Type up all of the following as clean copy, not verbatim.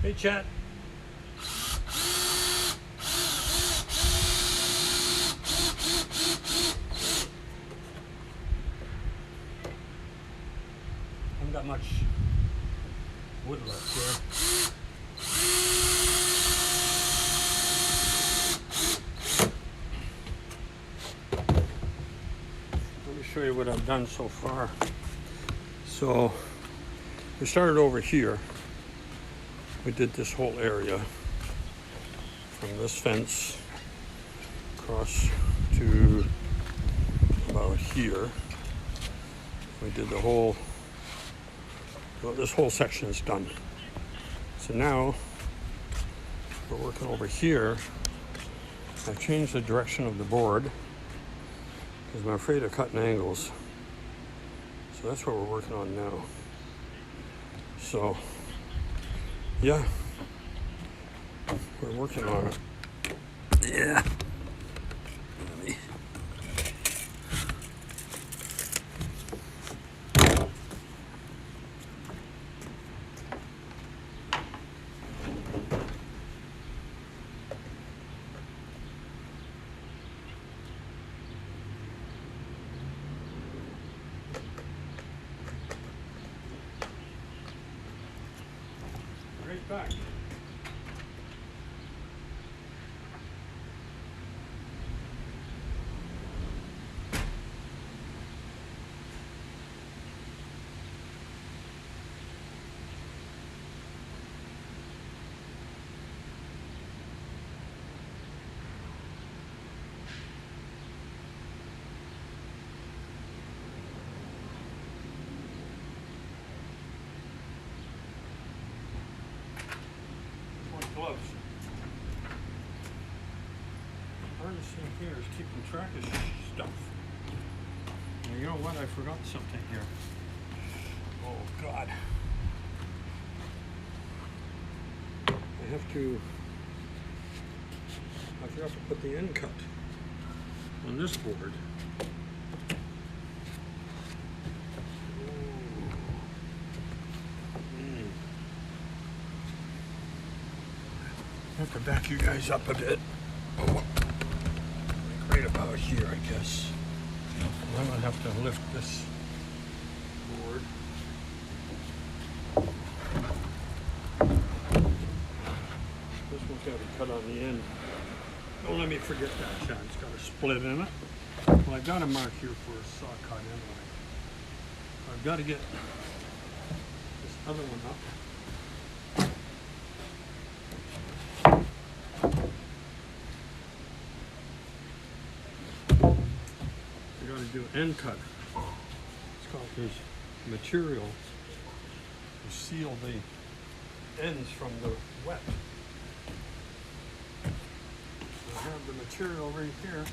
Hey, chat. Haven't got much wood left here. Let me show you what I've done so far. So we started over here. We did this whole area from this fence across to about here. We did the whole, well, this whole section is done. So now we're working over here. I've changed the direction of the board because I'm afraid of cutting angles. So that's what we're working on now. So yeah, we're working on it. Yeah. Let me. Right back. Gloves. Hardest thing here is keeping track of stuff. And you know what? I forgot something here. Oh God. I forgot to put the end cut on this board. I have to back you guys up a bit. Like right about here, I guess. I'm gonna have to lift this board. This one's gotta be cut on the end. Don't let me forget that, John. It's got a split in it. Well, I've got a mark here for a saw cut anyway. I've got to get this other one up. Do end cut. It's called this material to seal the ends from the wet. I have the material right here.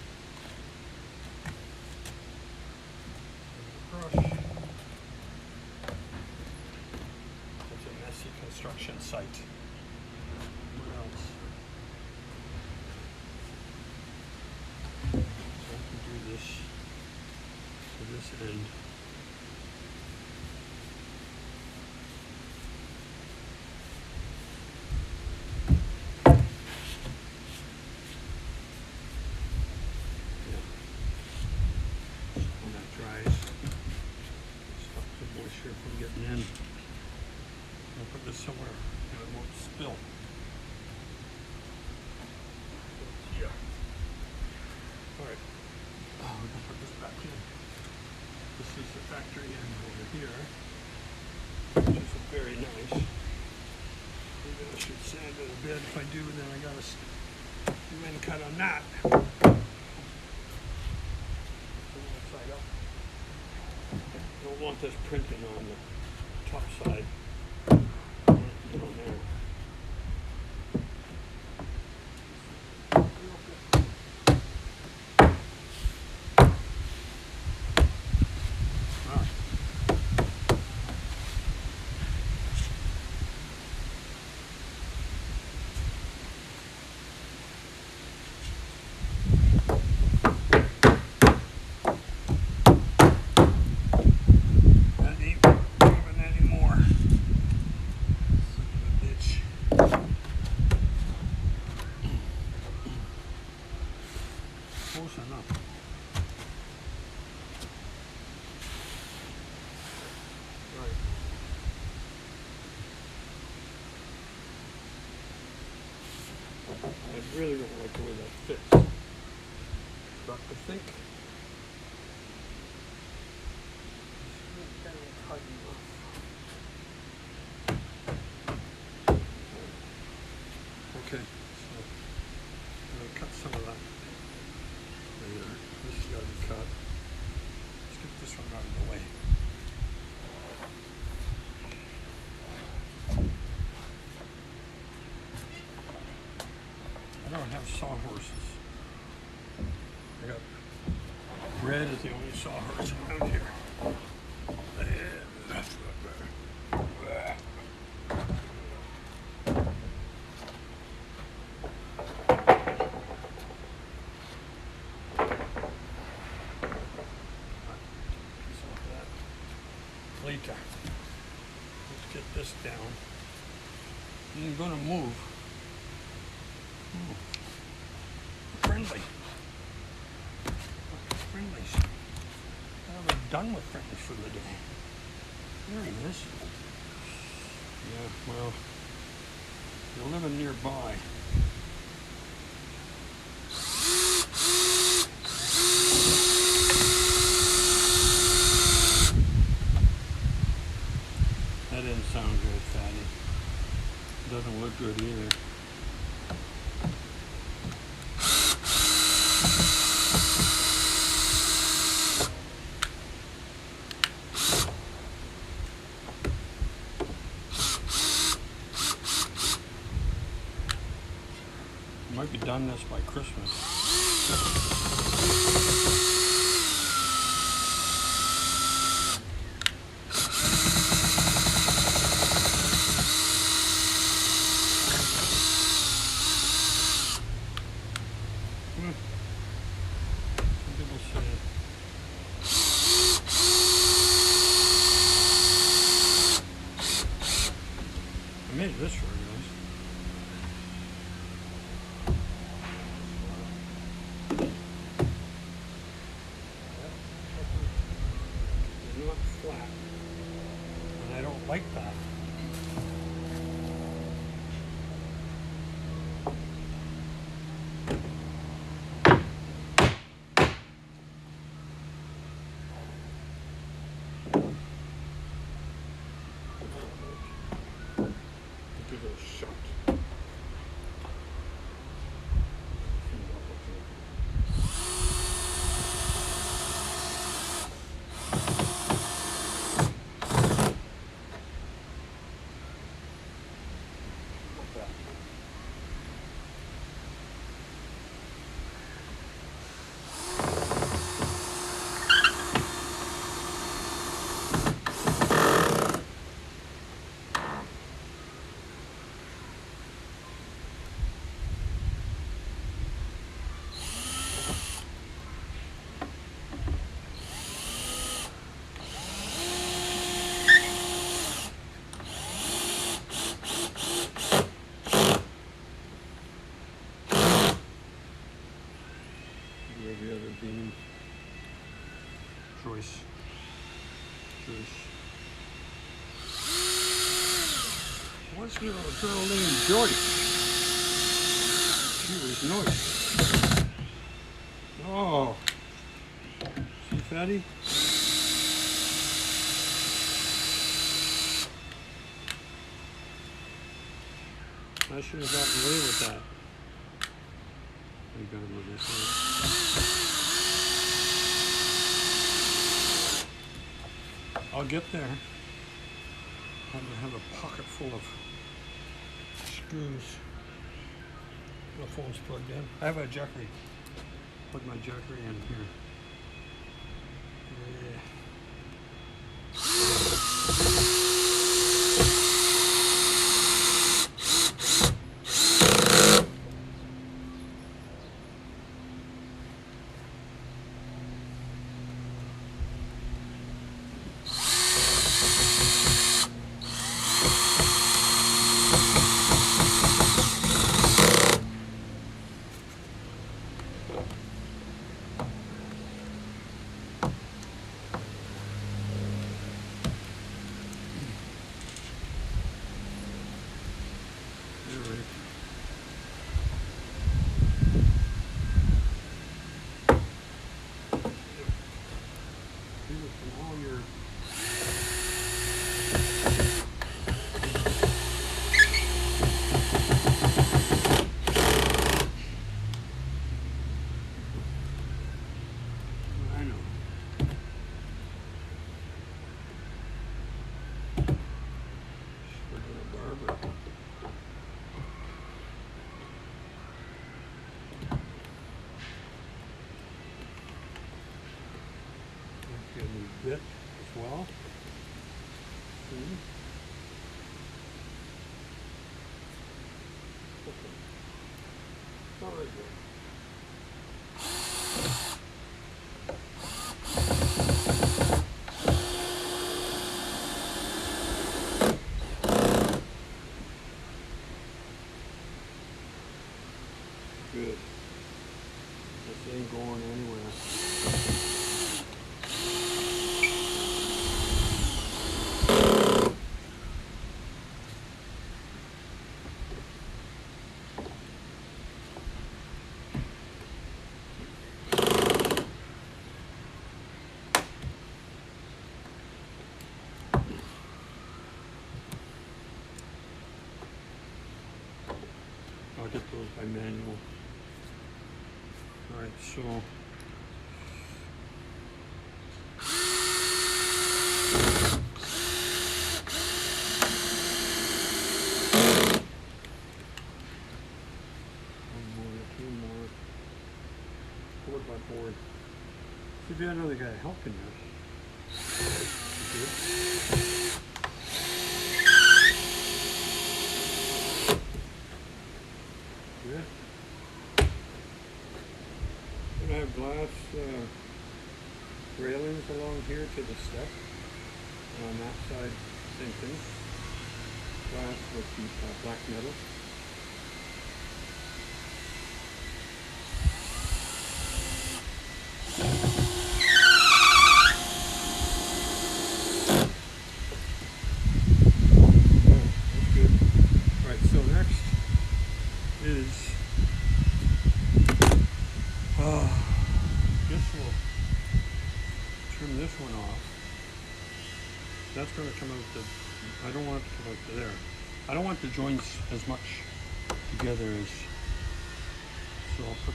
Brush. It's a messy construction site. What else? So I can do this. This end. Yeah. When that dries, stop the moisture from getting in. I'll put this somewhere so it won't spill. Yeah. All right. Oh, we're gonna put this back in. This is the factory end over here, which is very nice. Maybe I should sand it a bit. If I do, then I gotta do end cut on that. Side up. Don't want this printing on the top side. Put on there. That ain't moving anymore. Son of a bitch. close enough. Right. I really don't like the way that fits. But I think it's kind of tight enough. Okay, so I'm going to cut some of that later. This has got to be cut. Let's get this one out of the way. I don't have sawhorses. I got Red is the only sawhorse around here. Later. Let's get this down. I'm gonna move. Ooh. Friendly. Friendlies. We're done with friendlies for the day. There he is. Yeah, well, you're living nearby. That didn't sound good, Fatty. Doesn't look good either. Might be done this by Christmas. People say I made this for you guys. Not flat, and I don't like that. Do those shut. The other beam. Joyce. What's there a girl named Joyce? She was nice. Oh. See, Fatty? I should have gotten away with that. I gotta move this way. I'll get there. I'm gonna have a pocket full of screws. The phone's plugged in. I have a jackery. Plug my jackery in here. Yeah. bit as well. See? Very good. Good. This ain't going anywhere. I'll get those by manual. All right, so one more, two more, board by board. See if you had another guy helping you. Good. Good. I have glass railings along here to the step. On that side, same thing. Glass with black metal. That's good. All right, so next is this will trim this one off. That's going to come out I don't want it to come out to there. I don't want the joints as much together as, so I'll put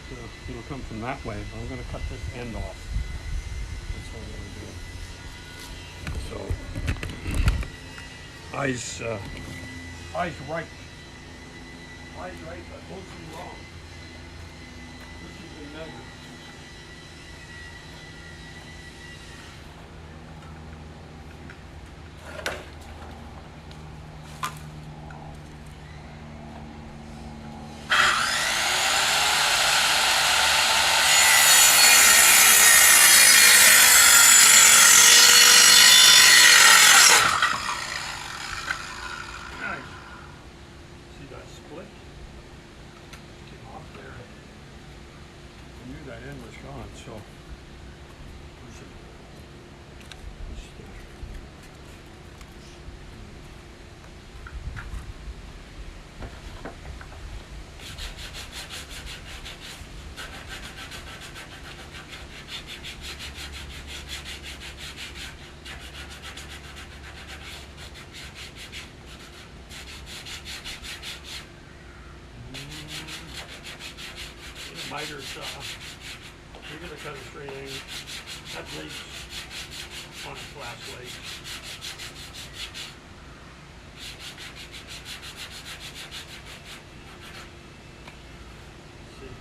it'll come from that way, but I'm going to cut this end off. That's how I'm going to do it. So, eyes right. Eyes right, but mostly wrong. This is the measure. That end was gone, so where's it? The miter's you're going to cut a straight angle. That lays on its last leg. See?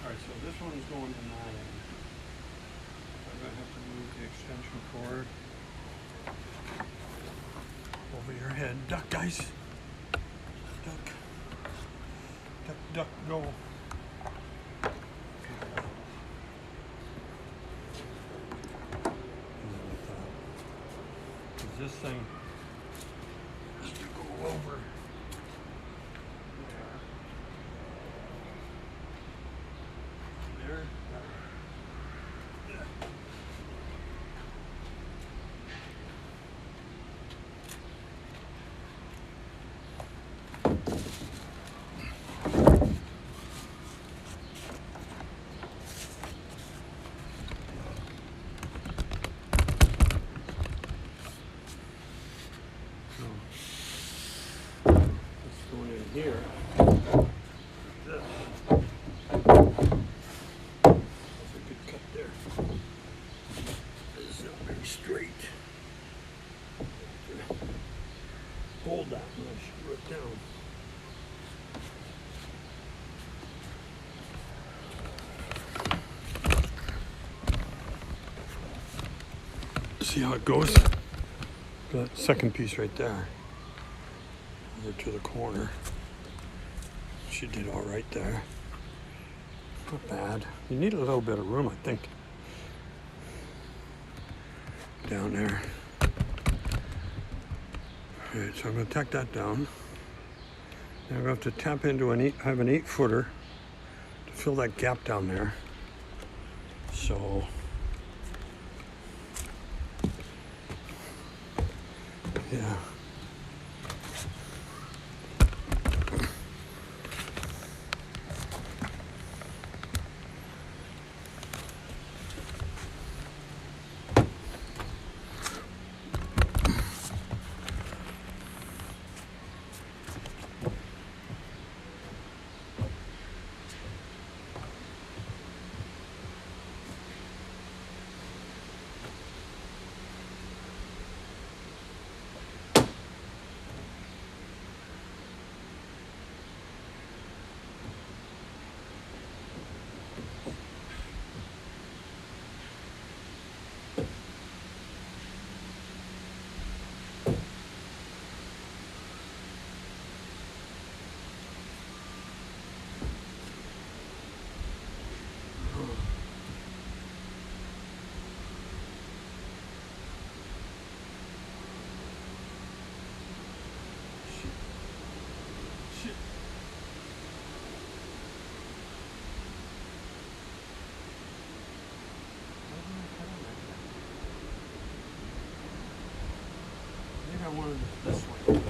Alright, so this one's going in that end. I'm going to have to move the extension cord over your head. Duck, guys! Duck. Duck, duck, go. This thing has to go over there. See how it goes? That second piece right there. Over to the corner. She did all right there. Not bad. You need a little bit of room, I think. Down there. Alright, so I'm going to tack that down. Now I'm going to have to tap into I have an 8-footer to fill that gap down there. So, yeah. I wanted it this way.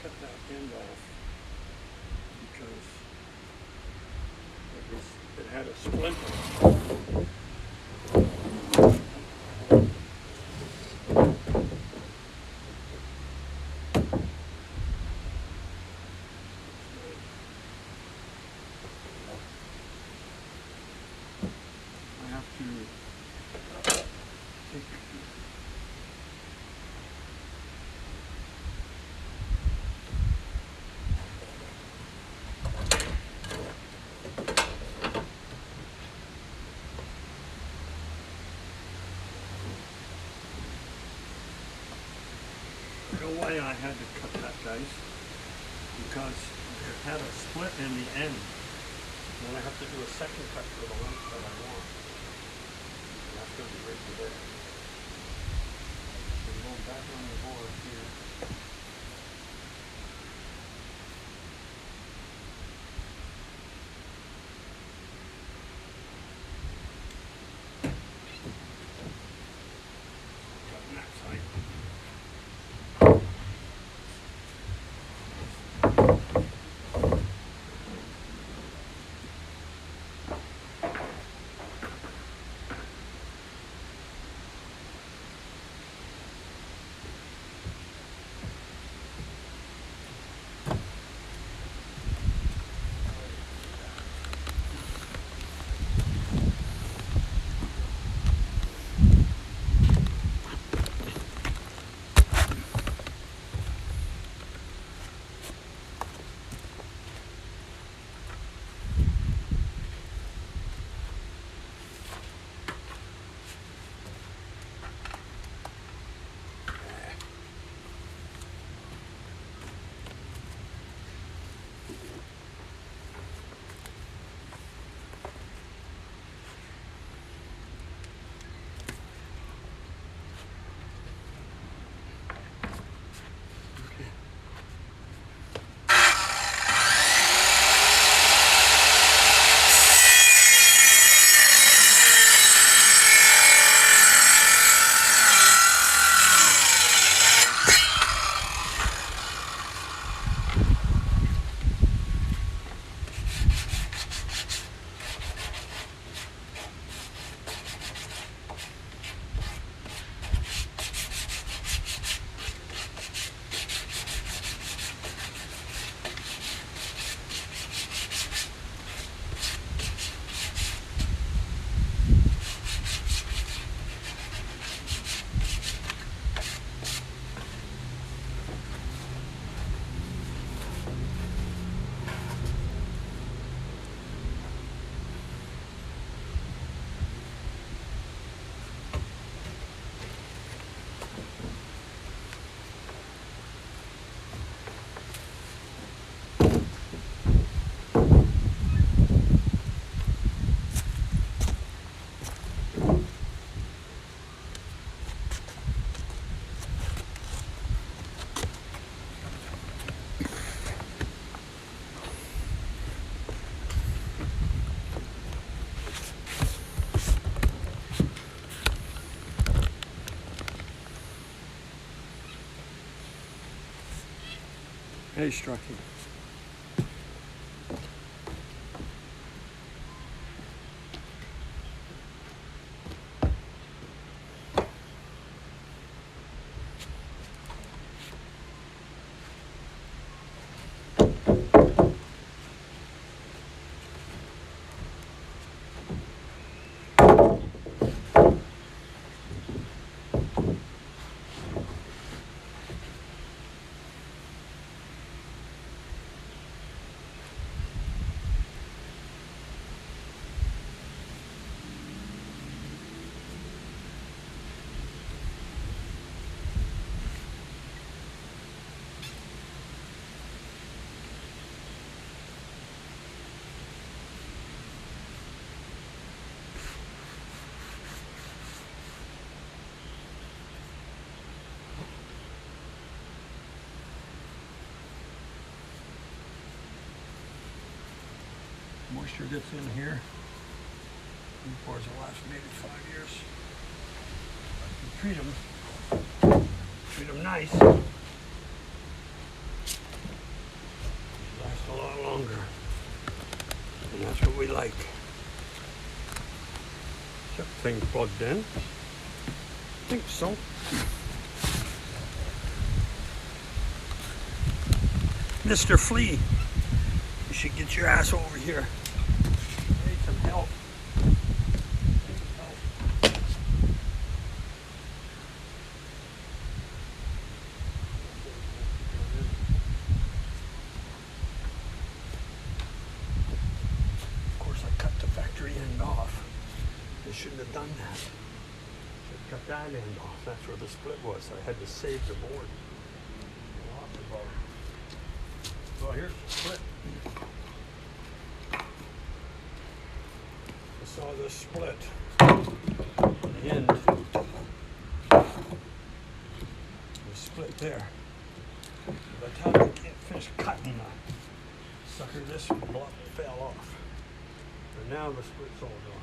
Cut that end off because it had a splinter. I have to take I know why I had to cut that, guys, because it had a split in the end. And then I have to do a second cut for the length that I want. And that's going to be right to there. So going back on the board here. Cutting that side. hay strucking. Moisture gets in here. For the last maybe 5 years. Treat them nice. They last a lot longer, and that's what we like. Is that thing plugged in? I think so. Mr. Flea, you should get your ass over here. I need some help. Shouldn't have done that. Should have cut that end off. That's where the split was. I had to save the board. So here's the split. I saw this split on the end. The split there. By the time I can't finish cutting the sucker, this block fell off. And now the split's all gone.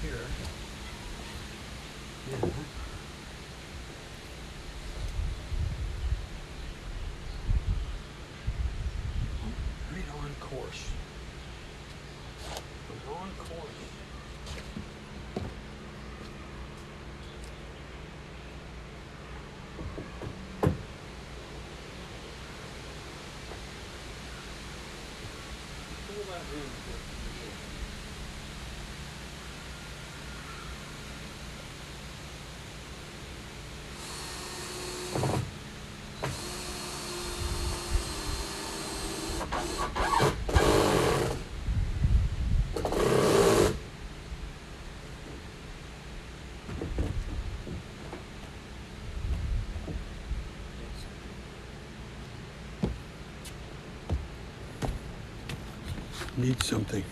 Here. Yeah. Right on course. We're on course. Pull that in. Need something.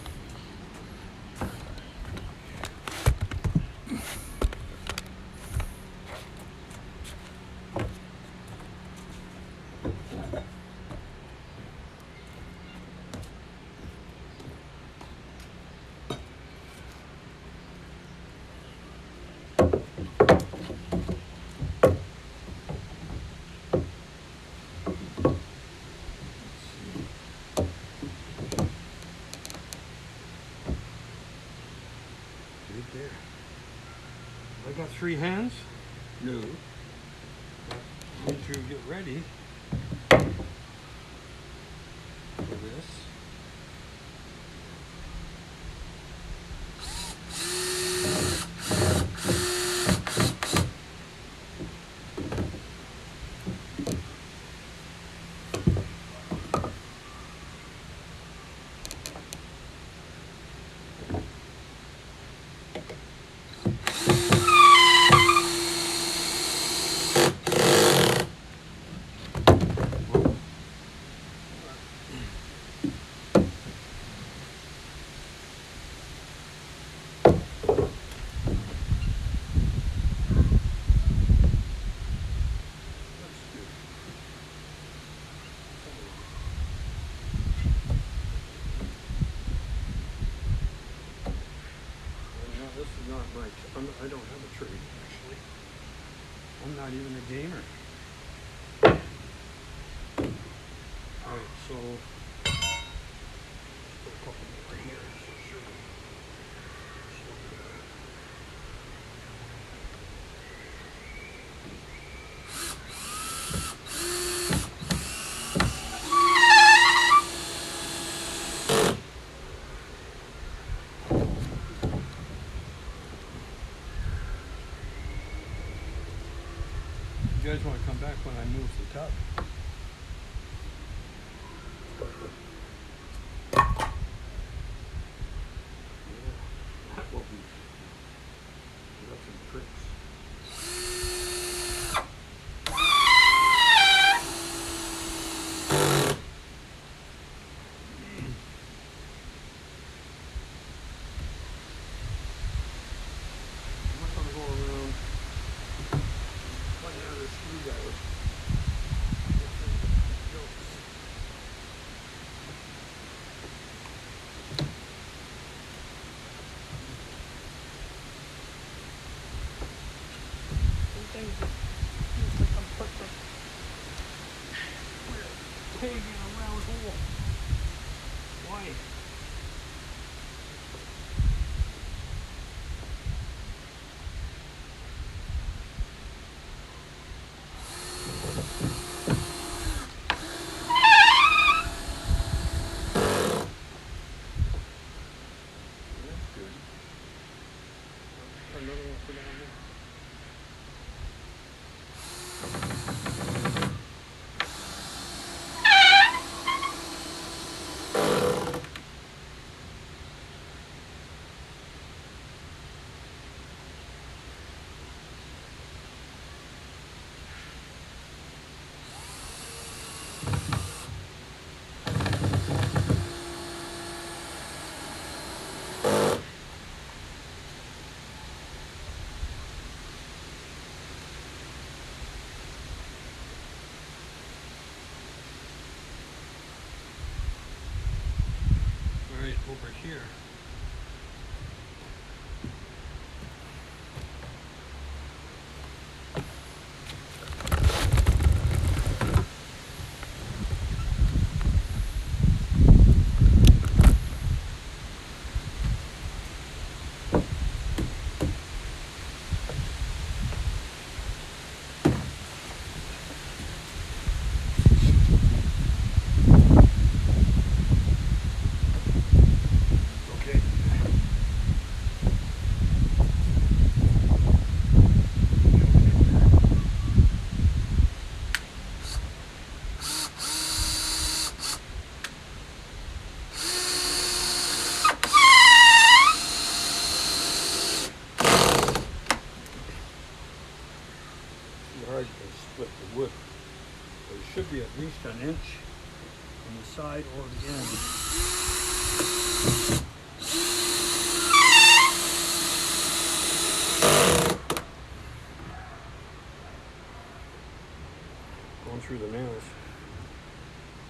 right there. I got 3 hands? No. Need to get ready for this. This is not my, I don't have a trade actually. I'm not even a gamer. Alright, so let's put a couple more here. So sure. You guys want to come back when I move the tub? Yeah, that will be. That's some tricks. I'm not going to go around. Pig in a round hole. Why? That's good. Another one for down there. Over here. Hard to split the wood. There should be at least an inch on the side or the end. Going through the nails.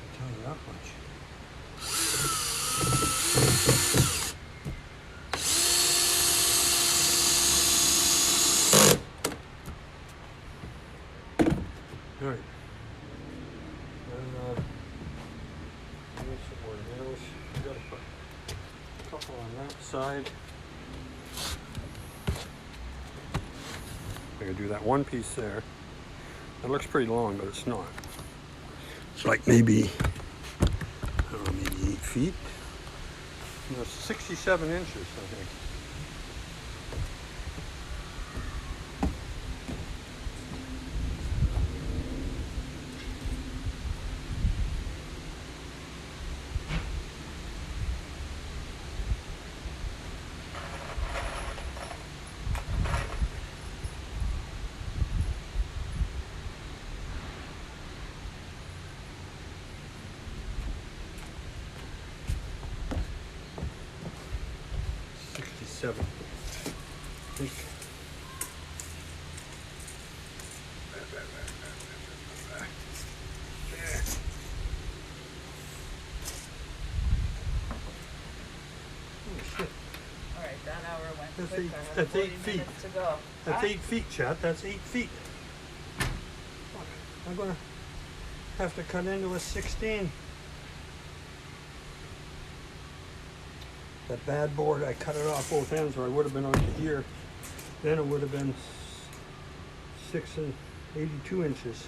I'll tell you that much. Alright. And there's some more nails. Got to put a couple on that side. I gotta do that one piece there. It looks pretty long, but it's not. It's like maybe, I don't know, maybe 8 feet. No, 67 inches, I think. I think. Oh, shit. All right, that hour went That's quick. eight- I have that's 40 8 feet. minutes to go. That's Huh? 8 feet, Chat. That's 8 feet. I'm gonna have to cut into a 16. That bad board, I cut it off both ends, or I would have been out to here. Then it would have been 6 and 82 inches.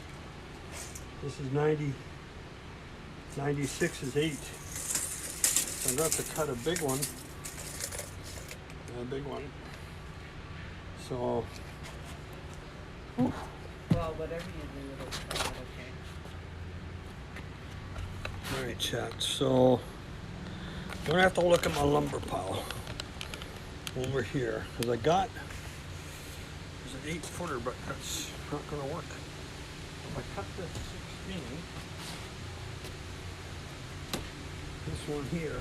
This is 90. 96 is 8. So I'm going to have to cut a big one. A big one. So. Whew. Well, whatever you do, it'll come out okay. All right, chat. So I'm gonna have to look at my lumber pile over here because I got there's an 8-footer, but that's not gonna work. If I cut this 16, this one here,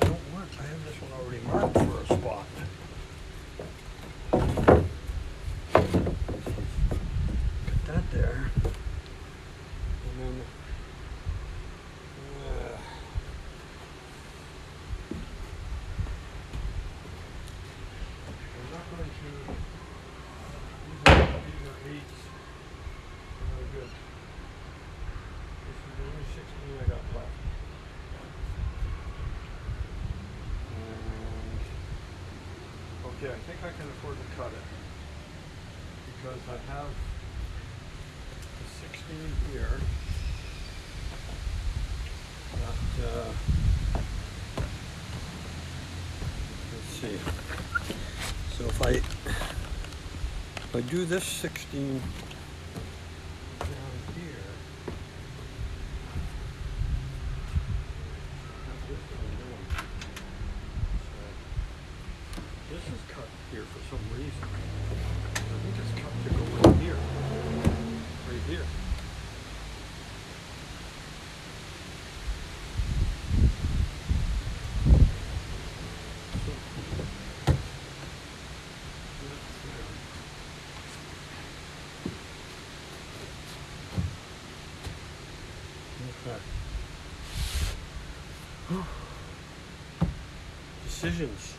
I don't want. I have this one already marked for a spot. Cut that there, and then. I'm not going to. These are 8s. Really good. This is the only 16 I got left. And okay, I think I can afford to cut it because I have the 16 here. Let's see. So if I do this 16 down here, this is cut here for some reason. I think it's cut to go right here. Right here. Decisions.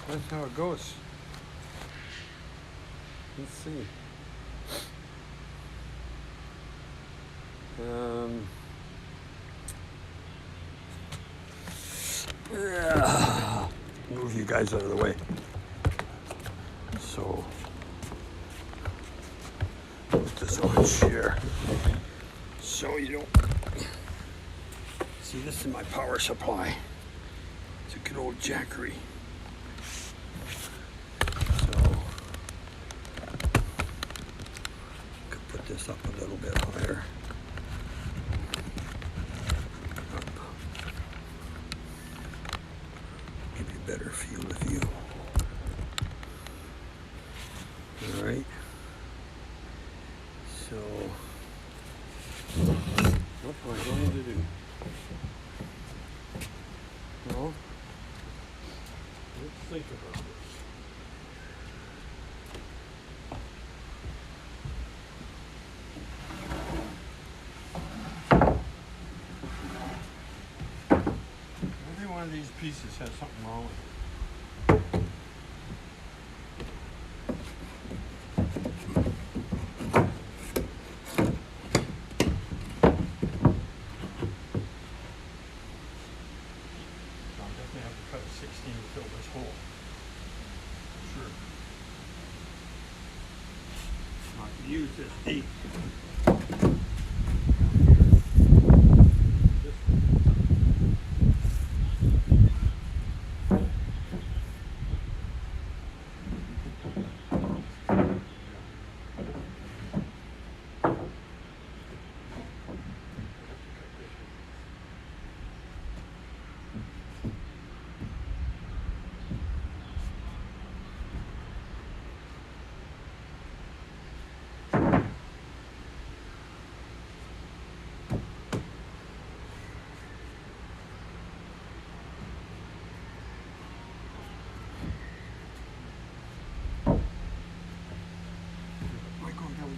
That's how it goes. Let's see. Move you guys out of the way. So put this on here so you don't see. This is my power supply. It's a good old Jackery. So could put this up a little bit higher. Up. Give you a better field of view. All right. So what am I going to do? Well, let's think about this. Every one of these pieces has something wrong with it. So I'm definitely have to cut a 16 to fill this hole. sure. I can use this deep.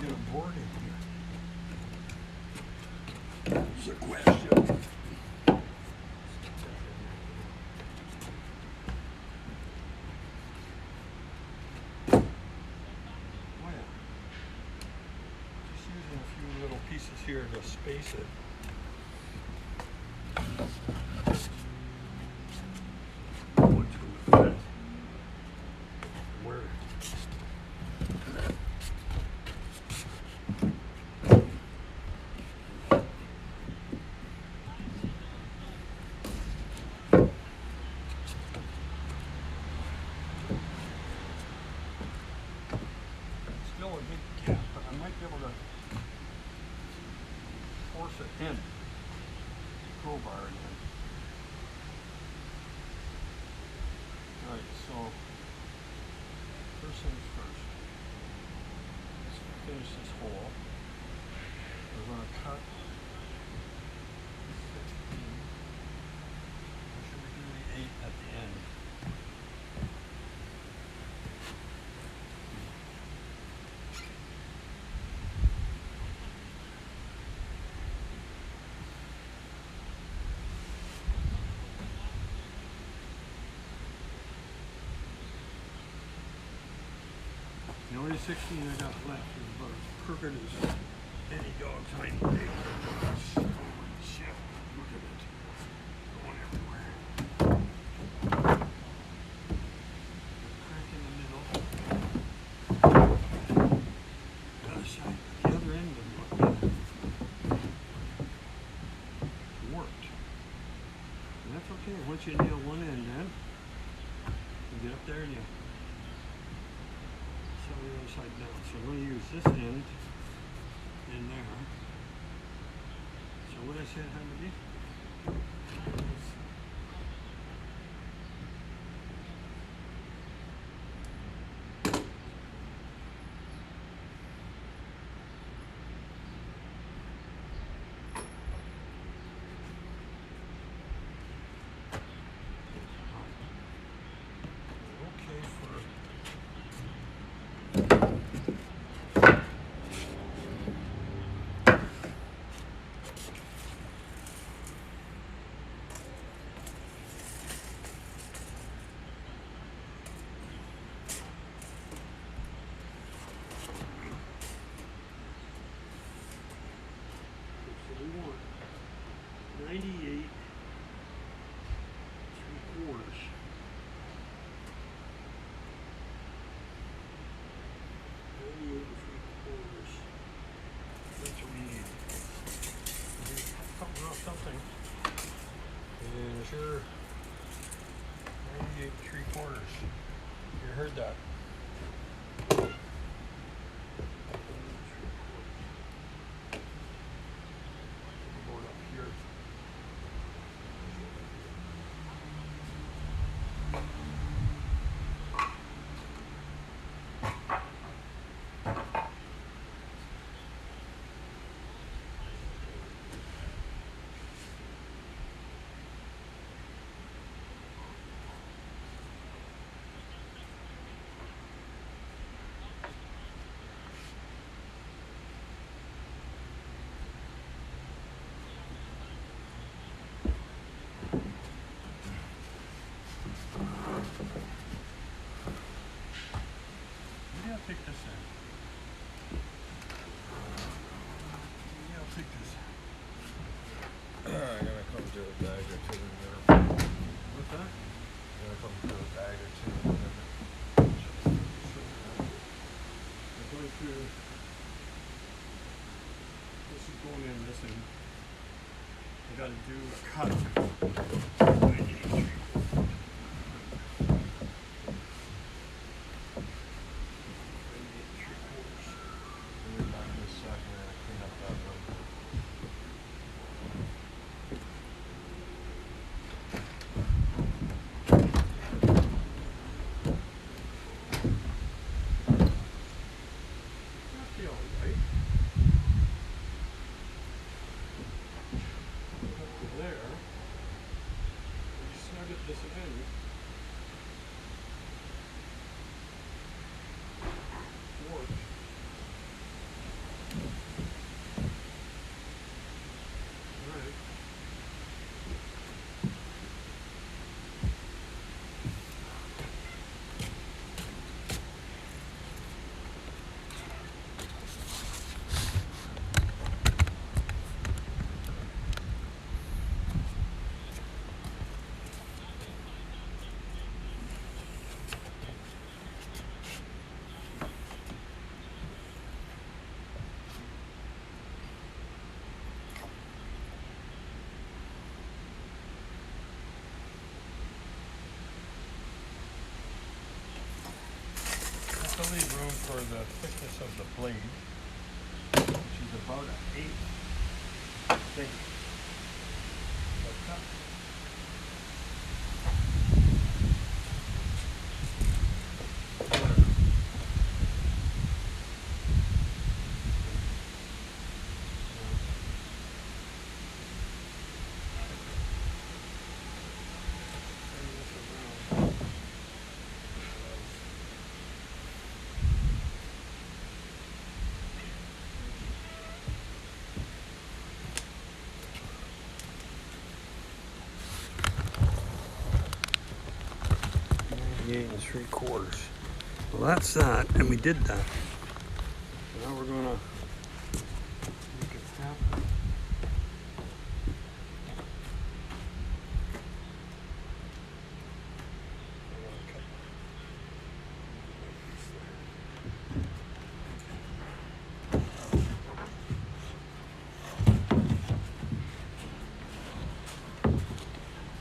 Get a board in here. That's a question. Oh yeah. Just using a few little pieces here to space it. What's going on? Where? Still a big gap, but I might be able to force it in. Crowbar it in. Alright, so first things first. Let's finish this hole. We're going to cut 15. Or should we do the 8 at the end? The only 16 I got left is about as crooked as any dog's hind leg. Holy shit, look at it. Going everywhere. Crack in the middle. The other side, the other end of it worked. And that's okay. Once you nail one end in, you get up there and you the other side down. So I'm going to use this end in there. So what I said had to be? So we want 98 3/4. That's what we need. Cutting off something. And sure, 98 3/4. You heard that. Board up here. cut. To leave room for the thickness of the blade, which is about an 1/8 thick. Eight and 3/4. Well, that's that, and we did that. So now we're gonna make it happen.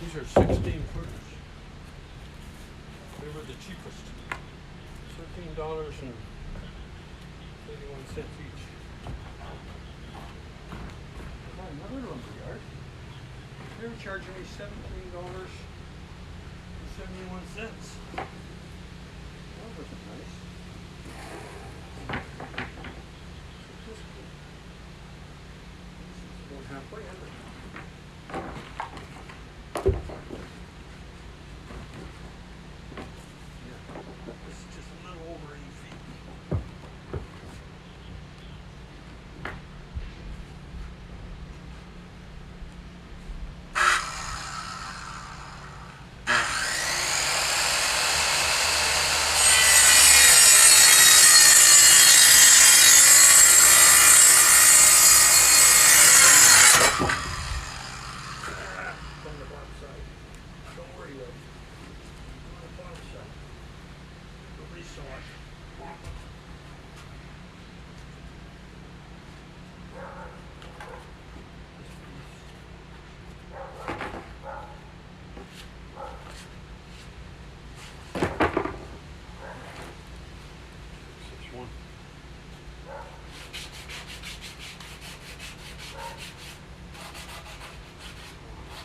These are 16-footers. They were the cheapest. $13.81 each. I got another lumberyard. They were charging me $17.71. That wasn't nice. This is about halfway, isn't it?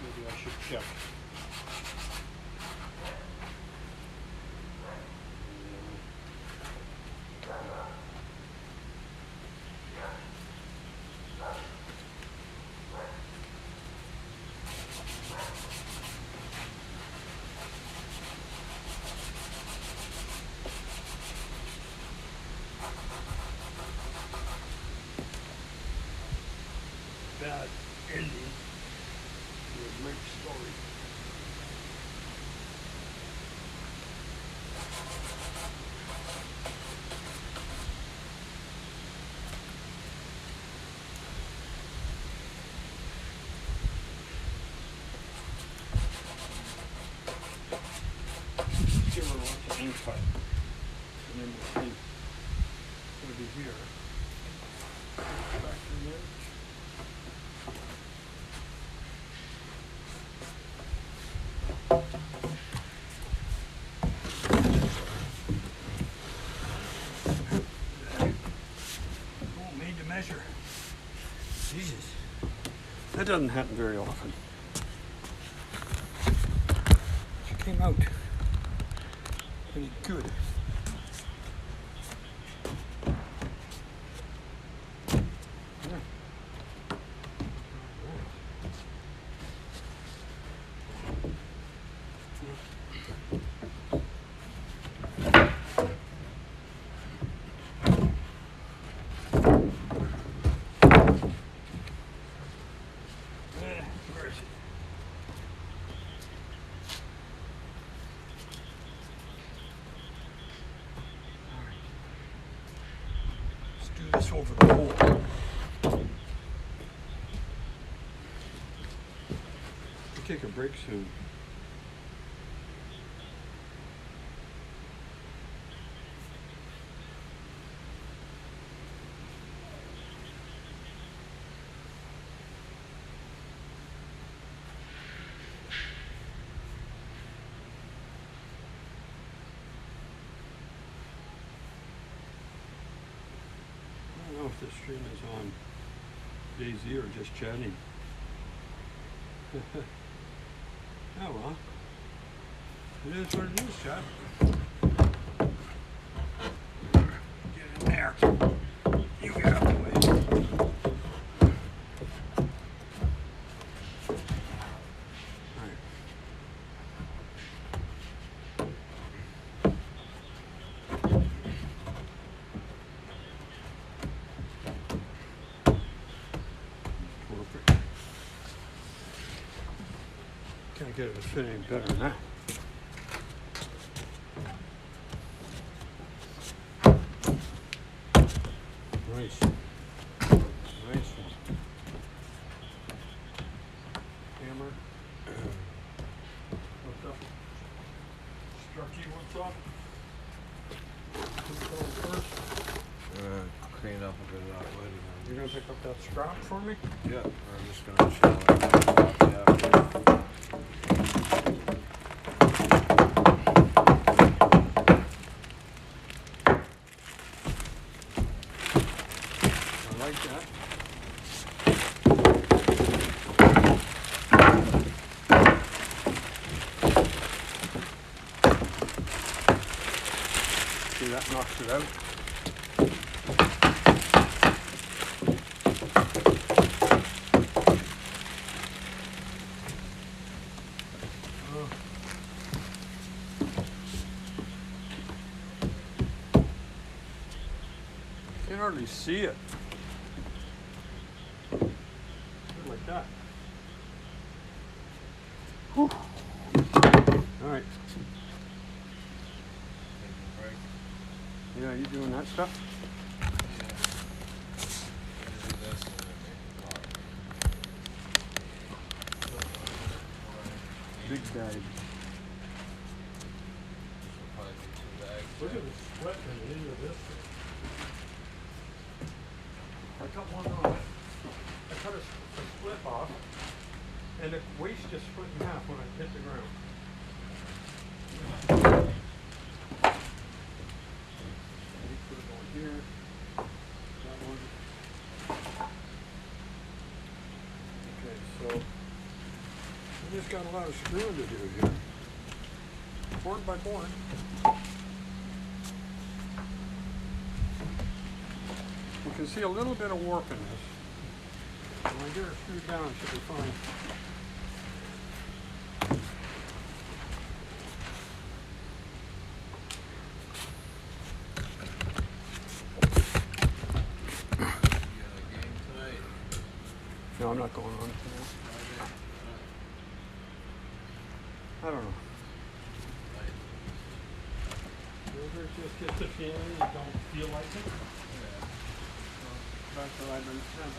Maybe I should check. Bad ending to a great story. Here we're going to end cut. And then we'll see. It's going to be here. Back in there. Oh, made to measure. Jesus. That doesn't happen very often. She came out pretty good. This over the hole. We'll take a break soon. I don't know if this stream is on DayZ or just chatting. Oh well. It is what it is, chat. Get in there. You get out of the way. Alright. Can't get it to fit any better than that. Nice. Nice one. Hammer. What's up? Structure, what's up? What's going first? Clean up a bit of that wood. You're gonna pick up that scrap for me? Yeah, I'm just gonna show it. Yeah. I like that. See, that knocks it out. You can hardly see it. Like that. Whew. All right. Yeah, you doing that stuff? Big bag. Look at the split in the end of this thing. I cut one off. I cut a split off, and the waist just split in half when I hit the ground. Put it on here. That one. Okay, so we just got a lot of screwing to do here. Board by board. You can see a little bit of warp in this. When I get her screwed down, it should be fine. No, I'm not going on tonight. I don't know. Rivers just get the feeling you don't feel like it. Yeah. That's what I've been saying.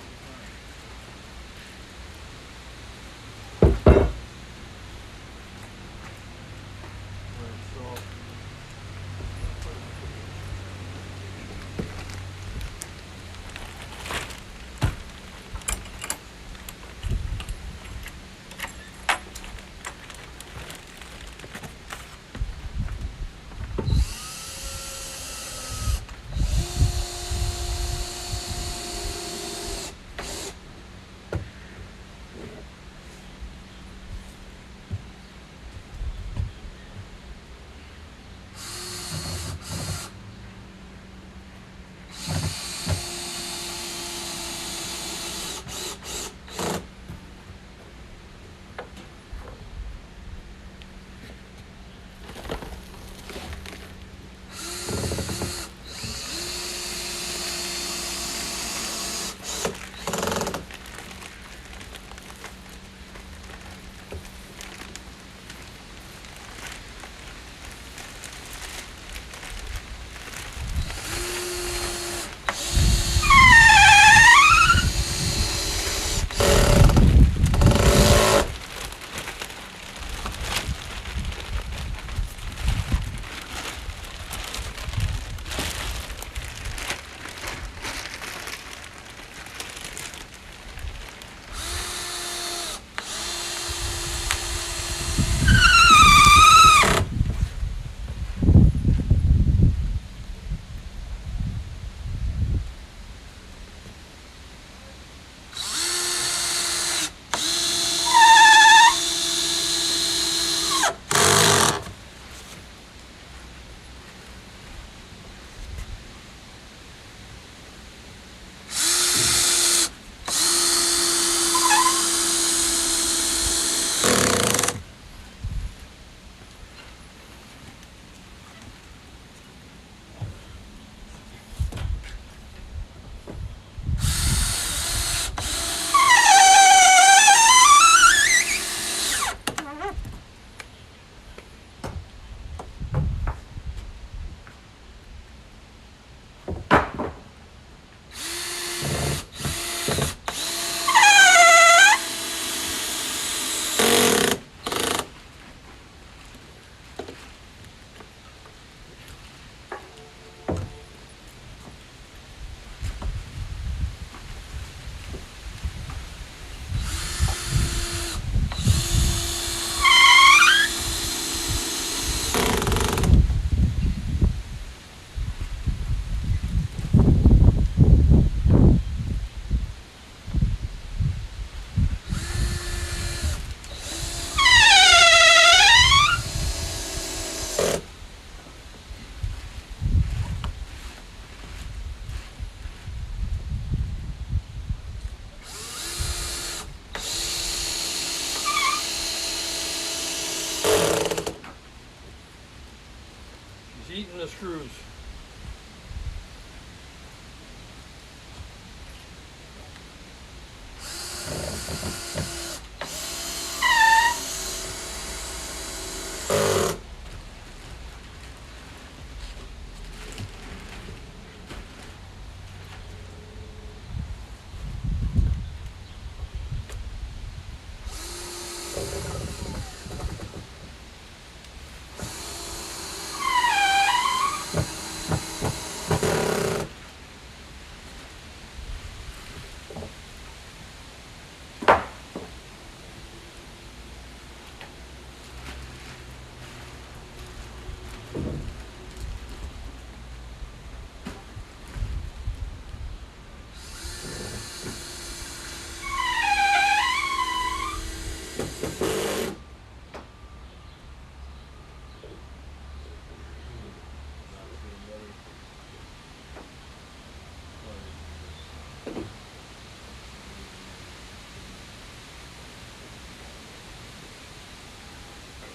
eating the screws.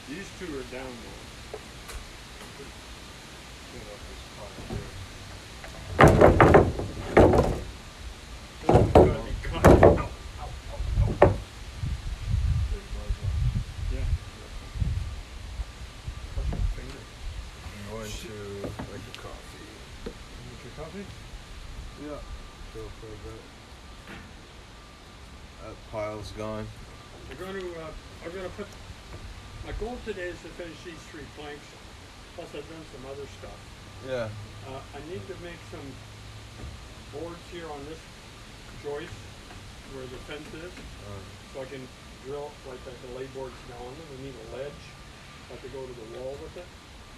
These two are down there. Get up this part here. This one's gotta be cut. Ow, ow, ow, ow. Yeah. Touch my finger. I'm going to make a coffee. Make your coffee? Yeah. Chill for a bit. That pile's gone. I'm gonna put, my goal today is to finish these 3 planks, plus I've done some other stuff. Yeah. I need to make some boards here on this joist where the fence is, so I can drill, like I can lay boards down on them. We need a ledge, I have to go to the wall with it.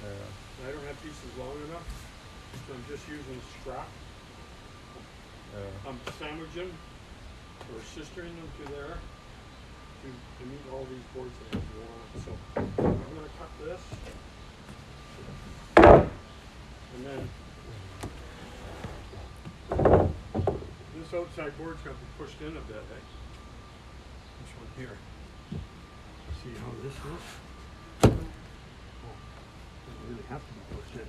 Yeah. And I don't have pieces long enough, so I'm just using scrap. Yeah. I'm sandwiching or sistering them to there to meet all these boards that I want. So I'm going to cut this, and then this outside board's got to be pushed in a bit. Eh? This one here. See how this is? Oh, doesn't really have to be pushed in.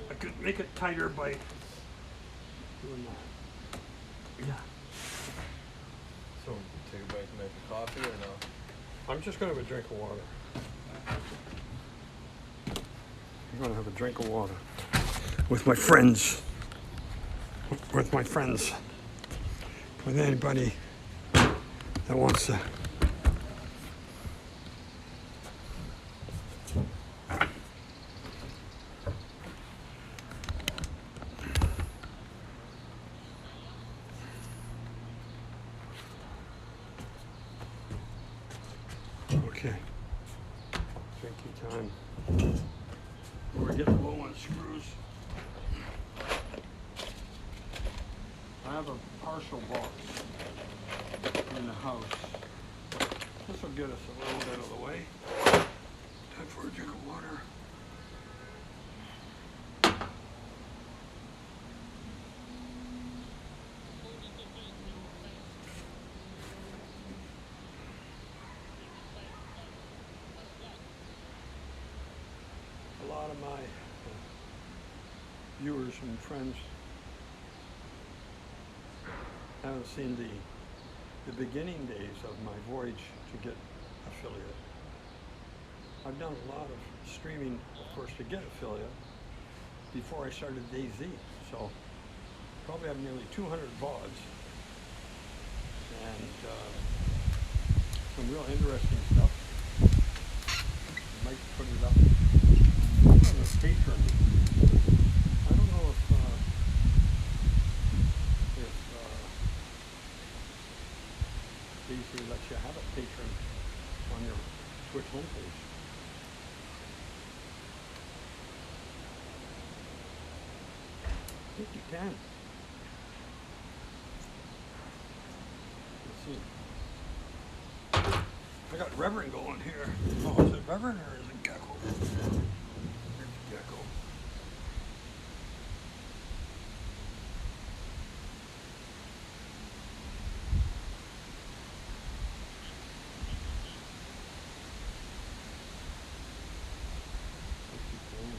I could make it tighter by doing that. Yeah. So, take a break and make a coffee or no? I'm just going to have a drink of water. I'm going to have a drink of water with my friends. With my friends. With anybody that wants to. Okay. Drinking time. We're getting low on screws. I have a partial box in the house. This will get us a little bit of the way. Time for a drink of water. A lot of my viewers and friends haven't seen the beginning days of my voyage to get affiliate. I've done a lot of streaming, of course, to get affiliate before I started DayZ. So probably have nearly 200 VODs and some real interesting stuff. I might put it up on the Patreon. I don't know if DayZ lets you have a patron on your Twitch homepage. I think you can. Let's see. I got Reverend going here. Oh, is it Reverend or is it Gecko? There's Gecko. Let's keep going.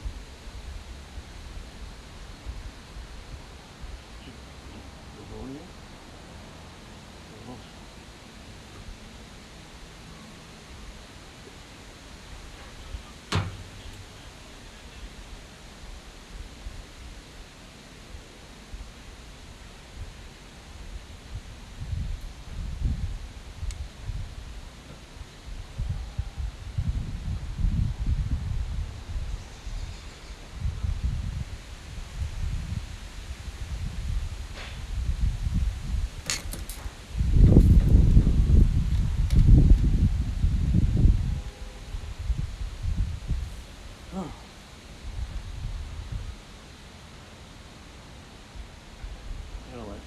Anyway.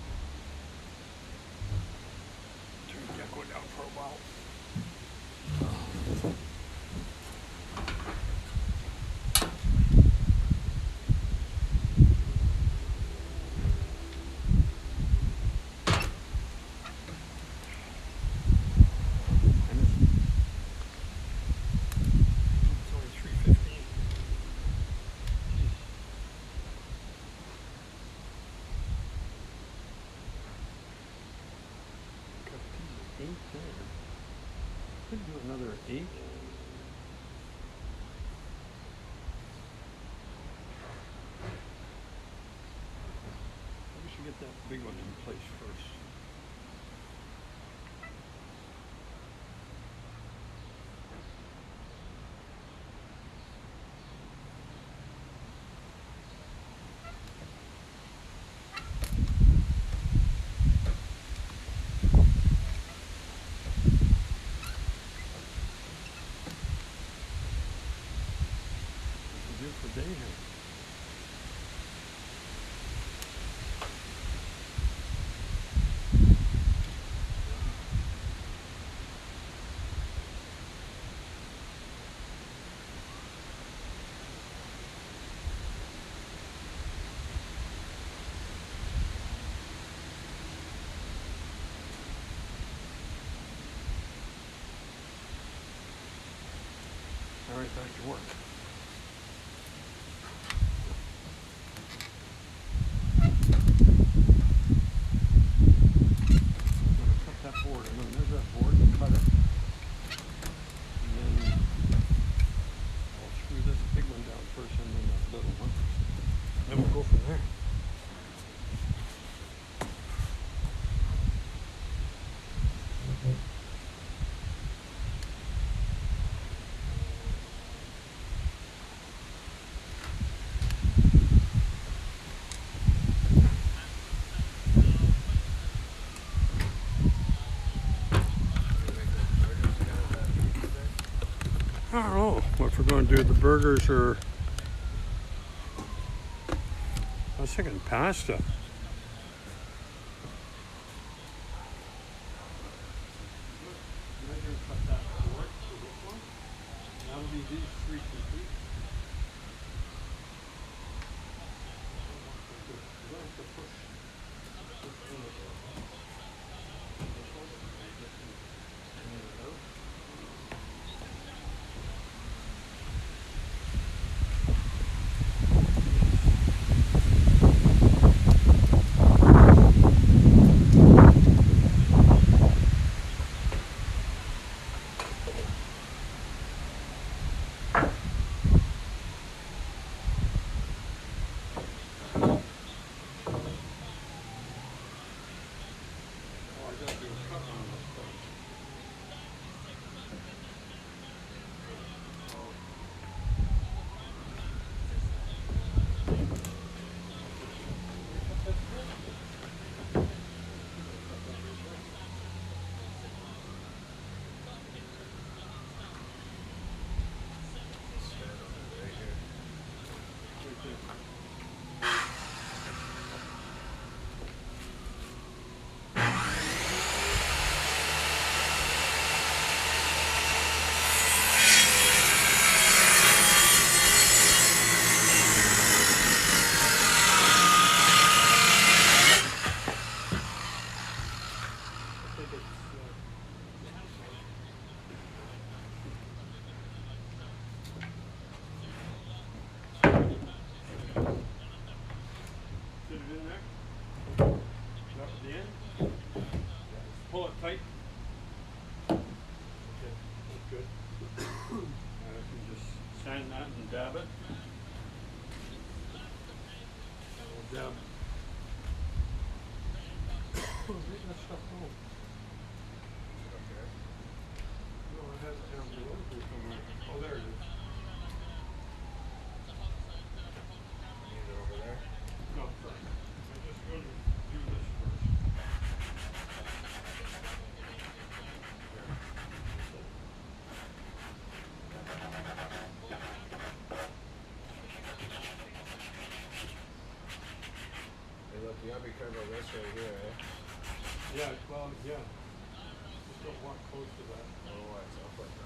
Turn the echo down for a while. It's only 3:15. Got a piece of 8 there. Could do another 8. We should get that big one in place first. Good for day here. All right, back to work. That board, and then there's that board, and cut it. And then I'll screw this big one down first and then that little one. Then we'll go from there. I don't know if we're going to do the burgers or I was thinking pasta. That'll be these 3 complete. Pull it tight. Okay, that's good. I can just sand that and dab it. I'll dab. Oh, get that stuff home. Okay. No, it has it down below here somewhere. Oh, there it is. Need it over there. No, sorry. I'm just going to do this first. care about this right here, eh? Yeah, well, yeah. Just don't walk close to that. Oh, it's up like that.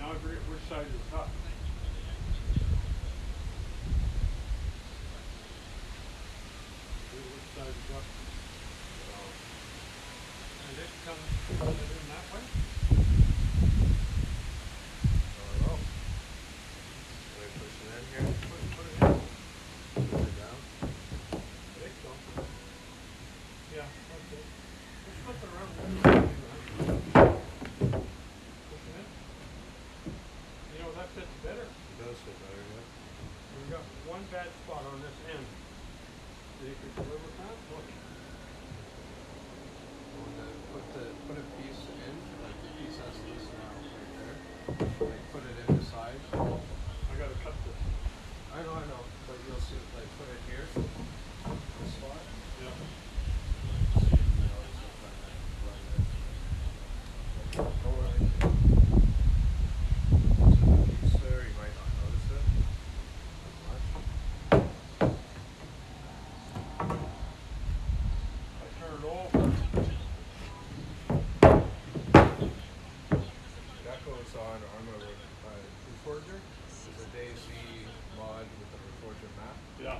Now I forget which side is up. Which side is up? And it comes in that way? I don't know. Can I push it in here? Put it in. Push it down? I think so. Yeah, okay. Let's flip it around. Push it in. You know, that fits better. It does fit better, yeah. We've got one bad spot on this end. Think you can live with that? Look. Put a piece in, like the piece has this now, right there. Like put it in the side. I gotta cut this. I know, but you'll see, like put it here, this spot. Yeah. See if you notice it blend it. Don't worry. There's a piece there, you might not notice it as much. I turn it over. That goes on Armor Reforger. There's a DayZ mod with the Reforger map. Yeah.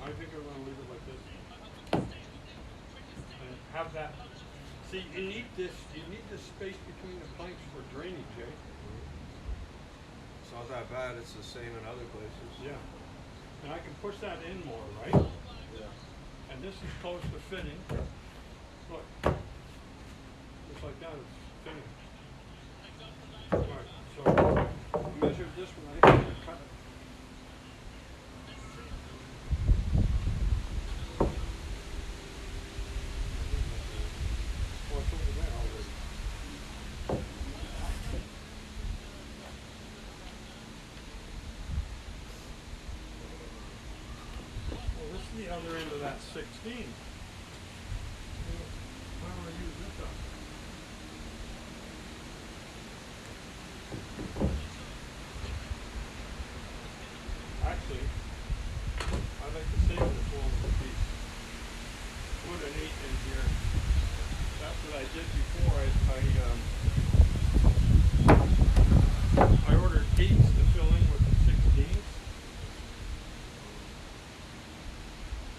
I think I'm gonna leave it like this. And have that. See, you need this space between the planks for drainage, eh? It's not that bad, it's the same in other places. Yeah. And I can push that in more, right? Yeah. And this is close to fitting. Look. Just like that, it's fitting. Alright, so I measured this one, I think I'm gonna cut it. Oh, it's over there already. Well, this is the other end of that 16. Why don't I use this up? Actually, I'd like to save this one piece. Put an 8 in here. That's what I did before. I ordered 8s to fill in with the 16s.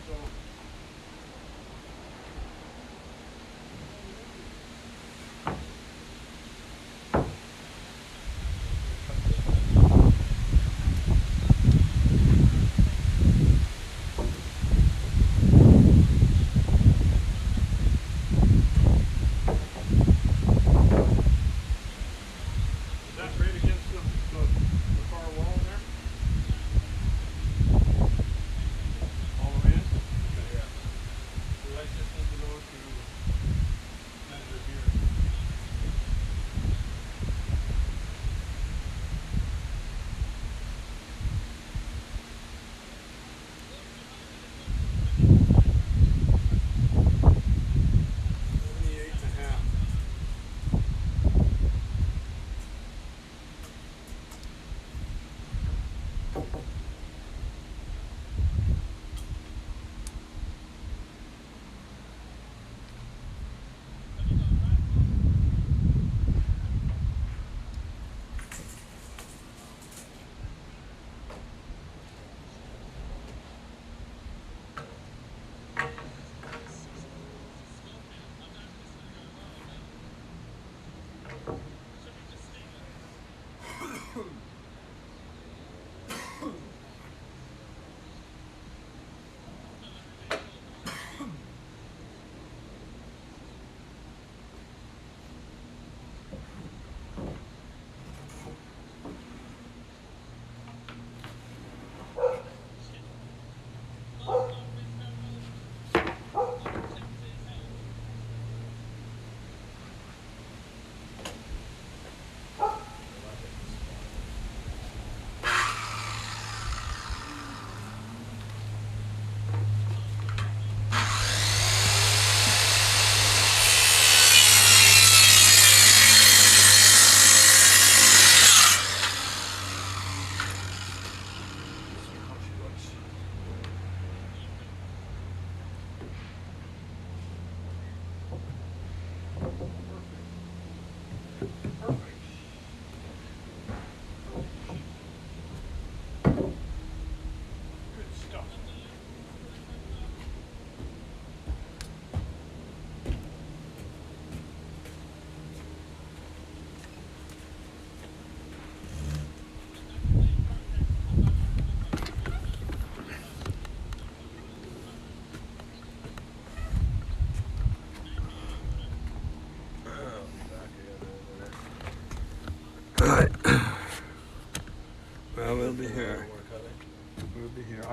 So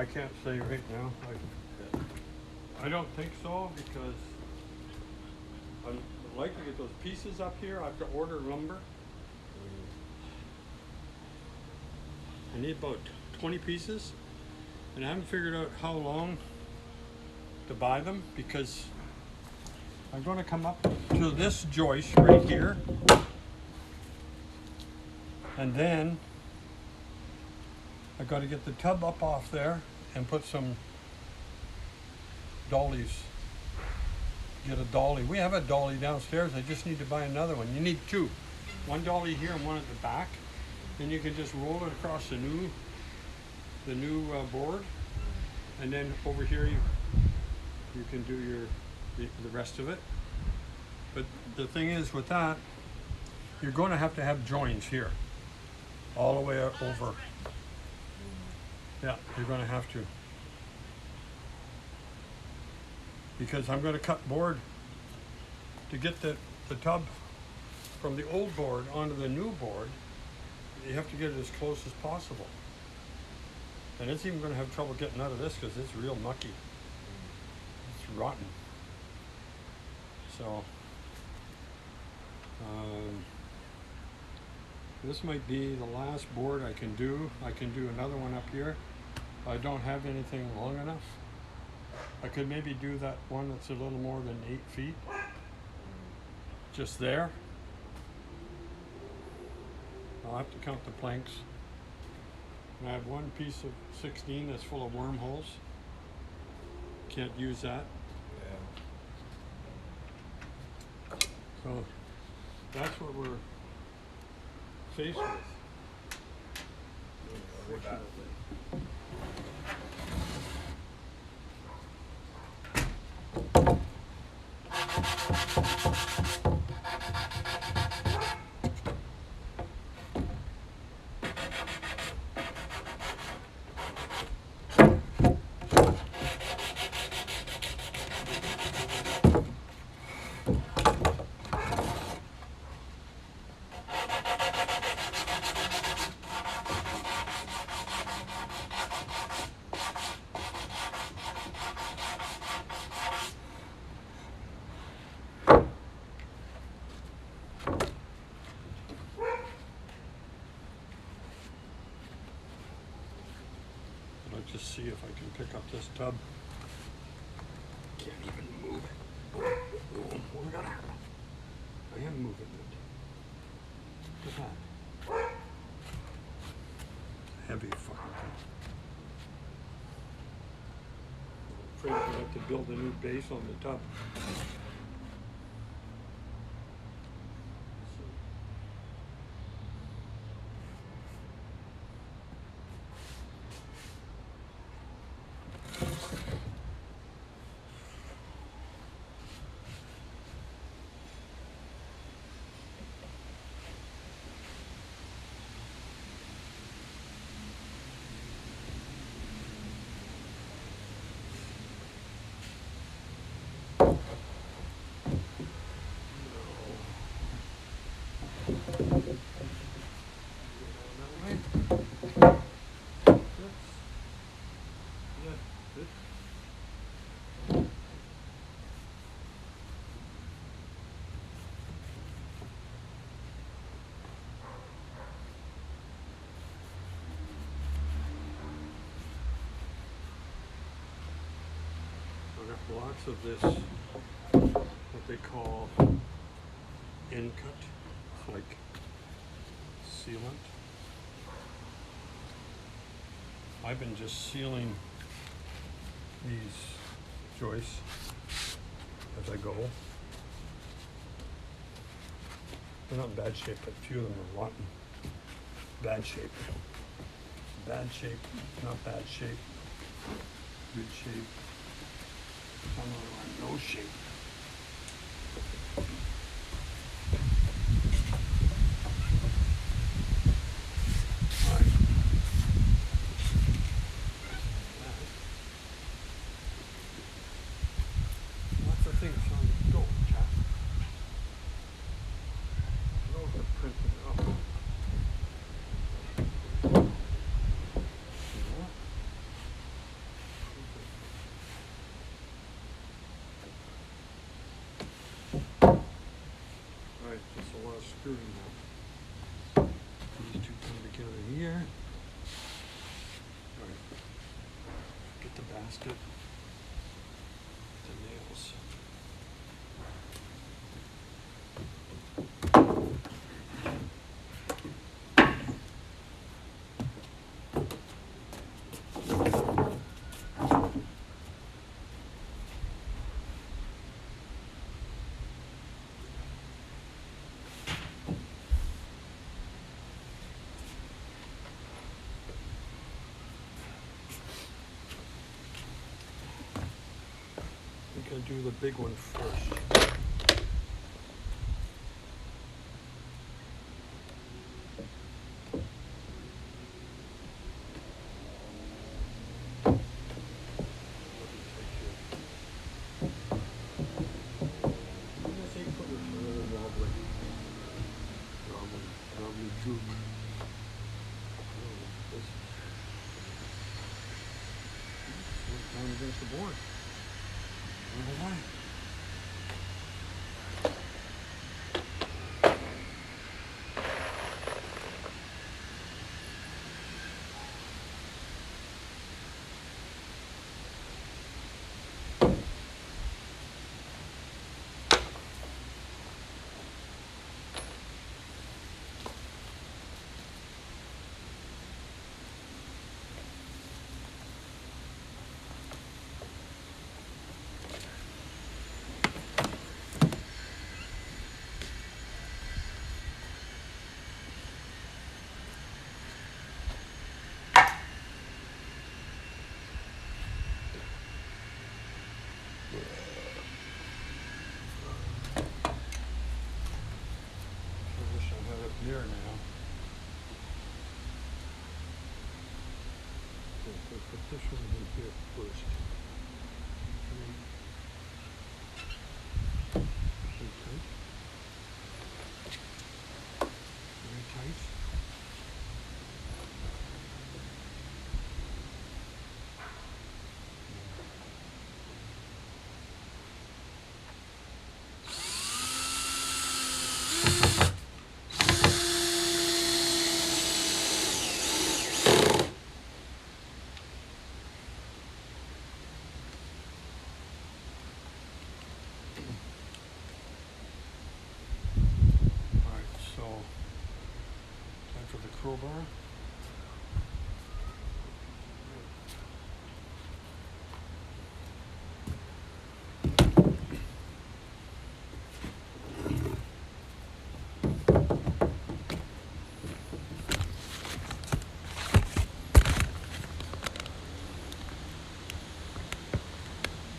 I can't say right now. I don't think so because I'd like to get those pieces up here. I have to order lumber. I need about 20 pieces, and I haven't figured out how long to buy them because I'm going to come up to this joist right here, and then I got to get the tub up off there and put some dollies. Get a dolly. We have a dolly downstairs. I just need to buy another one. You need two. One dolly here and one at the back. Then you can just roll it across the new board, and then over here you can do the rest of it. But the thing is with that, you're going to have joins here, all the way over. Yeah, you're going to have to. Because I'm going to cut board to get the tub from the old board onto the new board. You have to get it as close as possible. And it's even going to have trouble getting out of this because it's real mucky. It's rotten. So, this might be the last board I can do. I can do another one up here. I don't have anything long enough. I could maybe do that one that's a little more than 8 feet. Just there. I'll have to count the planks. And I have one piece of 16 that's full of wormholes. Can't use that. Yeah. So that's what we're faced with. Unfortunately. Just see if I can pick up this tub. Can't even move it. Look at that. I am moving it. Look at that. Heavy fucking thing. I'm afraid I have to build a new base on the tub. Blocks of this, what they call end cut, like sealant. I've been just sealing these joists as I go. They're not in bad shape, but a few of them are rotten. Bad shape. Bad shape, not bad shape. Good shape. Some of them are no shape. All right. Lots of things on the go, chap. Those are printed up. screw now. These two come together here. All right. Get the basket. The nails. I'm gonna do the big one first. Down against the board. I don't know why. There now. Okay, so put this one in here first. Okay. Very tight. Crowbar.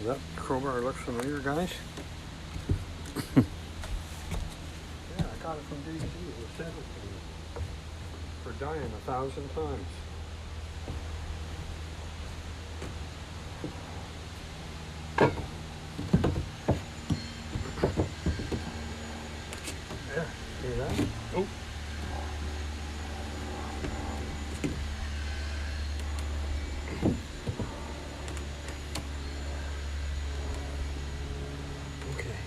That crowbar looks familiar, guys. Yeah, I got it from DayZ. It was 17. For dying 1,000 times. There, see that? Oh. Okay.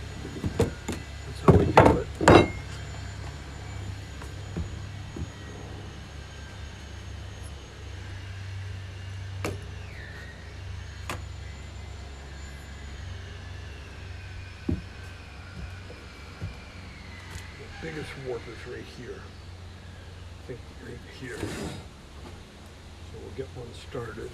That's how we do it. Biggest warp is right here. I think right here. So we'll get one started.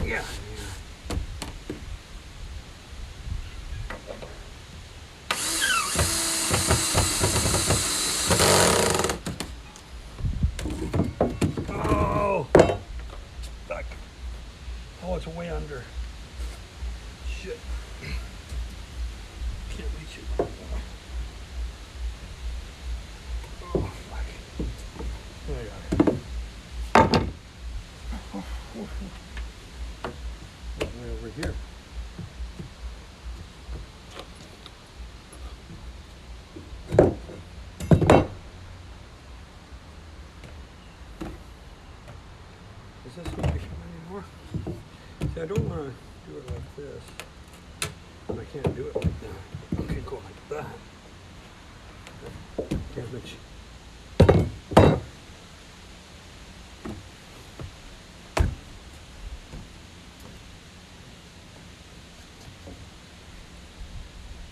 Yeah. Is this going to be anymore? See, I don't want to do it like this. And I can't do it like that. Okay, go like that. Damage.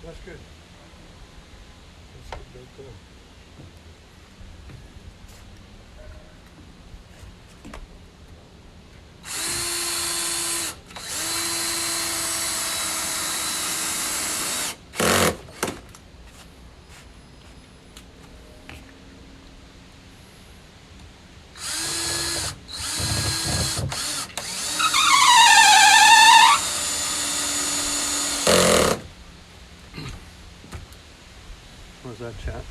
That's good. That's good right there. What's that, chat?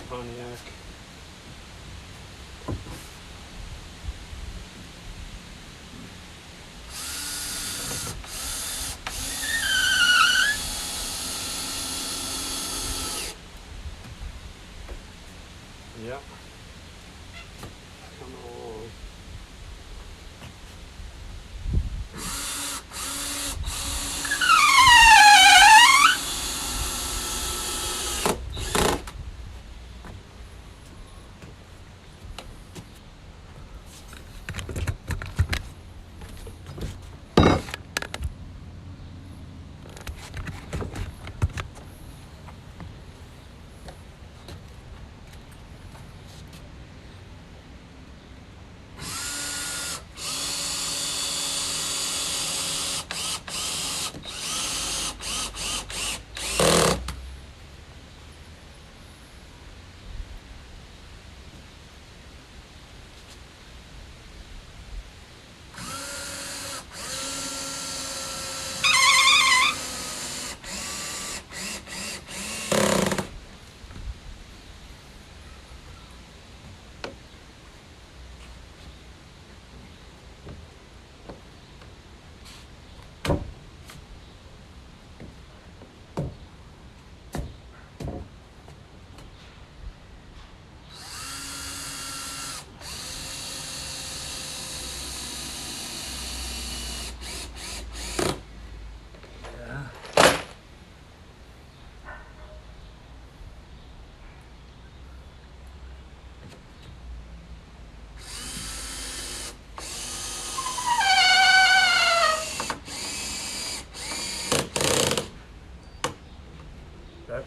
Pontiac. Yeah. Come along.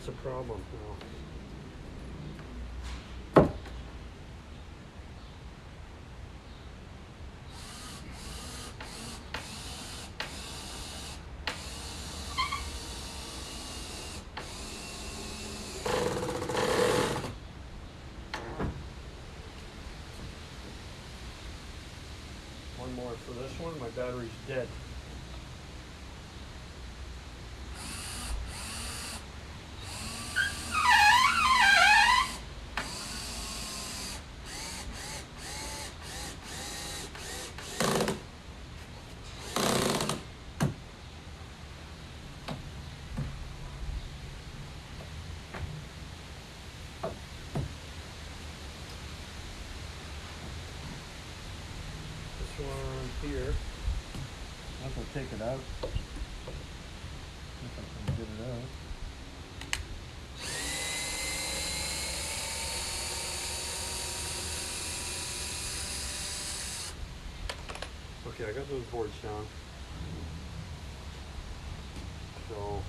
That's a problem now. One more for this one. My battery's dead. One here. I will take it out. If I can get it out. Okay, I got those boards down. So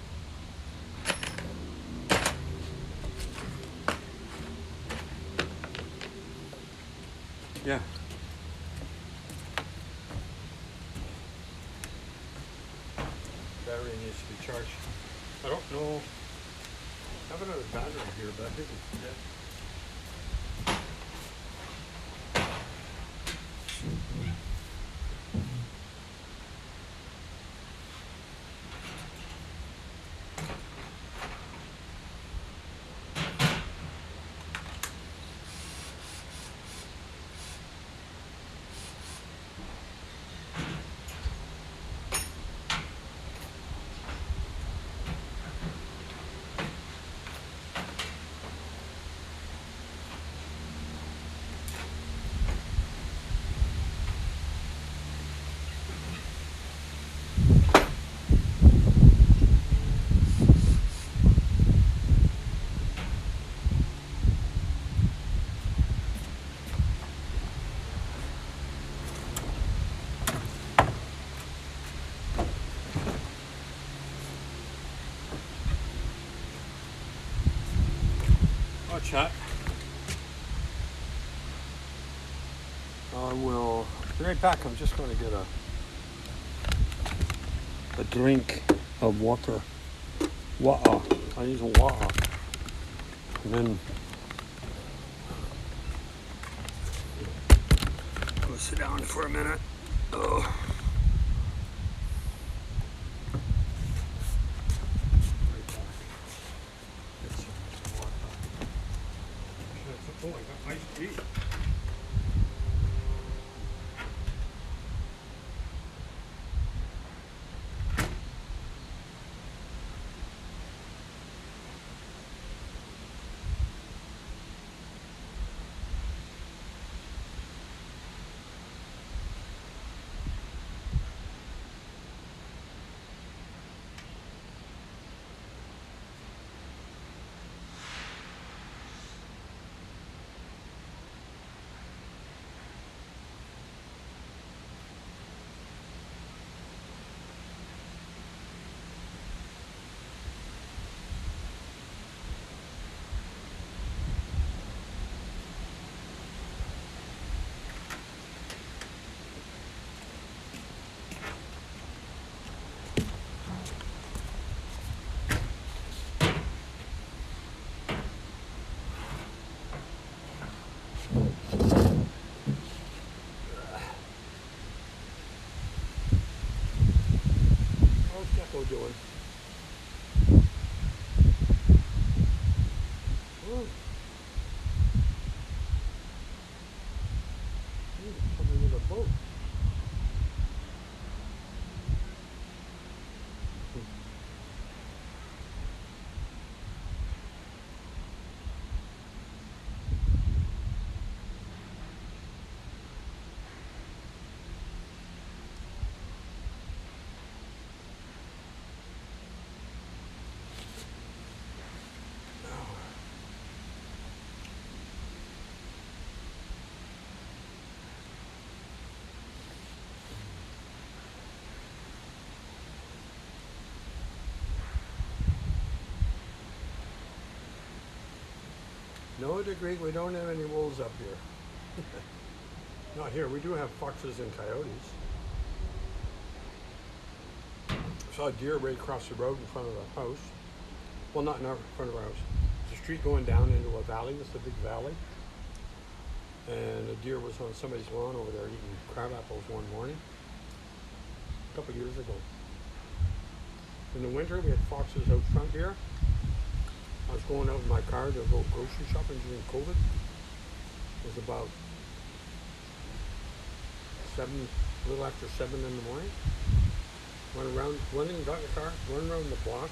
yeah. Battery needs to be charged. I don't know. I have another battery here, but I think it's dead. Chat. I will be right back. I'm just going to get a drink of water. Water. I use water. And then go sit down for a minute. Oh. Oh, I got iced tea. How's Gecko doing? Oh. He's coming with a boat. No degree, we don't have any wolves up here. Not here. We do have foxes and coyotes. Saw a deer right across the road in front of the house. Well, not in front of our house. There's a street going down into a valley. It's a big valley. And a deer was on somebody's lawn over there eating crab apples one morning. A couple years ago. In the winter, we had foxes out front here. I was going out in my car to go grocery shopping during COVID. It was about 7, a little after 7 in the morning. Went around, went in, got in the car, went around the block,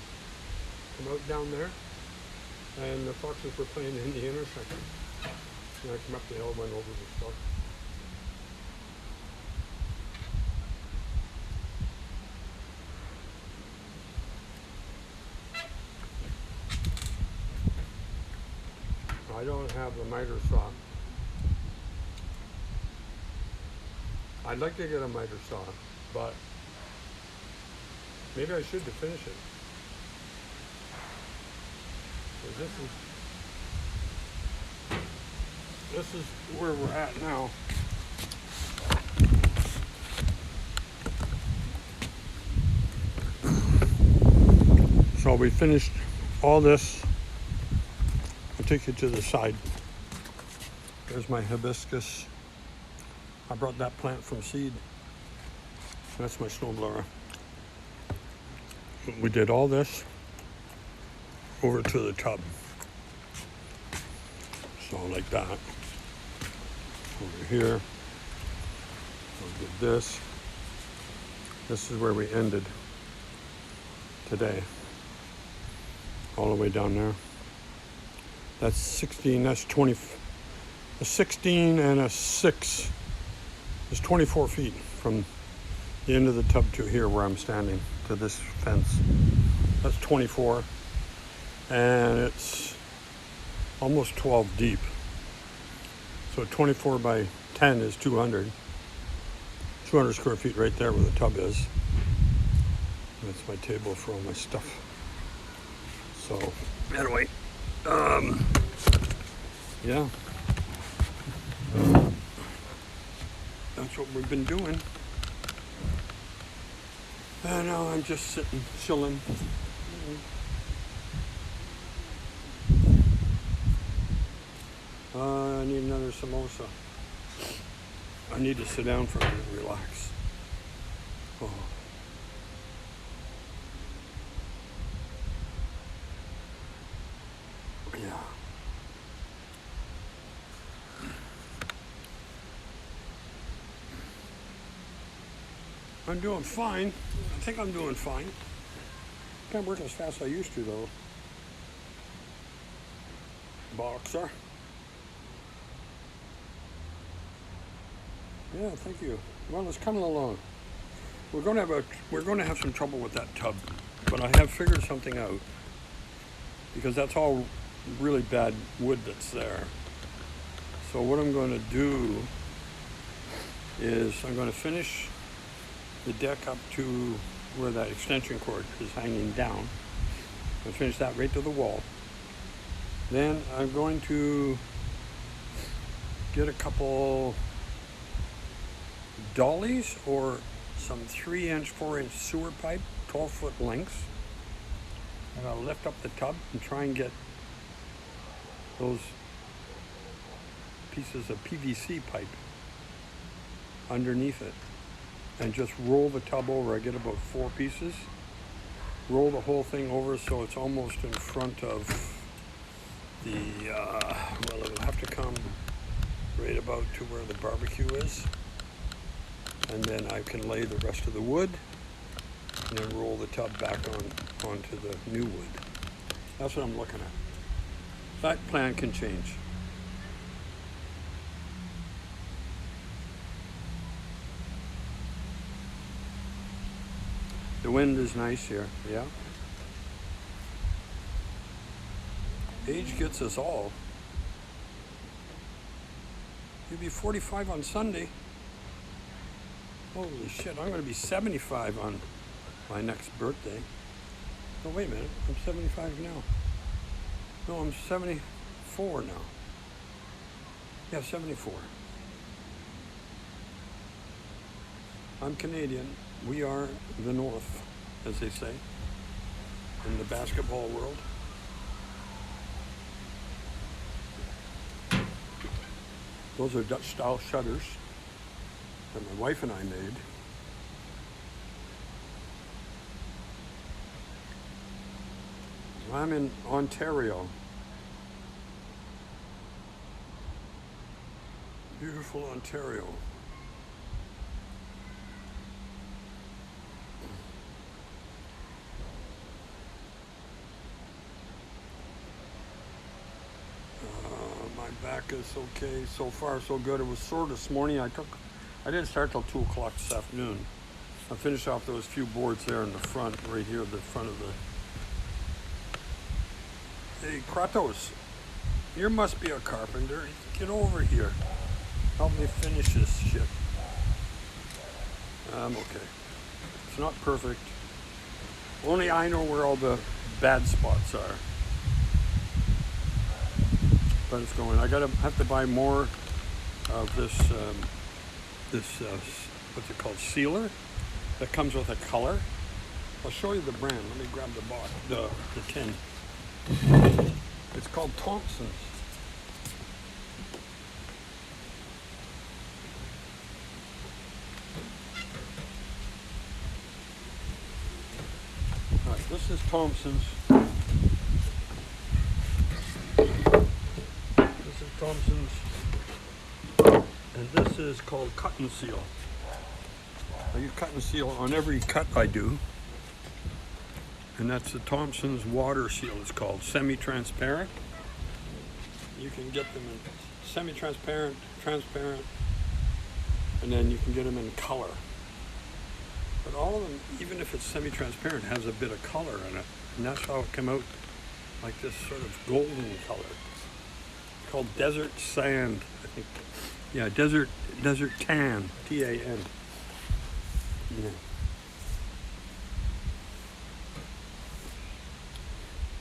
come out down there, and the foxes were playing in the intersection. And I came up the hill, went over the stuff. I don't have the miter saw. I'd like to get a miter saw, but maybe I should to finish it. 'Cause this is where we're at now. So we finished all this. I'll take you to the side. There's my hibiscus. I brought that plant from seed. That's my snowblower. We did all this over to the tub. So like that. Over here. We did this. This is where we ended today. All the way down there. That's 16, that's 20, a 16 and a 6 is 24 feet from the end of the tub to here where I'm standing, to this fence. That's 24, and it's almost 12 deep. So 24 by 10 is 200. 200 square feet right there where the tub is. That's my table for all my stuff. So, anyway. Yeah. That's what we've been doing. And now I'm just sitting, chilling. I need another samosa. I need to sit down for a minute and relax. Oh. Yeah. I'm doing fine. I think I'm doing fine. Can't work as fast as I used to though. Boxer. Yeah, thank you. Well, it's coming along. We're going to have some trouble with that tub, but I have figured something out because that's all really bad wood that's there. So what I'm going to do is I'm going to finish the deck up to where that extension cord is hanging down. I'll finish that right to the wall. Then I'm going to get a couple dollies or some 3-inch, 4-inch sewer pipe, 12-foot lengths. And I'll lift up the tub and try and get those pieces of PVC pipe underneath it and just roll the tub over. I get about 4 pieces, roll the whole thing over so it's almost in front of the, well, it'll have to come right about to where the barbecue is, and then I can lay the rest of the wood and then roll the tub back onto the new wood. That's what I'm looking at. That plan can change. The wind is nice here, yeah. Age gets us all. You'll be 45 on Sunday. Holy shit, I'm going to be 75 on my next birthday. Oh, wait a minute, I'm 75 now. No, I'm 74 now. Yeah, 74. I'm Canadian. We are the North, as they say, in the basketball world. Those are Dutch-style shutters that my wife and I made. I'm in Ontario. Beautiful Ontario. My back is okay. So far, so good. It was sore this morning. I didn't start till 2 o'clock this afternoon. I finished off those few boards there in the front, right here, the front of the... Hey, Kratos, you must be a carpenter. Get over here. Help me finish this shit. I'm okay. It's not perfect. Only I know where all the bad spots are. But it's going. I have to buy more of this, what's it called, sealer that comes with a color. I'll show you the brand. Let me grab the box, the tin. It's called Thompson's. All right, this is Thompson's. This is Thompson's. And this is called Cut and Seal. I use Cut and Seal on every cut I do. And that's the Thompson's water seal. It's called semi-transparent. You can get them in semi-transparent, transparent, and then you can get them in color. But all of them, even if it's semi-transparent, has a bit of color in it. And that's how it came out like this sort of golden color. It's called desert sand, I think. Yeah, desert tan, T-A-N. Yeah.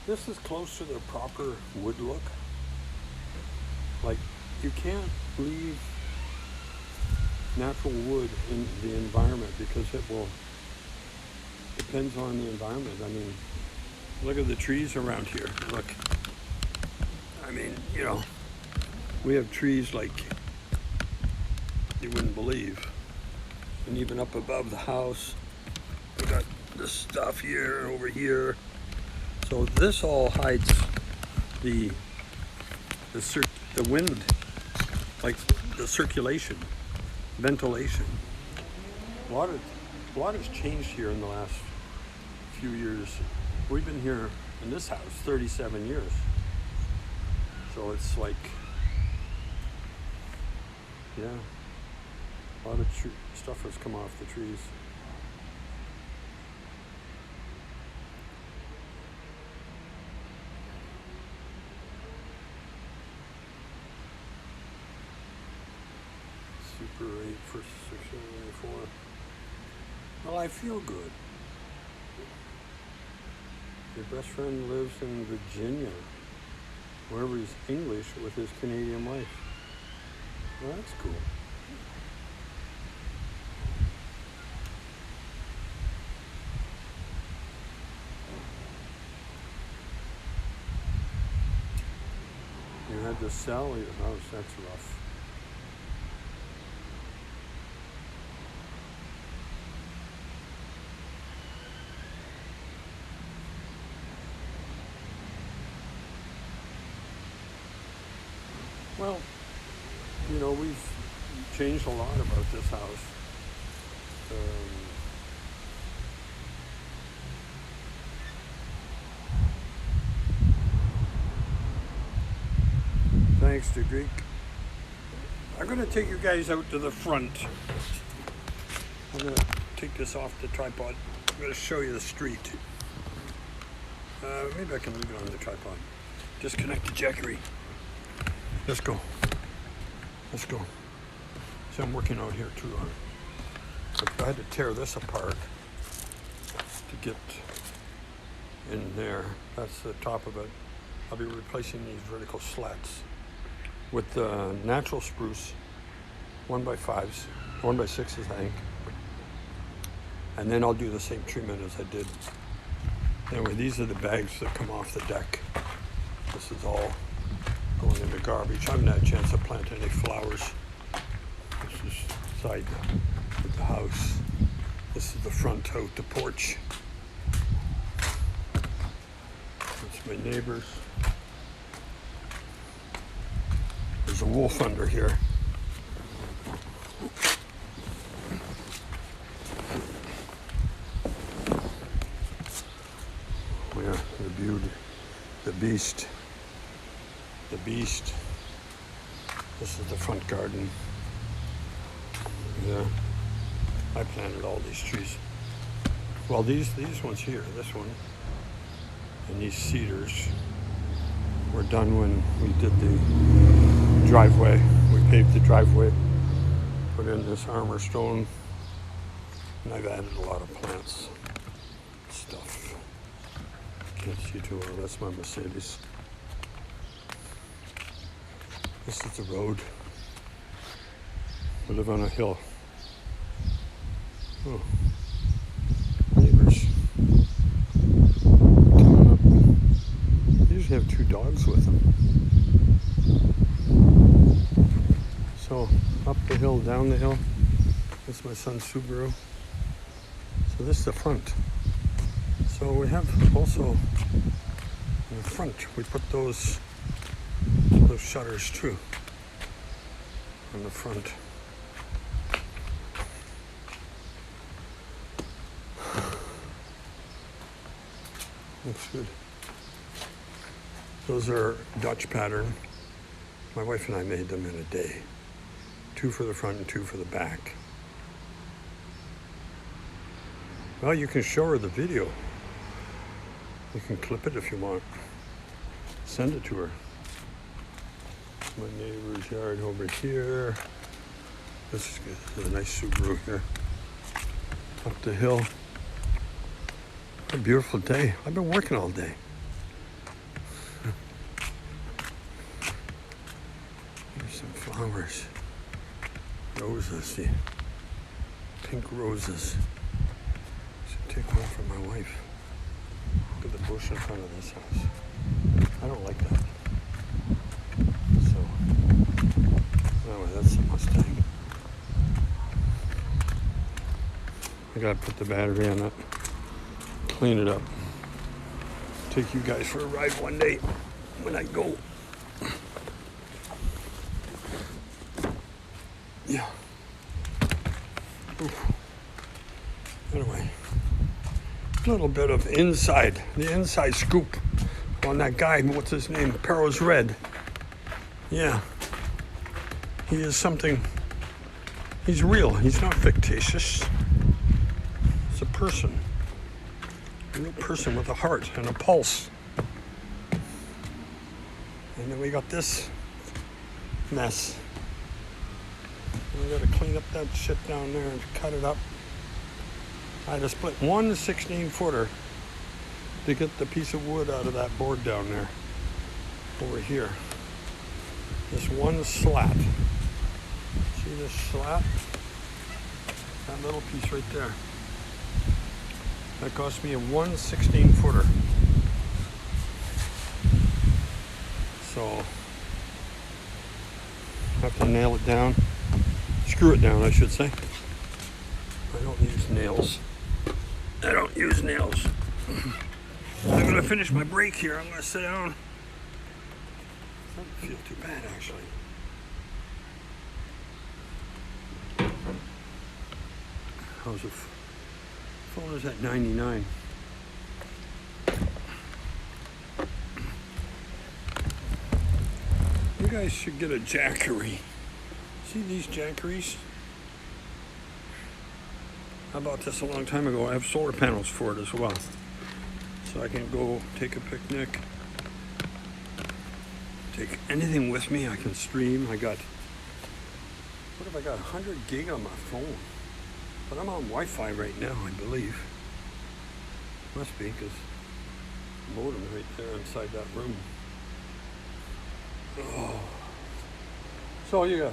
This is close to the proper wood look. Like, you can't leave natural wood in the environment because it depends on the environment. I mean, look at the trees around here. Look. I mean, you know, we have trees like you wouldn't believe. And even up above the house, we got this stuff here, over here. So this all hides the wind, like the circulation, ventilation. A lot has changed here in the last few years. We've been here in this house 37 years. So it's like, yeah, a lot of stuff has come off the trees. Super 8 for 694. Well, I feel good. Your best friend lives in Virginia, wherever he's English with his Canadian wife. Well, that's cool. You had to sell your house, that's rough. Well, you know, we've changed a lot about this house. Thanks to Greek. I'm going to take you guys out to the front. I'm going to take this off the tripod. I'm going to show you the street. Maybe I can leave it on the tripod. Disconnect the jackery. Let's go. Let's go. So I'm working out here too. I had to tear this apart to get in there. That's the top of it. I'll be replacing these vertical slats. with the natural spruce, 1x5s, 1x6s, I think. And then I'll do the same treatment as I did. Anyway, these are the bags that come off the deck. This is all going into garbage. I haven't had a chance to plant any flowers. This is side of the house. This is the front out, the porch. That's my neighbors. There's a wolf under here. Yeah, the beauty, the beast. The beast. This is the front garden. Yeah, I planted all these trees. Well, these ones here, this one, and these cedars were done when we did the driveway. We paved the driveway, put in this armor stone, and I've added a lot of plants, stuff. Can't see too well, that's my Mercedes. This is the road. We live on a hill. Oh, neighbors. Coming up. They usually have 2 dogs with them. So, up the hill, down the hill. That's my son's Subaru. So this is the front. So we have also in the front, we put those shutters too on the front. Looks good. Those are Dutch pattern. My wife and I made them in a day. 2 for the front and 2 for the back. Well, you can show her the video. You can clip it if you want. Send it to her. My neighbor's yard over here. This is good. There's a nice Subaru here. Up the hill. What a beautiful day. I've been working all day. There's some flowers. Roses, see. Pink roses. Should take one for my wife. Look at the bush in front of this house. I don't like that. So, anyway, that's the Mustang. I gotta put the battery on it. Clean it up. Take you guys for a ride one day when I go. Yeah. Oof. Anyway, a little bit of the inside scoop on that guy. What's his name? ParoZRed. Yeah. He is something. He's real. He's not fictitious. It's a person. A real person with a heart and a pulse. And then we got this mess. We gotta clean up that shit down there and cut it up. I had to split one 16-footer to get the piece of wood out of that board down there. Over here. This one slat. See this slat? That little piece right there. That cost me a 16-footer. So, I have to nail it down. Screw it down, I should say. I don't use nails. I don't use nails. I'm gonna finish my break here. I'm gonna sit down. Doesn't feel too bad, actually. How's the phone is at 99. You guys should get a jackery. See these jackeries? I bought this a long time ago. I have solar panels for it as well. So I can go take a picnic. Take anything with me. I can stream. What have I got? 100 gig on my phone. But I'm on Wi-Fi right now, I believe. Must be, because the modem's right there inside that room. Oh, So yeah.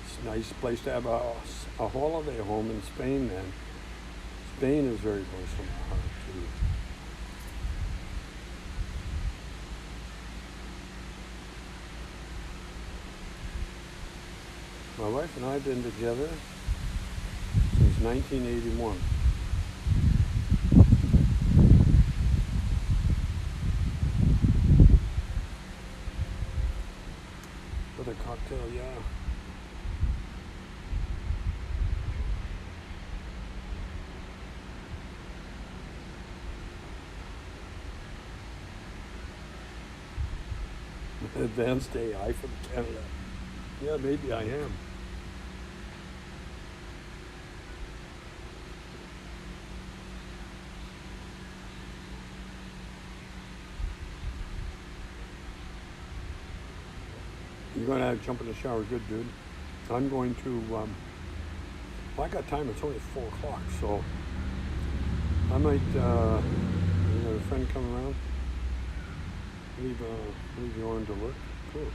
It's a nice place to have a holiday home in Spain, man. Spain is very close to my heart too. My wife and I have been together since 1981. With a cocktail, yeah. Advanced AI from Canada. Yeah, maybe I am. You're going to have to jump in the shower good, dude. I'm going to, well, I got time. It's only 4 o'clock, so I might, you got a friend come around? Leave you on to work? Cool.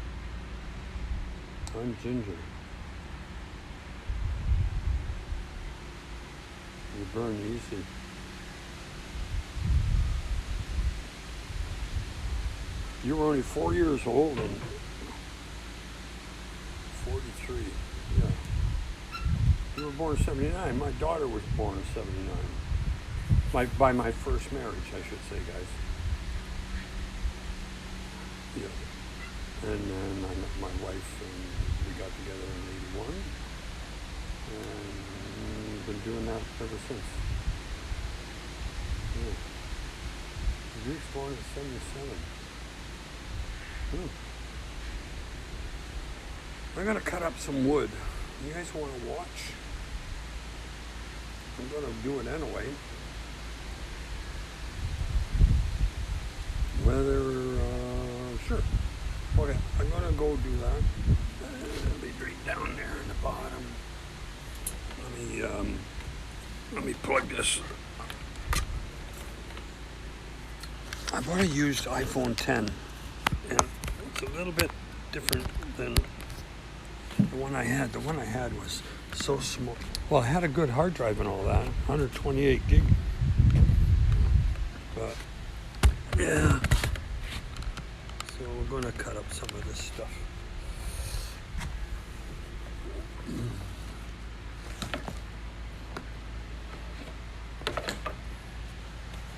I'm Ginger. You burn easy. You were only 4 years old and 43, yeah. You were born in 79. My daughter was born in 79. By my first marriage, I should say, guys. Yeah. And then I met my wife and we got together in 81. And we've been doing that ever since. Yeah. You were born in 77. I'm gonna cut up some wood. You guys want to watch? I'm gonna do it anyway. Whether, sure. Okay, I'm gonna go do that. It'll be right down there in the bottom. Let me plug this. I bought a used iPhone 10, and it's a little bit different than the one I had. The one I had was so small. Well, I had a good hard drive and all that, 128 gig. But yeah, so we're gonna cut up some of this stuff.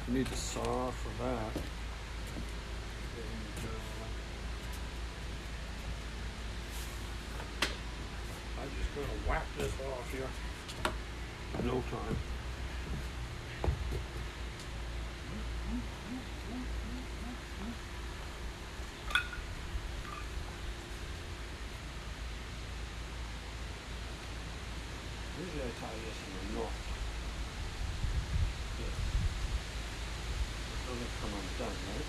You need a saw for that. And, I'm just gonna whack this off here. No time. Usually I tie this in a knot. Yeah. It doesn't come undone, right?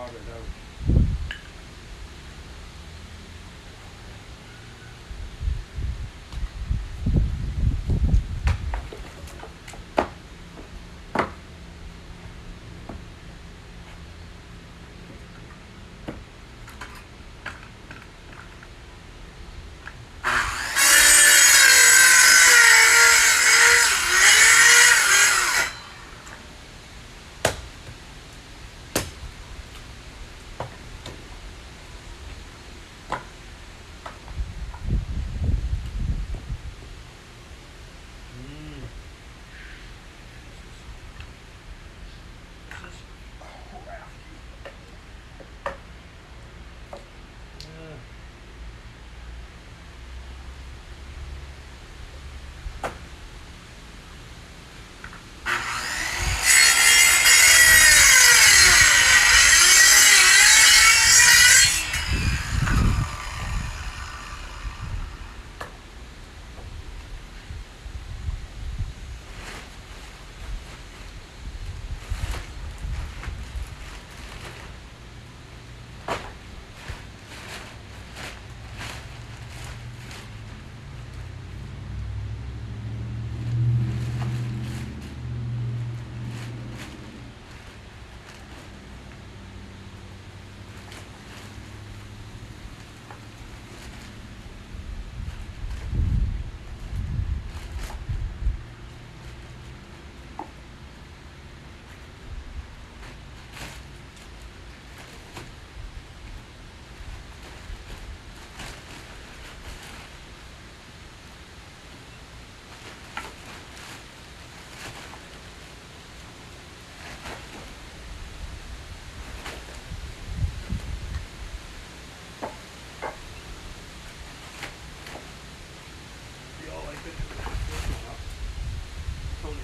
watered out.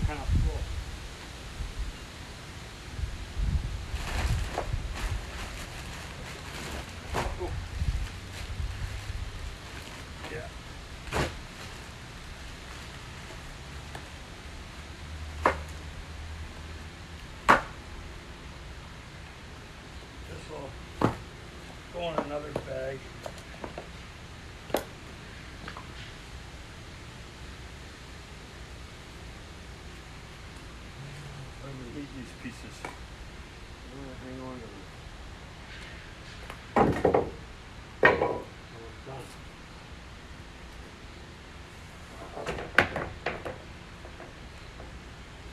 Half full. Oh. Yeah. This will go in another bag. I really need these pieces. I'm gonna hang on to them. So it's done.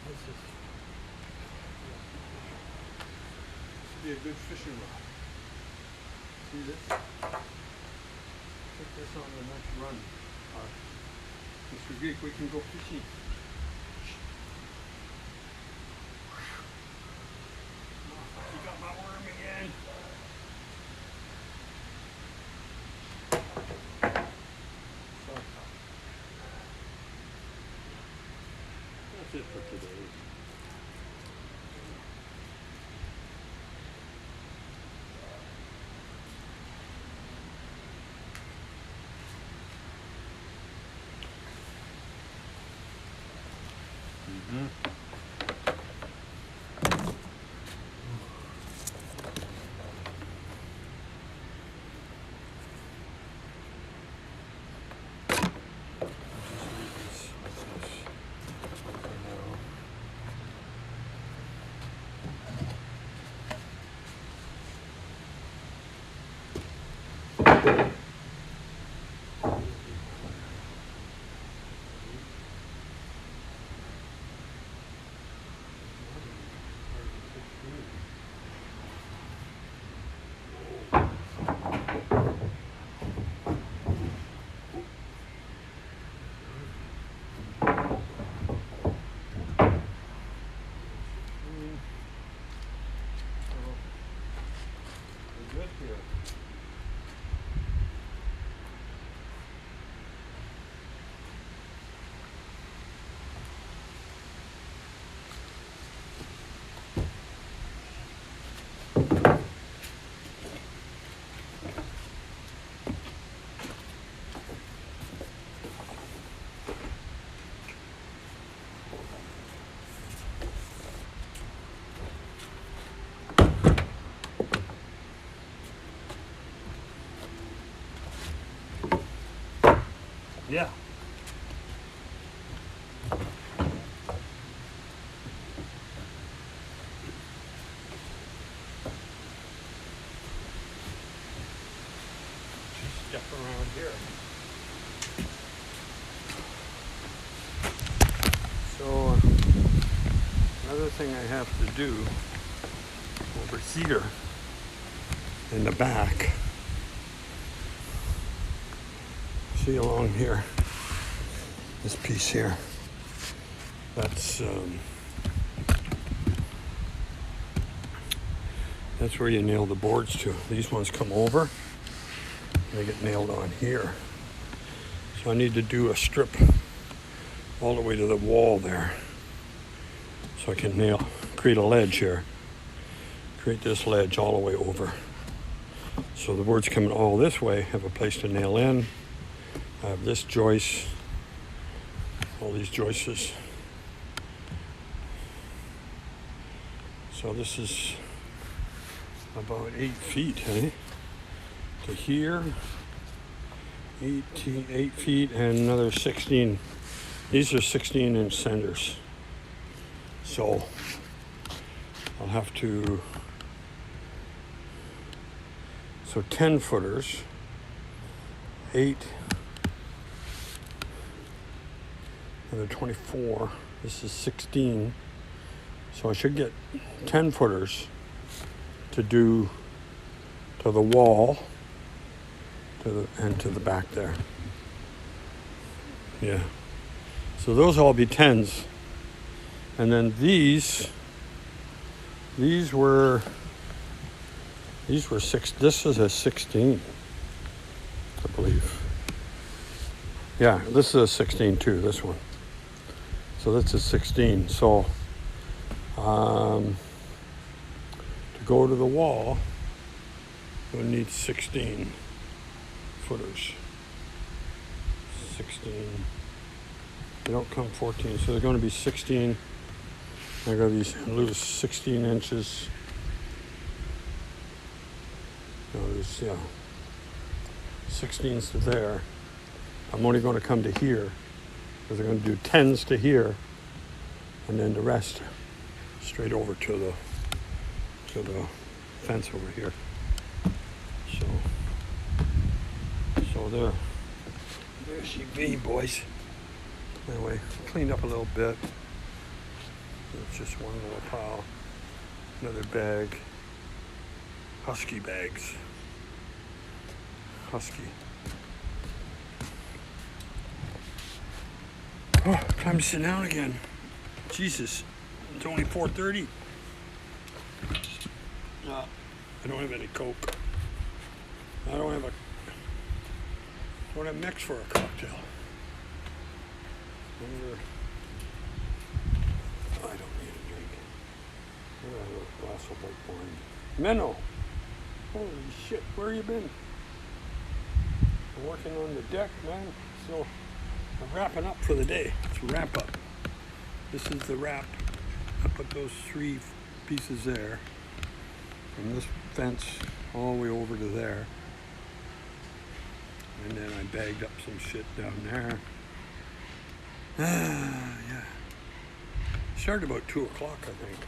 This should be a good fishing rod. See this? Put this on the next run. Mr. Geek, we can go fishing. You got my worm again. So, that's it for today. other thing I have to do over here in the back, see along here, this piece here, that's where you nail the boards to. These ones come over, they get nailed on here. So I need to do a strip all the way to the wall there, so I can create a ledge here. Create this ledge all the way over. So the boards coming all this way have a place to nail in. I have this joist, all these joists. So this is about 8 feet, to here. 8 feet and another 16. These are 16-inch centers. So I'll have to, 10 footers, 8, another 24. This is 16. So I should get 10 footers to do to the wall and to the back there. Yeah. So those all be 10s. And then these were 6. This is a 16, I believe. Yeah, this is a 16 too, this one. So that's a 16. So to go to the wall, you'll need 16 footers. 16. They don't come 14, so they're going to be 16. I got these loose 16 inches. No, there's 16s to there. I'm only going to come to here because I'm going to do 10s to here, and then the rest straight over to the fence over here. So there she be, boys. Anyway, cleaned up a little bit. It's just one little pile. Another bag. Husky bags. Husky. Oh, time to sit down again. Jesus, it's only 4:30. I don't have any Coke. I don't have mix for a cocktail. I don't need a drink. I have a glass of white wine. Menno! Holy shit, where you been? I'm working on the deck, man. So I'm wrapping up for the day. It's a wrap up. This is the wrap. I put those 3 pieces there. From this fence all the way over to there. And then I bagged up some shit down there. Yeah. Started about 2 o'clock, I think.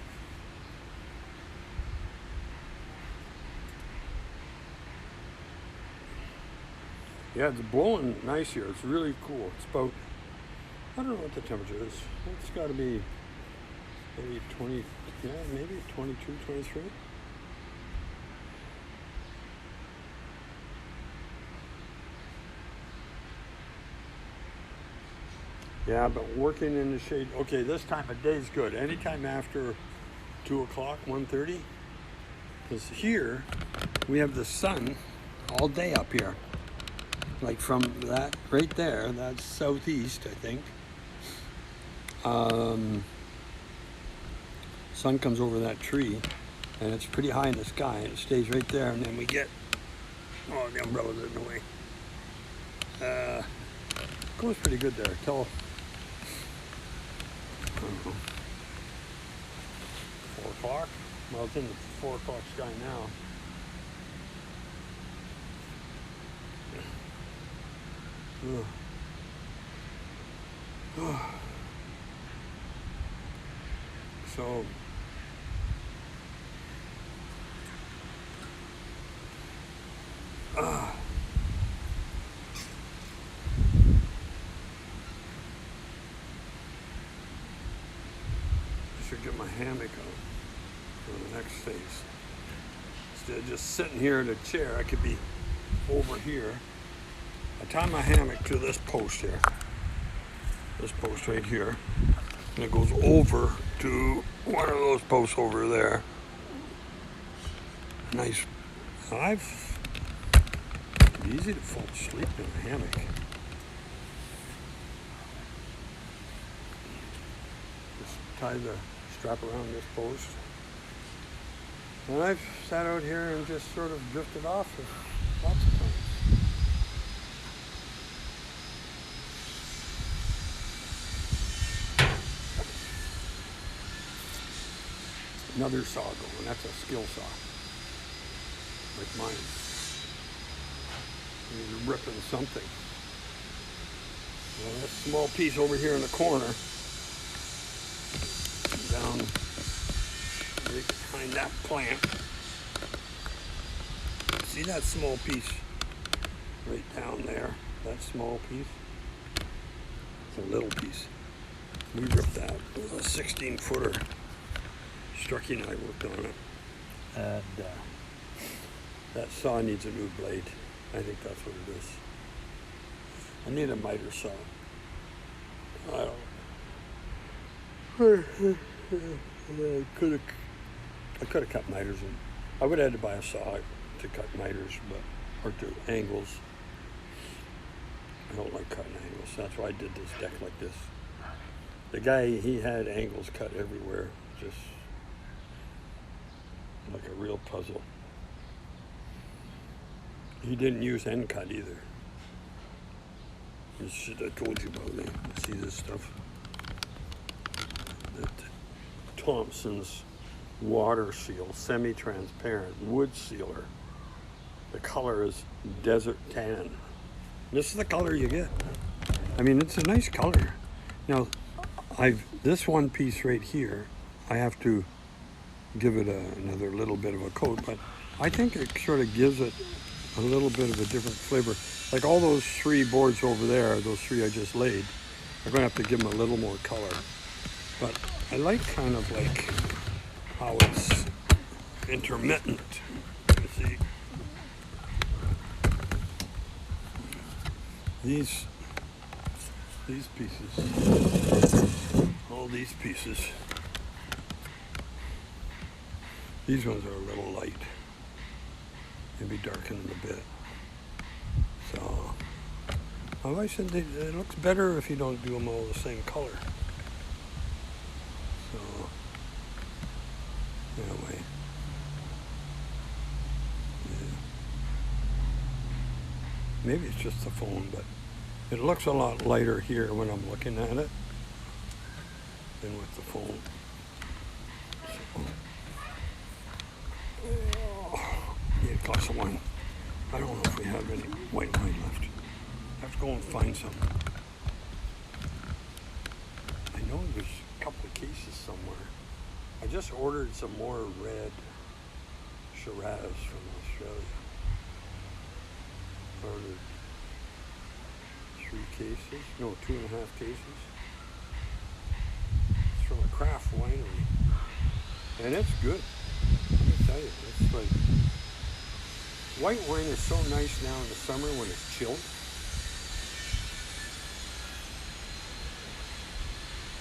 Yeah, it's blowing nice here. It's really cool. It's about, I don't know what the temperature is. It's got to be maybe 20, maybe 22, 23. Yeah, but working in the shade. Okay, this time of day is good. Anytime after 2 o'clock, 1:30. Because here, we have the sun all day up here. Like from that right there, that's southeast, I think. Sun comes over that tree, and it's pretty high in the sky, and it stays right there, and then we get, oh, the umbrella's in the way. Goes pretty good there. Till 4 o'clock. Well, it's in the 4 o'clock sky now. So should get my hammock out for the next phase. Instead of just sitting here in a chair, I could be over here. I tie my hammock to this post here. This post right here. And it goes over to one of those posts over there. Nice. It's easy to fall asleep in a hammock. Just tie the strap around this post. And I've sat out here and just sort of drifted off lots of times. Another saw going, that's a skill saw. Like mine. He's ripping something. Well, that small piece over here in the corner, down right behind that plant. See that small piece right down there? That small piece? It's a little piece. We ripped that. It was a 16-footer. Strucky and I worked on it. And that saw needs a new blade. I think that's what it is. I need a miter saw. I could have cut miters, and I would have had to buy a saw to cut miters, or to angles. I don't like cutting angles. That's why I did this deck like this. The guy, he had angles cut everywhere, just like a real puzzle. He didn't use end cut either. This shit I told you about. See this stuff? That Thompson's water seal, semi-transparent wood sealer. The color is desert tan. This is the color you get. I mean, it's a nice color. Now, this one piece right here, I have to give it another little bit of a coat, but I think it sort of gives it a little bit of a different flavor. Like all those 3 boards over there, those 3 I just laid, I'm gonna have to give them a little more color. But I like kind of like how it's intermittent, you see. These pieces, all these pieces, these ones are a little light. Maybe darken them a bit. So, I said it looks better if you don't do them all the same color. So, anyway. Yeah. Maybe it's just the phone, but it looks a lot lighter here when I'm looking at it than with the phone. So, need a glass of wine. I don't know if we have any white wine left. I have to go and find some. I know there's a couple of cases somewhere. I just ordered some more red Chernarus from Australia. Ordered 3 cases, no, 2.5 cases. It's from a craft winery. And it's good. Let me tell you, it's like, white wine is so nice now in the summer when it's chilled.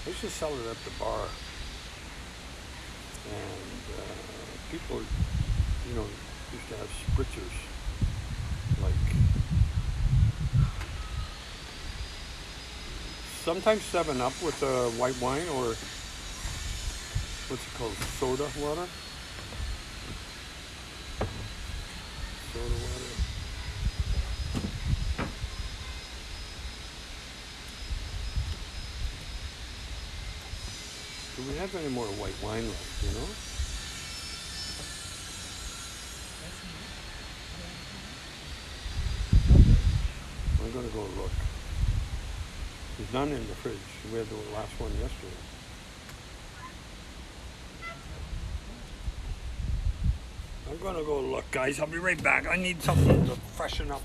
I used to sell it at the bar. And people, used to have spritzers. Like, sometimes 7-Up with white wine, or what's it called, soda water? Soda water. Do we have any more white wine left, you know? I'm gonna go look. There's none in the fridge. We had the last one yesterday. I'm gonna go look, guys. I'll be right back. I need something to freshen up.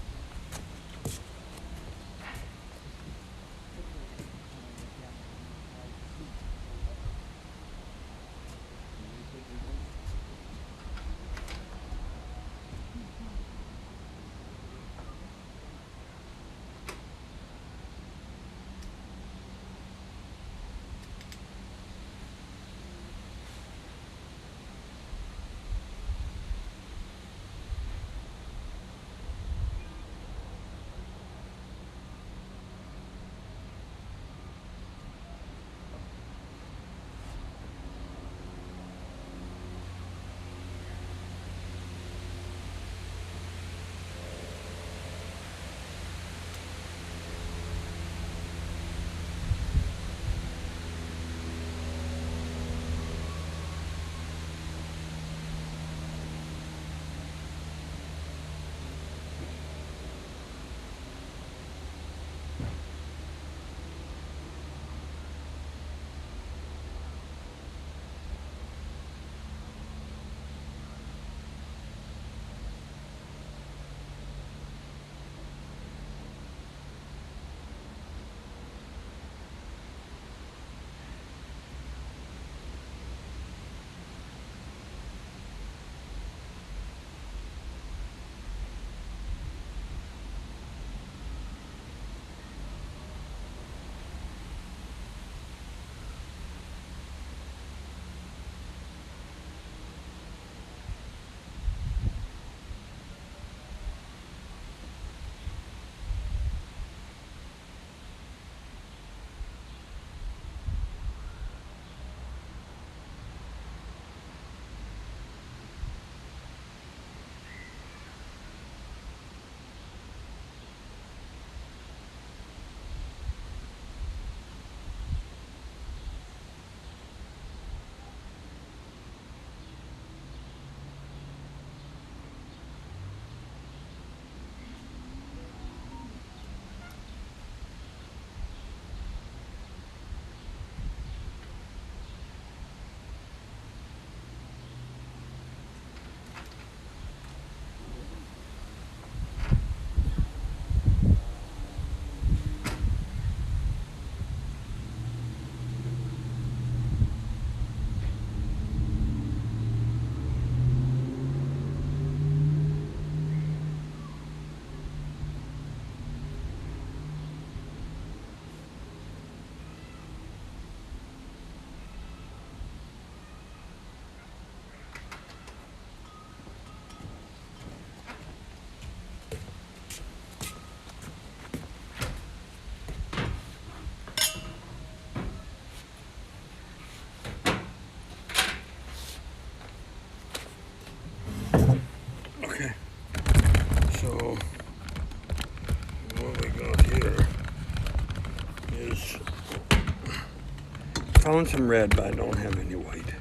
found some red, but I don't have any white.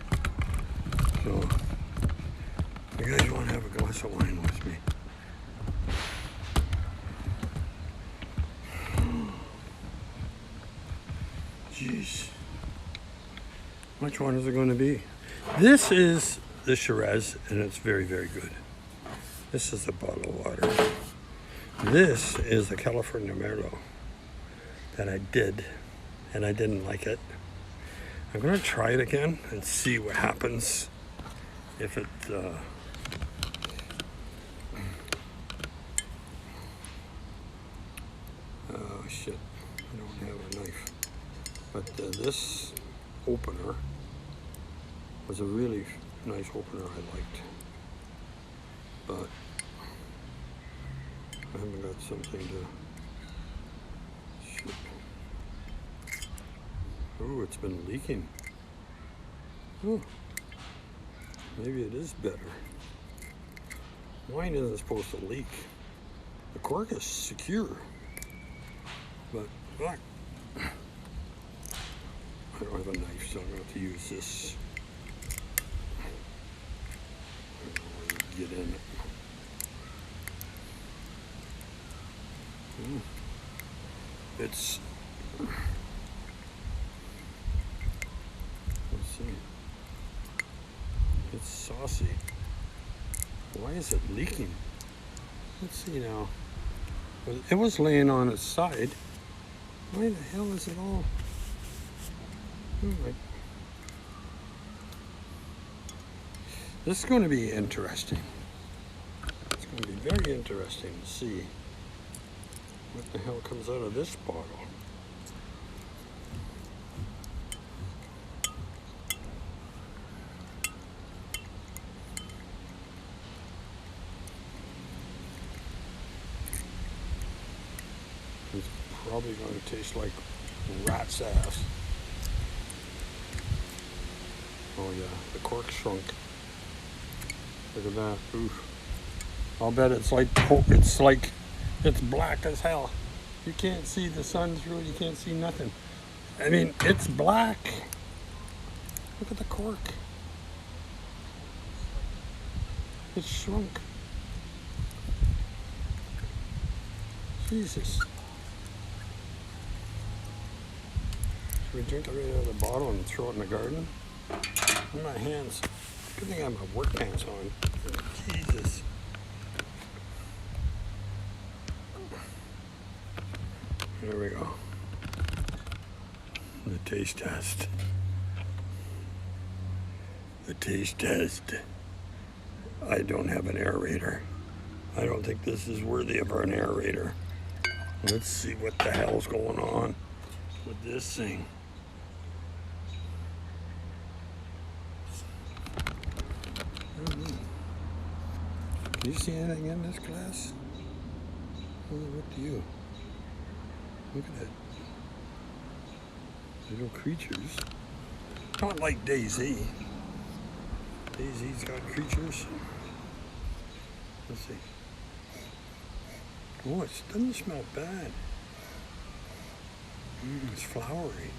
So, you guys want to have a glass of wine with me? Jeez. Which one is it going to be? This is the Shiraz, and it's very, very good. This is a bottle of water. This is a California Merlot that I did, and I didn't like it. I'm going to try it again and see what happens if it... Oh, shit. I don't have a knife. But this opener was a really nice opener I liked. But I haven't got something to... Shit. Oh, it's been leaking. Oh, maybe it is better. Wine isn't supposed to leak. The cork is secure. But fuck. I don't have a knife, so I'm going to have to use this. I don't know where to get in it. It's... Let's see. It's saucy. Why is it leaking? Let's see now. It was laying on its side. Why the hell is it all... This is going to be interesting. It's going to be very interesting to see what the hell comes out of this bottle. It's probably going to taste like rat's ass. Oh yeah, the cork shrunk. Look at that. Oof. I'll bet it's like it's black as hell. You can't see the sun through it. You can't see nothing. I mean, it's black. Look at the cork. It's shrunk. Jesus. Should we drink it right out of the bottle and throw it in the garden? In my hands. Good thing I have my work pants on. Jesus. Here we go. The taste test. The taste test. I don't have an aerator. I don't think this is worthy of an aerator. Let's see what the hell's going on with this thing. Can you see anything in this glass? Well, what do you? Look at that. Little creatures. Not like DayZ. DayZ's got creatures. Let's see. Oh, it doesn't smell bad. It's flowery.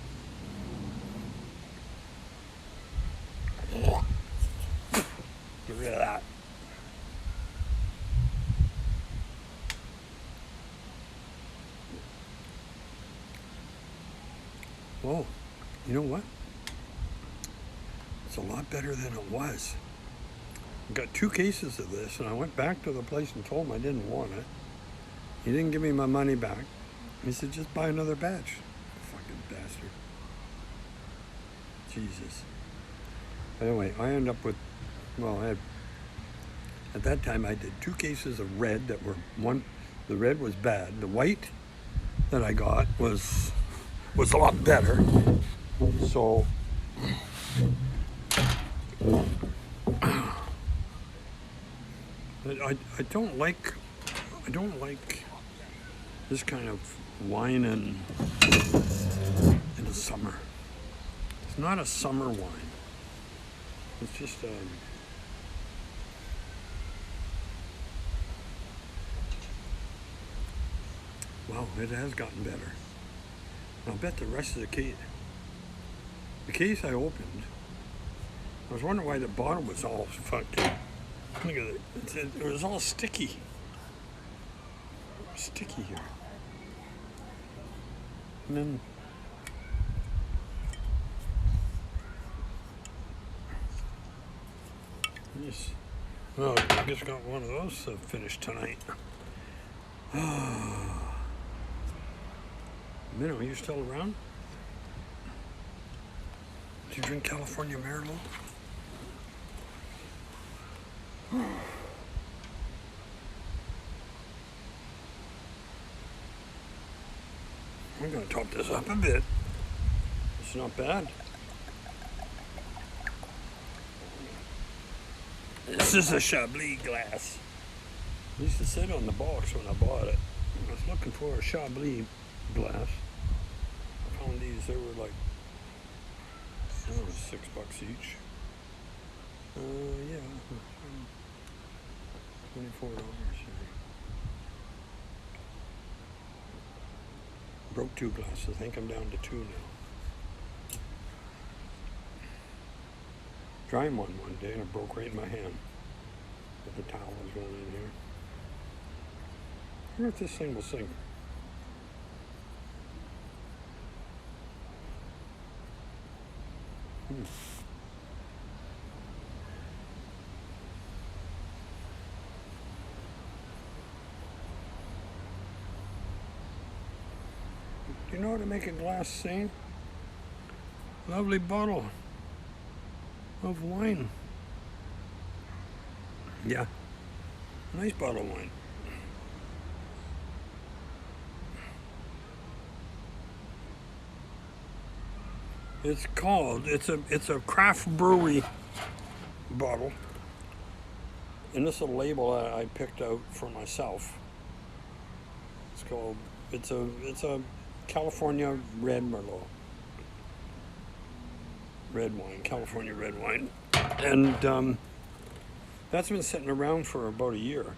Get rid of that. Oh, you know what? It's a lot better than it was. I got 2 cases of this, and I went back to the place and told him I didn't want it. He didn't give me my money back. He said, just buy another batch. Fucking bastard. Jesus. Anyway, I ended up with, well, at that time I did 2 cases of red that were, the red was bad. The white that I got was a lot better. So I don't like this kind of wine in the summer. It's not a summer wine. It's just wow, it has gotten better. I'll bet the rest of the case, The case I opened, I was wondering why the bottom was all fucked up. Look at it. It was all sticky. Sticky here. And then yes. Well, I just got one of those finished tonight. Minnow, are you still around? Did you drink California Merlot? I'm going to top this up a bit. It's not bad. This is a Chablis glass. It used to sit on the box when I bought it. I was looking for a Chablis glass. I found these. They were like, I don't know, $6 each. Yeah, $24. Broke 2 glasses. I think I'm down to 2 now. Drying one day and it broke right in my hand. But the towel was going in here. I wonder if this thing will sink. Do you know how to make a glass sing? Lovely bottle of wine. Yeah, nice bottle of wine. It's called, it's a craft brewery bottle. And this is a label I picked out for myself. It's called, it's a California Red Merlot. Red wine, California red wine. And that's been sitting around for about a year.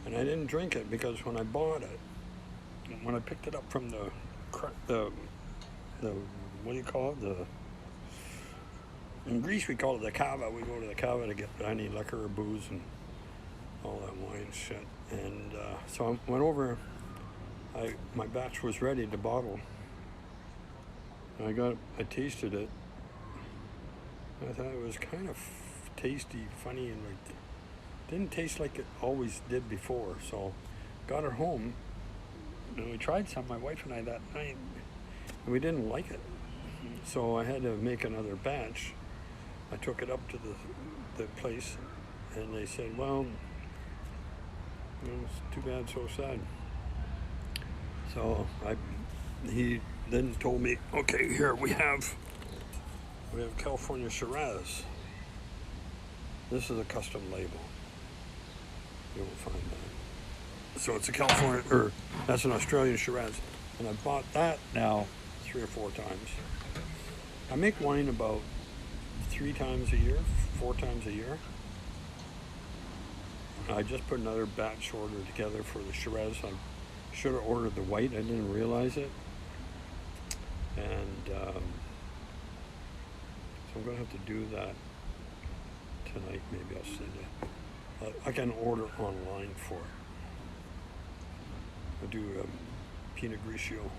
And I didn't drink it because when I bought it, when I picked it up from the what do you call it? In Greece we call it the cava. We go to the cava to get any liquor or booze and all that wine and shit. And so I went over, my batch was ready to bottle. I tasted it. I thought it was kind of tasty, funny, and like didn't taste like it always did before. So got it home, and we tried some, my wife and I, that night, and we didn't like it. So I had to make another batch. I took it up to the place, and they said, well, it's too bad, so sad. So he then told me, okay, here we have California Shiraz. This is a custom label. You won't find that. So it's a California, or that's an Australian Shiraz. And I bought that now 3 or 4 times. I make wine about 3 times a year, 4 times a year. I just put another batch order together for the Shiraz. I should have ordered the white, I didn't realize it. And so I'm going to have to do that tonight. Maybe I'll send it. I can order online for it. I do Pinot Grigio,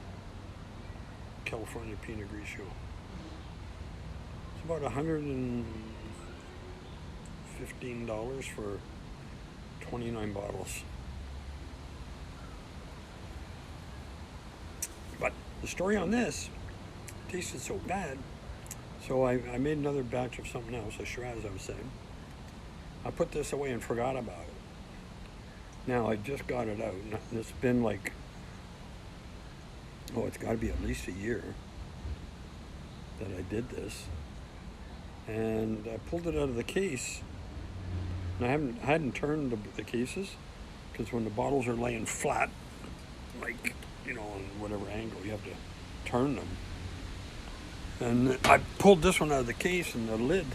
California Pinot Grigio. It's about $115 for 29 bottles. But the story on this tasted so bad, so I made another batch of something else, a Shiraz I was saying. I put this away and forgot about it. Now I just got it out, and it's been like, it's got to be at least a year that I did this. And I pulled it out of the case, and I hadn't turned the cases, because when the bottles are laying flat, like, on whatever angle, you have to turn them. And I pulled this one out of the case, and the lid,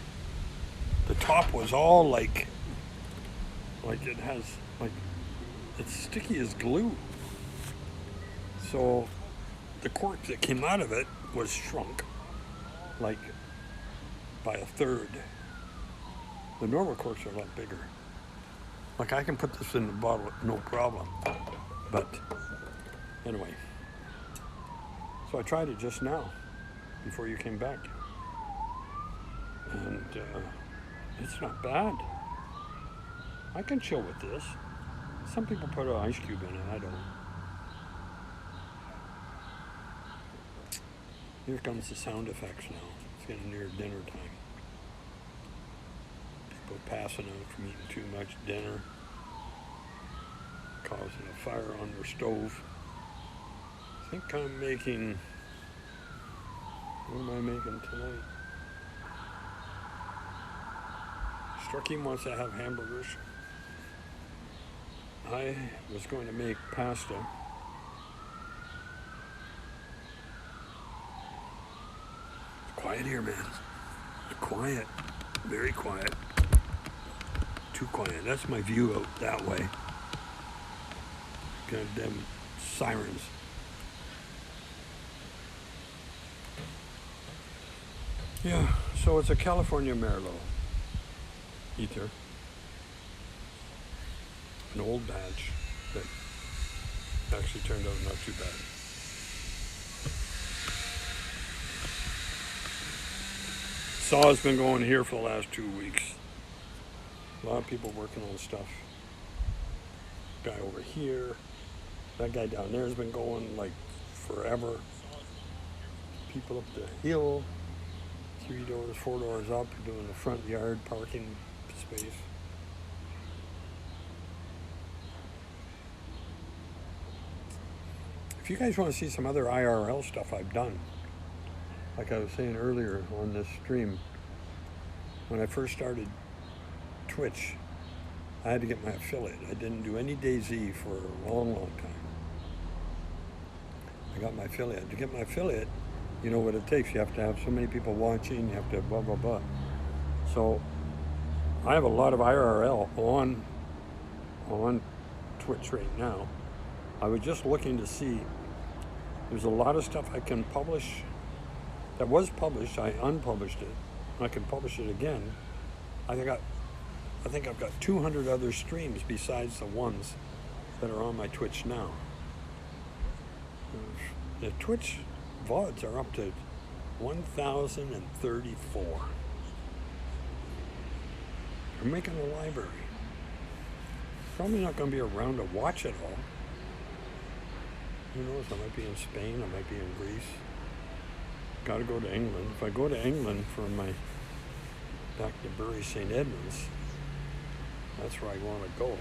the top was all like it has, it's sticky as glue. So the cork that came out of it was shrunk. like by a third. The normal corks are a lot bigger. Like I can put this in the bottle, no problem. But anyway, so I tried it just now, before you came back. And it's not bad. I can chill with this. Some people put an ice cube in it, I don't. Here comes the sound effects now. It's getting near dinner time. People passing out from eating too much dinner, causing a fire on their stove. I think I'm making, what am I making tonight? Strucky wants to have hamburgers. I was going to make pasta. Quiet here, man. Quiet. Very quiet. Too quiet. That's my view out that way. Goddamn sirens. Yeah, so it's a California Merlot ether. An old batch that actually turned out not too bad. Saw's been going here for the last 2 weeks. A lot of people working on stuff. Guy over here. That guy down there has been going like forever. People up the hill. 3 doors, 4 doors up, doing the front yard parking space. If you guys want to see some other IRL stuff I've done, like I was saying earlier on this stream, when I first started Twitch, I had to get my affiliate. I didn't do any DayZ for a long, long time. I got my affiliate. To get my affiliate, you know what it takes. You have to have so many people watching, you have to blah, blah, blah. So I have a lot of IRL on Twitch right now. I was just looking to see, there's a lot of stuff I can publish that was published. I unpublished it. I can publish it again. I think I've got 200 other streams besides the ones that are on my Twitch now. The Twitch VODs are up to 1,034. I'm making a library. Probably not going to be around to watch it all. Who knows? I might be in Spain. I might be in Greece. Got to go to England. If I go to England for my back to Bury St. Edmunds, that's where I want to go.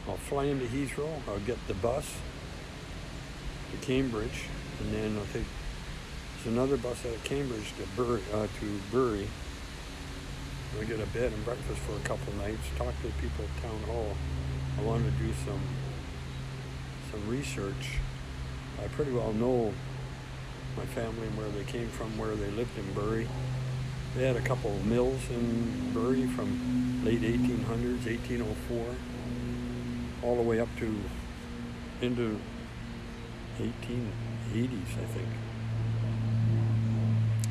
I'll fly into Heathrow. I'll get the bus to Cambridge, and then I'll take. There's another bus out of Cambridge to Bury. I get a bed and breakfast for a couple nights. Talk to the people at Town Hall. I want to do some research. I pretty well know my family and where they came from, where they lived in Bury. They had a couple of mills in Bury from late 1800s, 1804, all the way up to into 1880s, I think.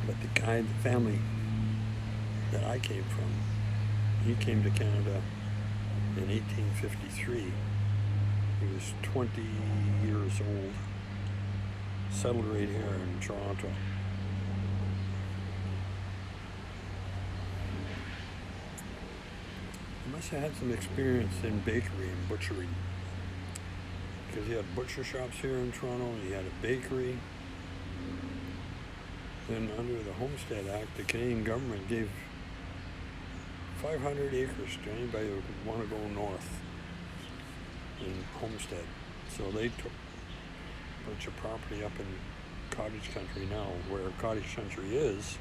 But the family that I came from, he came to Canada in 1853. He was 20 years old, settled right here in Toronto. He must have had some experience in bakery and butchery, because he had butcher shops here in Toronto, and he had a bakery. Then under the Homestead Act, the Canadian government gave 500 acres to anybody who would want to go north in Homestead. So they took a bunch of property up in cottage country now, where cottage country is,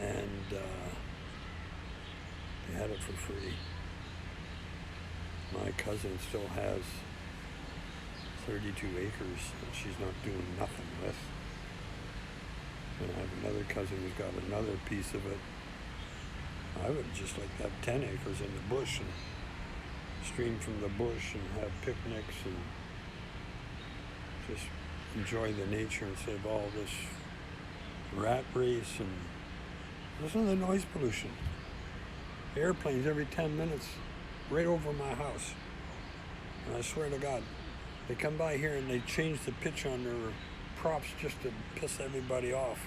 and they had it for free. My cousin still has 32 acres that she's not doing nothing with. And I have another cousin who's got another piece of it. I would just like to have 10 acres in the bush and stream from the bush and have picnics and just enjoy the nature instead of all this rat race. And listen to the noise pollution. Airplanes every 10 minutes right over my house. And I swear to God, they come by here and they change the pitch on their props just to piss everybody off.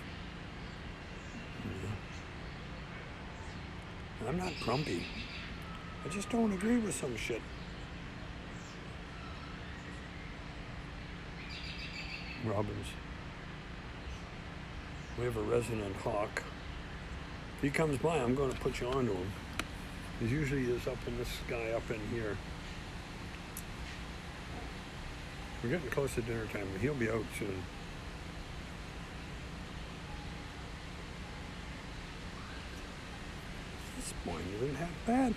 I'm not grumpy. I just don't agree with some shit. Robins. We have a resident hawk. If he comes by, I'm going to put you onto him. He usually is up in this guy up in here. We're getting close to dinner time, but he'll be out soon. This wine isn't half bad.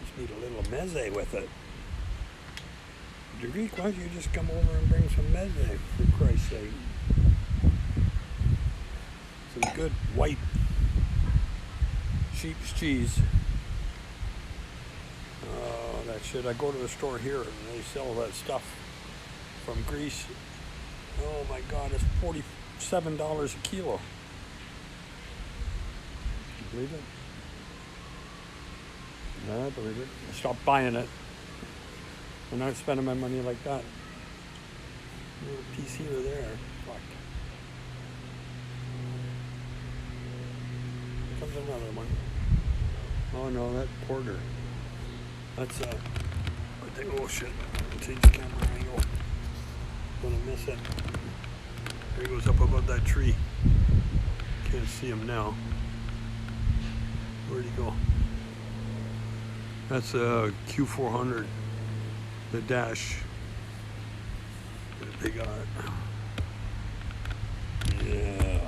Just need a little meze with it. Greek, why don't you just come over and bring some meze, for Christ's sake? Some good white sheep's cheese. Oh, that shit. I go to the store here and they sell that stuff from Greece. Oh my God, it's $47 a kilo. Can you believe it? No, I believe it. I stopped buying it. I'm not spending my money like that. A little piece here or there. Fuck. Here comes another one. Oh no, that porter. That's I think, oh shit. Change the camera angle. Gonna miss it. There he goes up above that tree. Can't see him now. Where'd he go? That's a Q400. The dash. The big art. Yeah.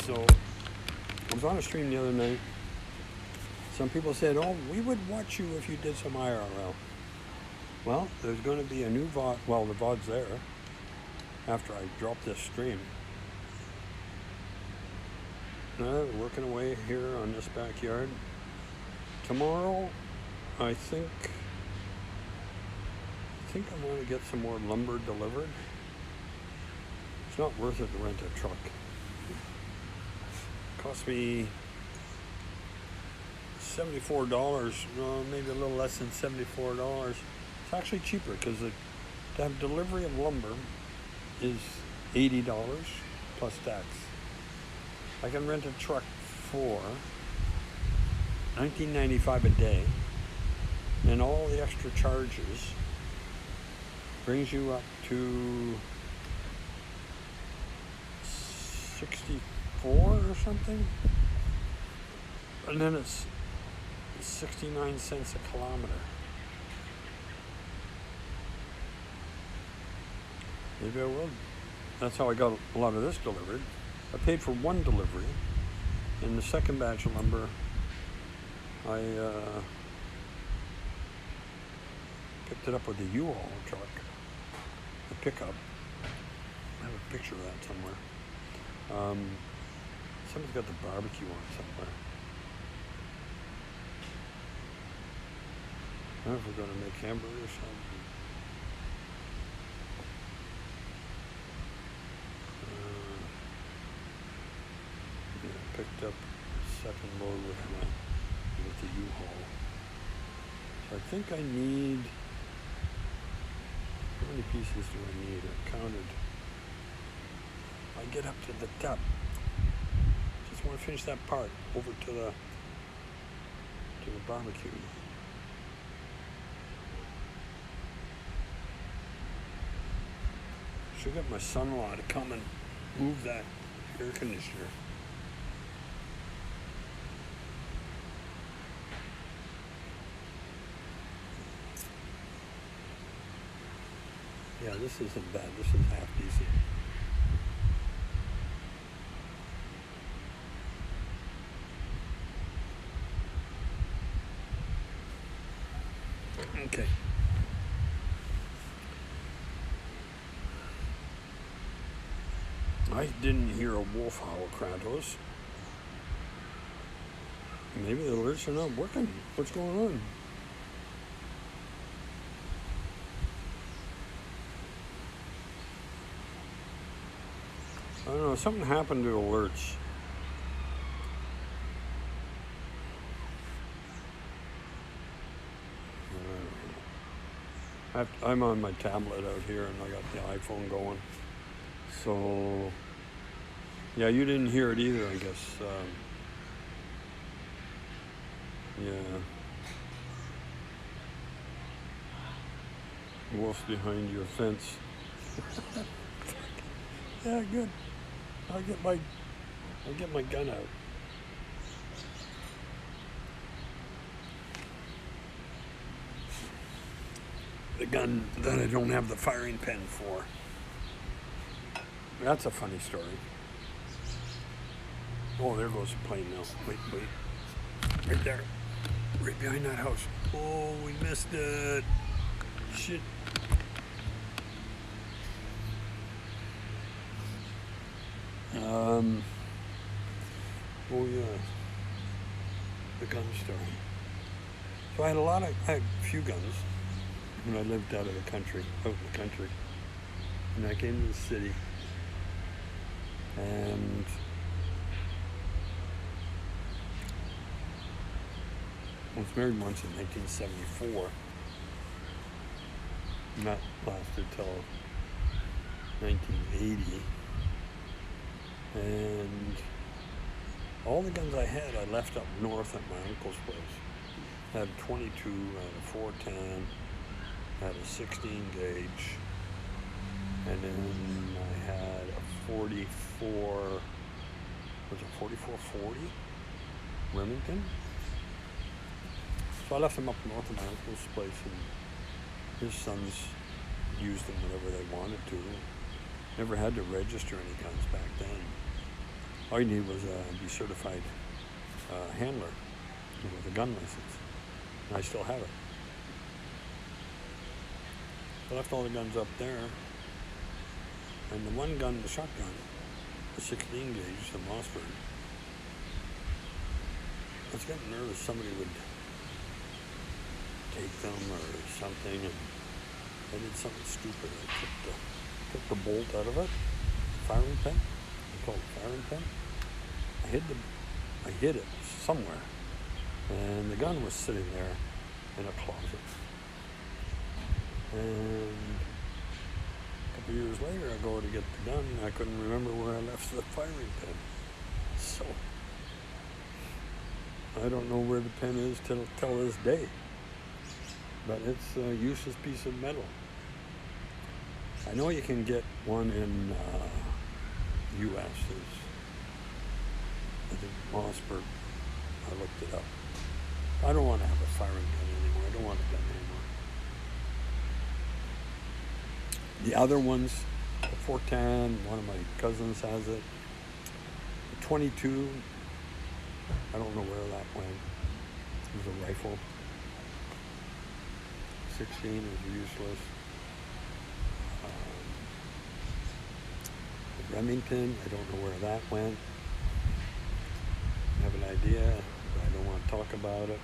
So I was on a stream the other night. Some people said, oh, we would watch you if you did some IRL. Well, there's going to be a new VOD. Well, the VOD's there after I drop this stream. Working away here on this backyard. Tomorrow, I think I want to get some more lumber delivered. It's not worth it to rent a truck. It cost me $74, no, maybe a little less than $74. It's actually cheaper because to have delivery of lumber is $80 plus tax. I can rent a truck for $19.95 a day, and all the extra charges brings you up to 64 or something, and then it's 69 cents a kilometer. Maybe I will. That's how I got a lot of this delivered. I paid for one delivery, and the second batch of lumber I picked it up with the U-Haul truck, the pickup. I have a picture of that somewhere. Somebody's got the barbecue on somewhere. I don't know if we're going to make hamburgers or something. Yeah, picked up the second load with the U-Haul. So I think I need, how many pieces do I need? I counted. I get up to the top. Just want to finish that part over to the barbecue. Should get my son-in-law to come and move that air conditioner. Yeah, this isn't bad. This is half decent. Okay. I didn't hear a wolf howl, Kratos. Maybe the alerts are not working. What's going on? I don't know, something happened to alerts. I'm on my tablet out here and I got the iPhone going. So, yeah, you didn't hear it either, I guess. Yeah. Wolf's behind your fence. Yeah, good. I'll get my gun out. The gun that I don't have the firing pin for. That's a funny story. Oh, there goes the plane now. Wait. Right there. Right behind that house. Oh, we missed it. Shit. Oh yeah. The gun story. So I had a few guns when I lived out in the country. And I came to the city. And I was married once in 1974. And that lasted till 1980. And all the guns I had, I left up north at my uncle's place. I had a 22, I had a 410, I had a 16 gauge, and then I had a 44, was it 4440 Remington? So I left them up north of my uncle's place, and his sons used them whenever they wanted to. Never had to register any guns back then. All you needed was be certified handler with a gun license. And I still have it. I left all the guns up there. And the one gun, the shotgun, the 16 gauge, the Mossberg, I was getting nervous somebody would take them or something, and I did something stupid. I took the bolt out of it, firing pin. They call it firing pin. I hid it somewhere, and the gun was sitting there in a closet. And a couple years later, I go to get the gun, and I couldn't remember where I left the firing pin. So I don't know where the pin is till this day. But it's a useless piece of metal. I know you can get one in U.S. There's, I think, Mossberg. I looked it up. I don't want to have a firing gun anymore. I don't want a gun anymore. The other ones, the 410, one of my cousins has it. The 22, I don't know where that went. It was a rifle. 16 is useless. Remington, I don't know where that went. I have an idea, but I don't want to talk about it.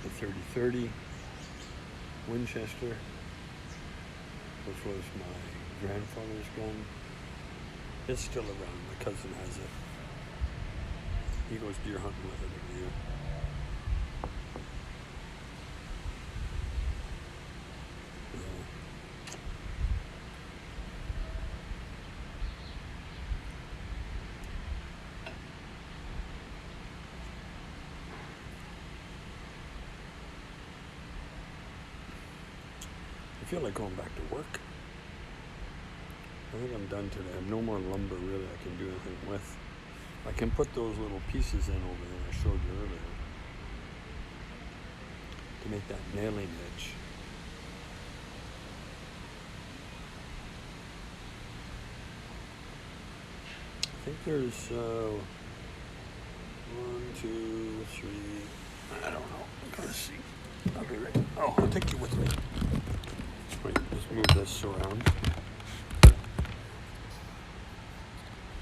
The 30-30 Winchester, which was my grandfather's gun. It's still around. My cousin has it. He goes deer hunting with it every year. I feel like going back to work. I think I'm done today. I have no more lumber really I can do anything with. I can put those little pieces in over there I showed you earlier to make that nailing edge. I think there's 1, 2, 3. I don't know. I'm gonna see. I'll be right. Oh, I'll take you with me. Wait, just move this around.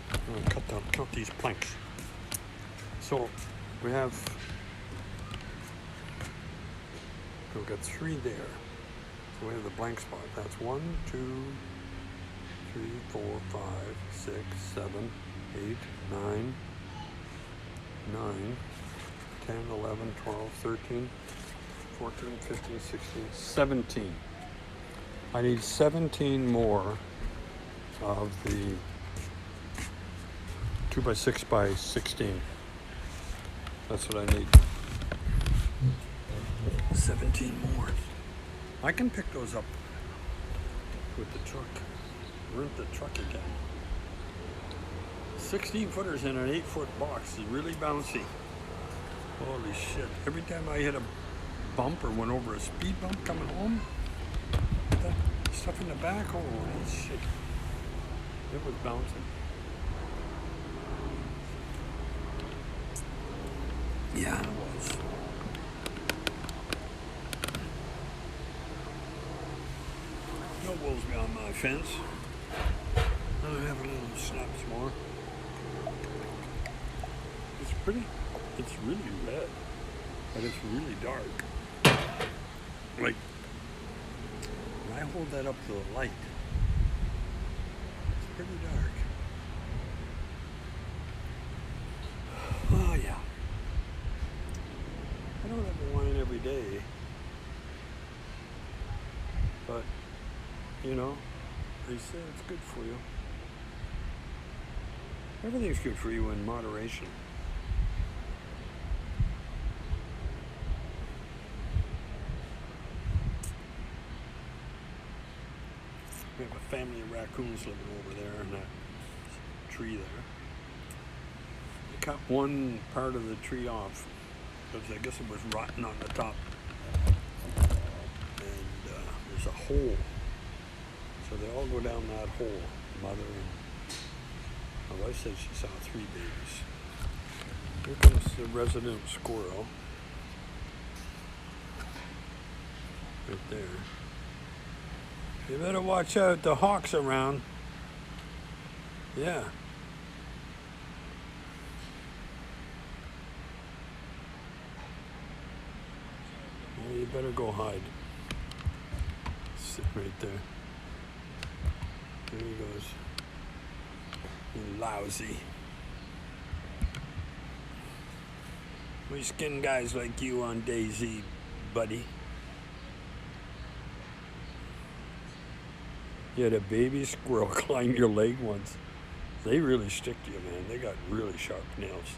I'm gonna cut count these planks. So we've got 3 there. So we have the blank spot. That's 1, 2, 3, 4, 5, 6, 7, 8, 9, 10, 11, 12, 13, 14, 15, 16, 17. I need 17 more of the 2x6x16. That's what I need. 17 more. I can pick those up with the truck. Rent the truck again. 16 footers in an 8-foot box is really bouncy. Holy shit. Every time I hit a bump or went over a speed bump coming home, that stuff in the back, holy shit. It was bouncing. Yeah, it was. No wolves beyond my fence. I'll have a little snaps more. It's pretty. It's really red, but it's really dark. Like, when I hold that up to the light, it's pretty dark. Oh yeah. I don't have wine every day, but you know, they say it's good for you. Everything's good for you in moderation. We have a family of raccoons living over there in that tree there. They cut one part of the tree off because I guess it was rotten on the top. And there's a hole. So they all go down that hole. Mother and my wife said she saw 3 babies. Here comes the resident squirrel. Right there. You better watch out, the hawk's around. Yeah. Well, you better go hide. Sit right there. There he goes. You lousy. We skin guys like you on DayZ, buddy. You had a baby squirrel climb your leg once. They really stick to you, man. They got really sharp nails.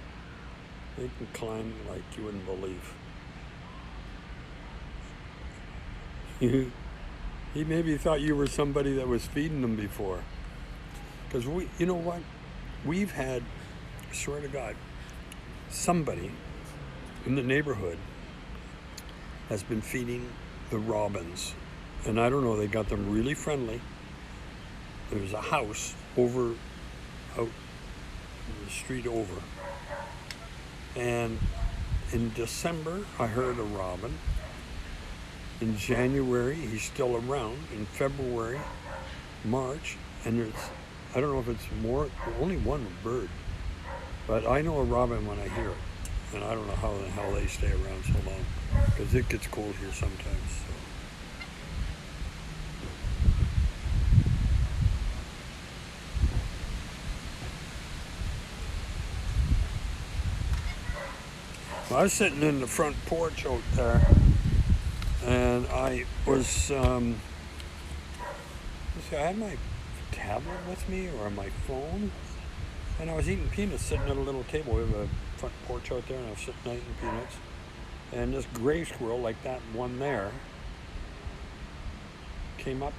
They can climb like you wouldn't believe. He maybe thought you were somebody that was feeding them before. Because you know what? We've had, I swear to God, somebody in the neighborhood has been feeding the robins. And I don't know, they got them really friendly. There's a house out the street over. And in December, I heard a robin. In January, he's still around. In February, March, and I don't know if it's only one bird. But I know a robin when I hear it. And I don't know how the hell they stay around so long. Because it gets cold here sometimes. So. I was sitting in the front porch out there, and I was, I had my tablet with me, or my phone, and I was eating peanuts sitting at a little table. We have a front porch out there, and I was sitting eating peanuts, and this gray squirrel, like that one there, came up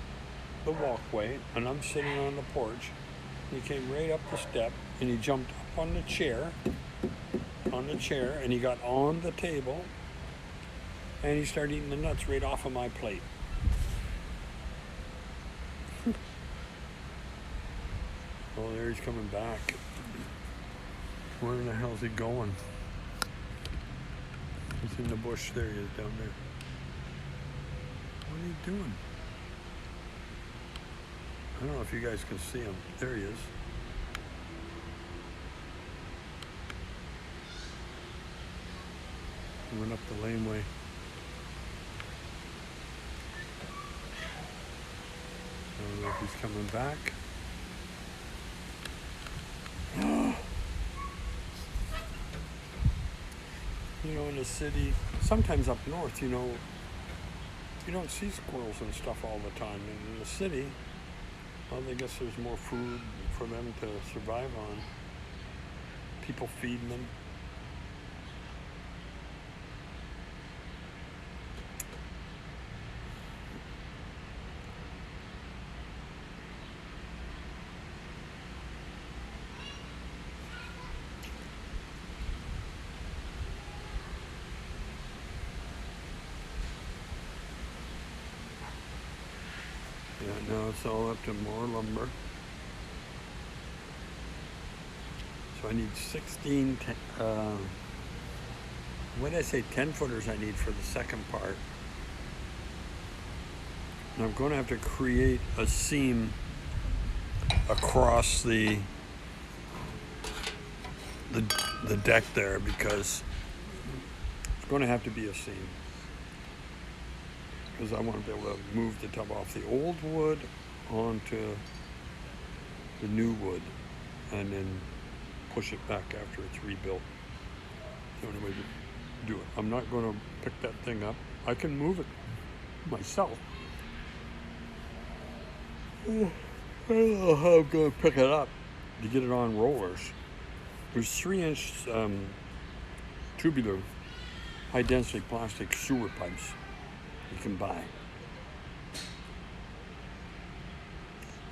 the walkway, and I'm sitting on the porch, and he came right up the step, and he jumped up on the chair, and he got on the table, and he started eating the nuts right off of my plate. Oh, there he's coming back. Where in the hell's he going? He's in the bush. There he is, down there. What are you doing? I don't know if you guys can see him. There he is. We went up the laneway. I don't know if he's coming back. You know, in the city, sometimes up north, you know, you don't see squirrels and stuff all the time. And in the city, well, I guess there's more food for them to survive on. People feed them. Yeah, now it's all up to more lumber. So I need 16, what did I say, 10 footers I need for the second part. And I'm going to have to create a seam across the deck there, because it's going to have to be a seam. Because I want to be able to move the tub off the old wood onto the new wood and then push it back after it's rebuilt. The only way to do it. I'm not going to pick that thing up. I can move it myself. I don't know how I'm going to pick it up to get it on rollers. There's 3-inch tubular high-density plastic sewer pipes you can buy.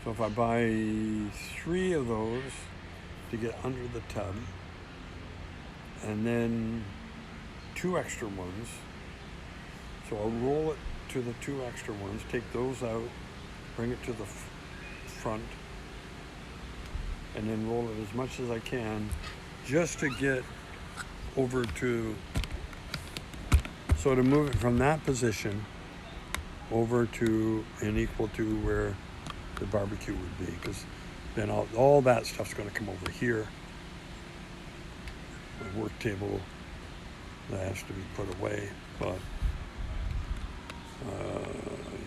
So if I buy 3 of those to get under the tub, and then 2 extra ones, so I'll roll it to the 2 extra ones, take those out, bring it to the front, and then roll it as much as I can just to get over to, so to move it from that position over to and equal to where the barbecue would be, because then all that stuff's going to come over here. The work table that has to be put away, but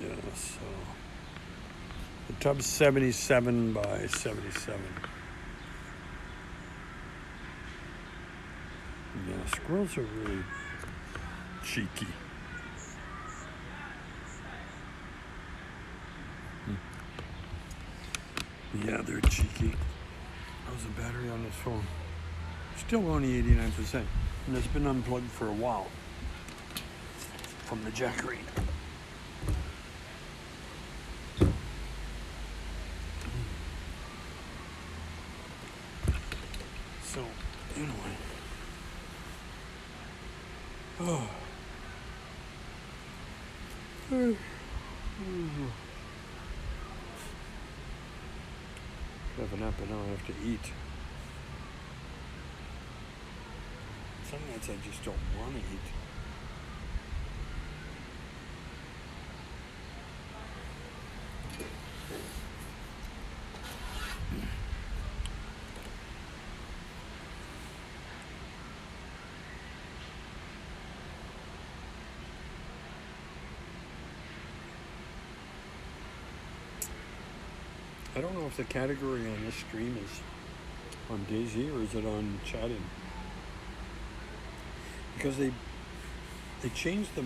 yeah, so the tub's 77 by 77. Yeah, squirrels are really cheeky. Yeah, they're cheeky. How's the battery on this phone? Still only 89%, and it's been unplugged for a while from the Jackery. So, anyway. Oh. Have a nap and now I have to eat. Some nights I just don't want to eat. I don't know if the category on this stream is on DayZ or is it on chatting. Because they changed the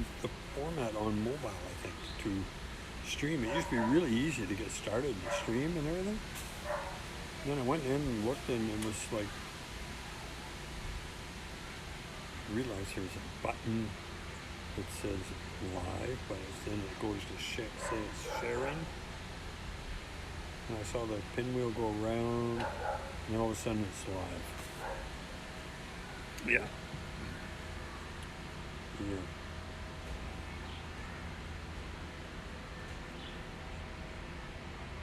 format on mobile, I think, to stream. It used to be really easy to get started and stream and everything. And then I went in and looked and it was like, I realized there's a button that says live, but then it goes to say it's sharing. And I saw the pinwheel go around, and all of a sudden it's live. Yeah. Yeah.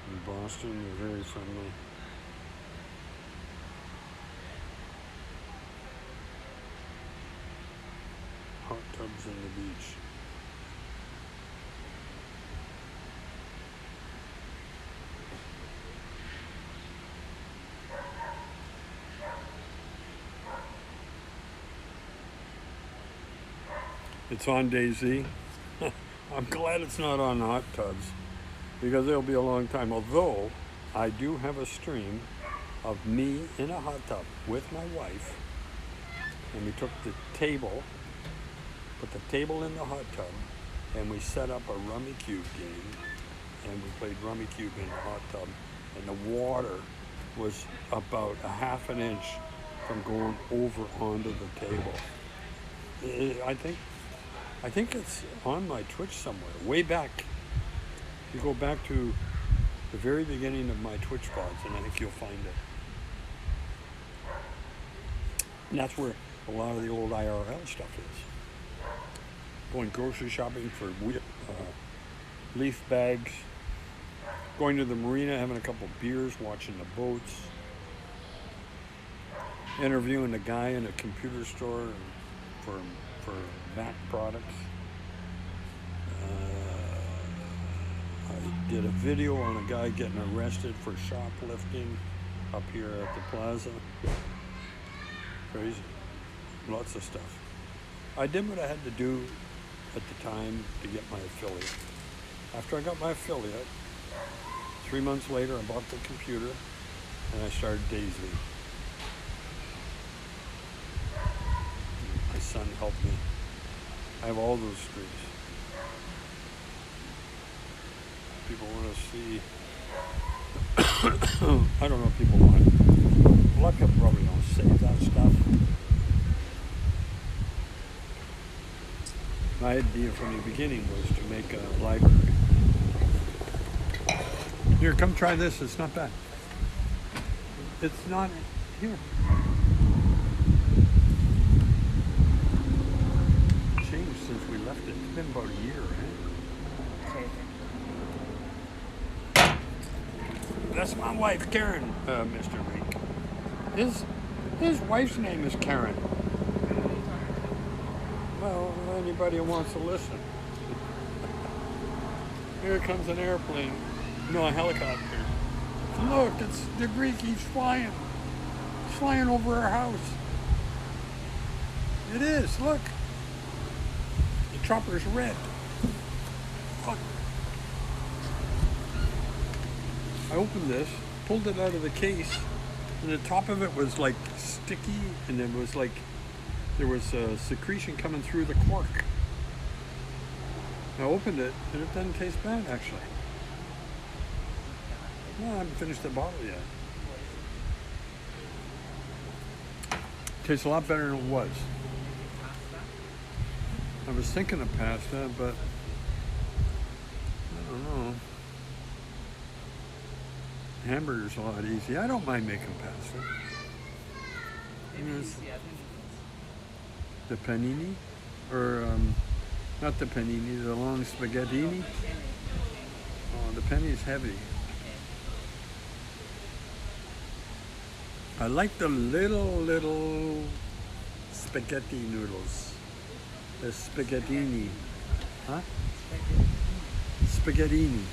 In Boston, they're very friendly. Hot tubs on the beach. It's on DayZ. I'm glad it's not on hot tubs because it'll be a long time. Although I do have a stream of me in a hot tub with my wife, and we took the table, put the table in the hot tub, and we set up a rummy cube game, and we played rummy cube in the hot tub, and the water was about a half an inch from going over onto the table. I think it's on my Twitch somewhere, way back. You go back to the very beginning of my Twitch VODs, and I think you'll find it. And that's where a lot of the old IRL stuff is. Going grocery shopping for leaf bags, going to the marina, having a couple beers, watching the boats, interviewing the guy in a computer store for Mac products. I did a video on a guy getting arrested for shoplifting up here at the plaza. Crazy. Lots of stuff. I did what I had to do at the time to get my affiliate. After I got my affiliate, 3 months later I bought the computer and I started DayZ. My son helped me. I have all those streams. People want to see. I don't know if people want it. A lot of people probably don't save that stuff. My idea from the beginning was to make a library. Here, come try this. It's not bad. It's not here. Changed since we left it. It's been about a year, eh? That's my wife, Karen, Mr. Reek. His wife's name is Karen. Well, anybody who wants to listen. Here comes an airplane. No, a helicopter. Look, it's the Greek. He's flying. He's flying over our house. It is. Look. The chopper's red. Look. I opened this, pulled it out of the case, and the top of it was like sticky, and it was like there was secretion coming through the cork. I opened it, and it doesn't taste bad, actually. No, I haven't finished the bottle yet. Tastes a lot better than it was. I was thinking of pasta, but I don't know. Hamburger's a lot easier. I don't mind making pasta. The panini, or not the panini, the long spaghettini. Oh, the penny's heavy. I like the little spaghetti noodles. The spaghettini. Huh? Spaghettini.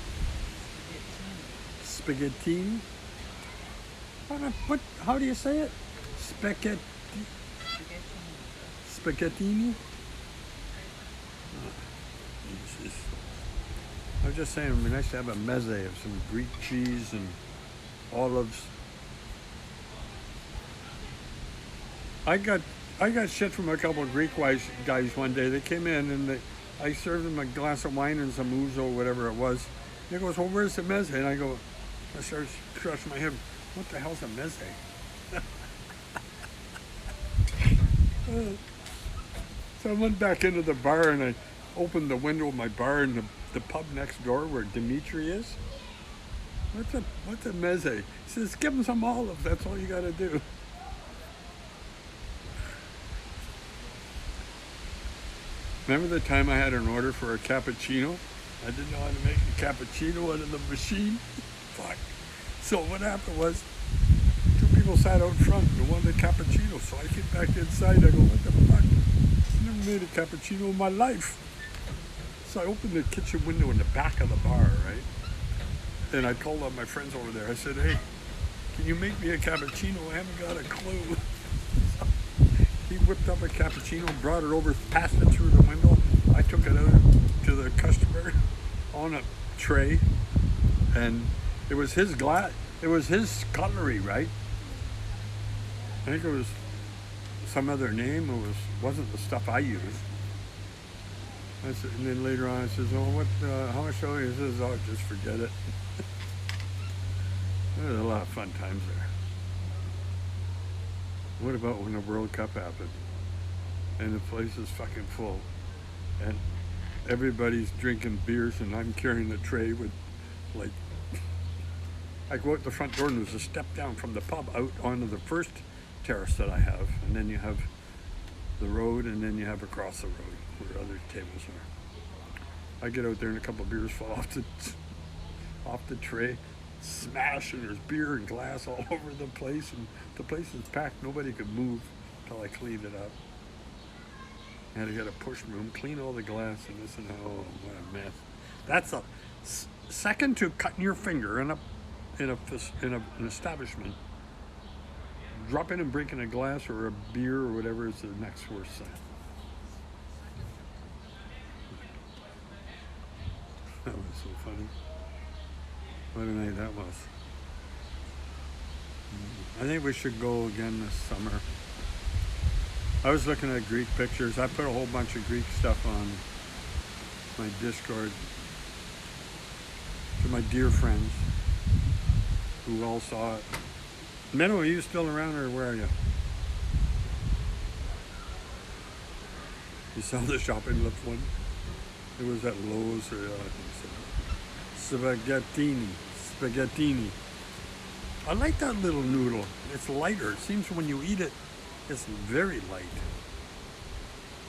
Spaghettini? How do you say it? Spaghetti. Spaghettini? Oh, Jesus. I was just saying it would be nice to have a meze of some Greek cheese and olives. I got shit from a couple of Greek guys one day. They came in and I served them a glass of wine and some ouzo or whatever it was. And he goes, well, where's the meze? And I started scratching my head. What the hell's a meze? So I went back into the bar and I opened the window of my bar in the pub next door where Dimitri is. What's a meze? He says, give him some olives. That's all you got to do. Remember the time I had an order for a cappuccino? I didn't know how to make a cappuccino out of the machine. Fuck. So what happened was, two people sat out front and wanted a cappuccino. So I came back inside. I go, what the fuck? I never made a cappuccino in my life. So I opened the kitchen window in the back of the bar, right? And I called up my friends over there. I said, hey, can you make me a cappuccino? I haven't got a clue. He whipped up a cappuccino, brought it over, passed it through the window. I took it out to the customer on a tray, and it was his it was his cutlery, right? I think it was some other name. Wasn't the stuff I used. I said, and then later on, I says, "Oh, what? How much do you?" He says, "Oh, just forget it." There was a lot of fun times there. What about when the World Cup happened, and the place is fucking full, and everybody's drinking beers, and I'm carrying a tray with, like, I go out the front door, and there's a step down from the pub out onto the first terrace that I have, and then you have the road, and then you have across the road where other tables are. I get out there, and a couple of beers fall off the tray, smash, and there's beer and glass all over the place, and the place is packed. Nobody could move until I cleaned it up. I had to get a push broom, clean all the glass, and this, and oh, what a mess. That's a second to cutting your finger in an establishment. Dropping and breaking a glass or a beer or whatever is the next worst thing. That was so funny. What a night that was. I think we should go again this summer. I was looking at Greek pictures. I put a whole bunch of Greek stuff on my Discord to my dear friends who all saw it. Menno, are you still around, or where are you? You saw the shopping lift one? It was at Lowe's or Spaghettini. I like that little noodle. It's lighter. It seems when you eat it, it's very light.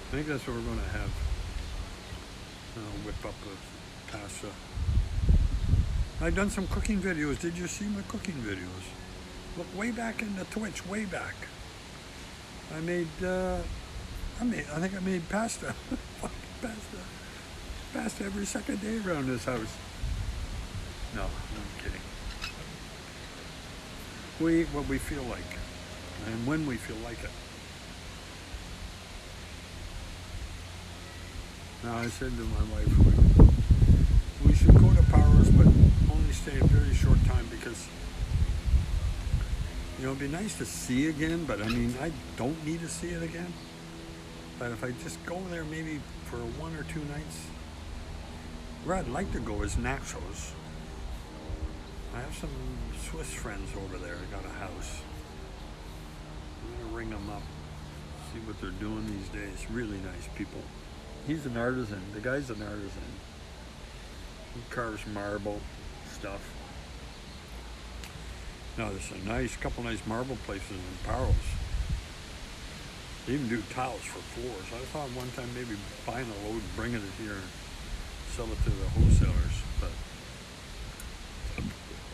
I think that's what we're going to have. I'll whip up a pasta. I've done some cooking videos. Did you see my cooking videos? Look way back in the Twitch, way back. I think I made pasta. Pasta every second day around this house. No, I'm kidding. We eat what we feel like, and when we feel like it. Now, I said to my wife, we should go to Parosred, but only stay a very short time, because, you know, it'd be nice to see again, but I mean, I don't need to see it again. But if I just go there maybe for 1 or 2 nights, where I'd like to go is Naxos. I have some Swiss friends over there that got a house. I'm gonna ring them up, see what they're doing these days. Really nice people. He's an artisan. The guy's an artisan. He carves marble stuff. Now there's a couple nice marble places in Paros. They even do tiles for floors. I thought one time maybe buying a load and bringing it here and sell it to the wholesalers, but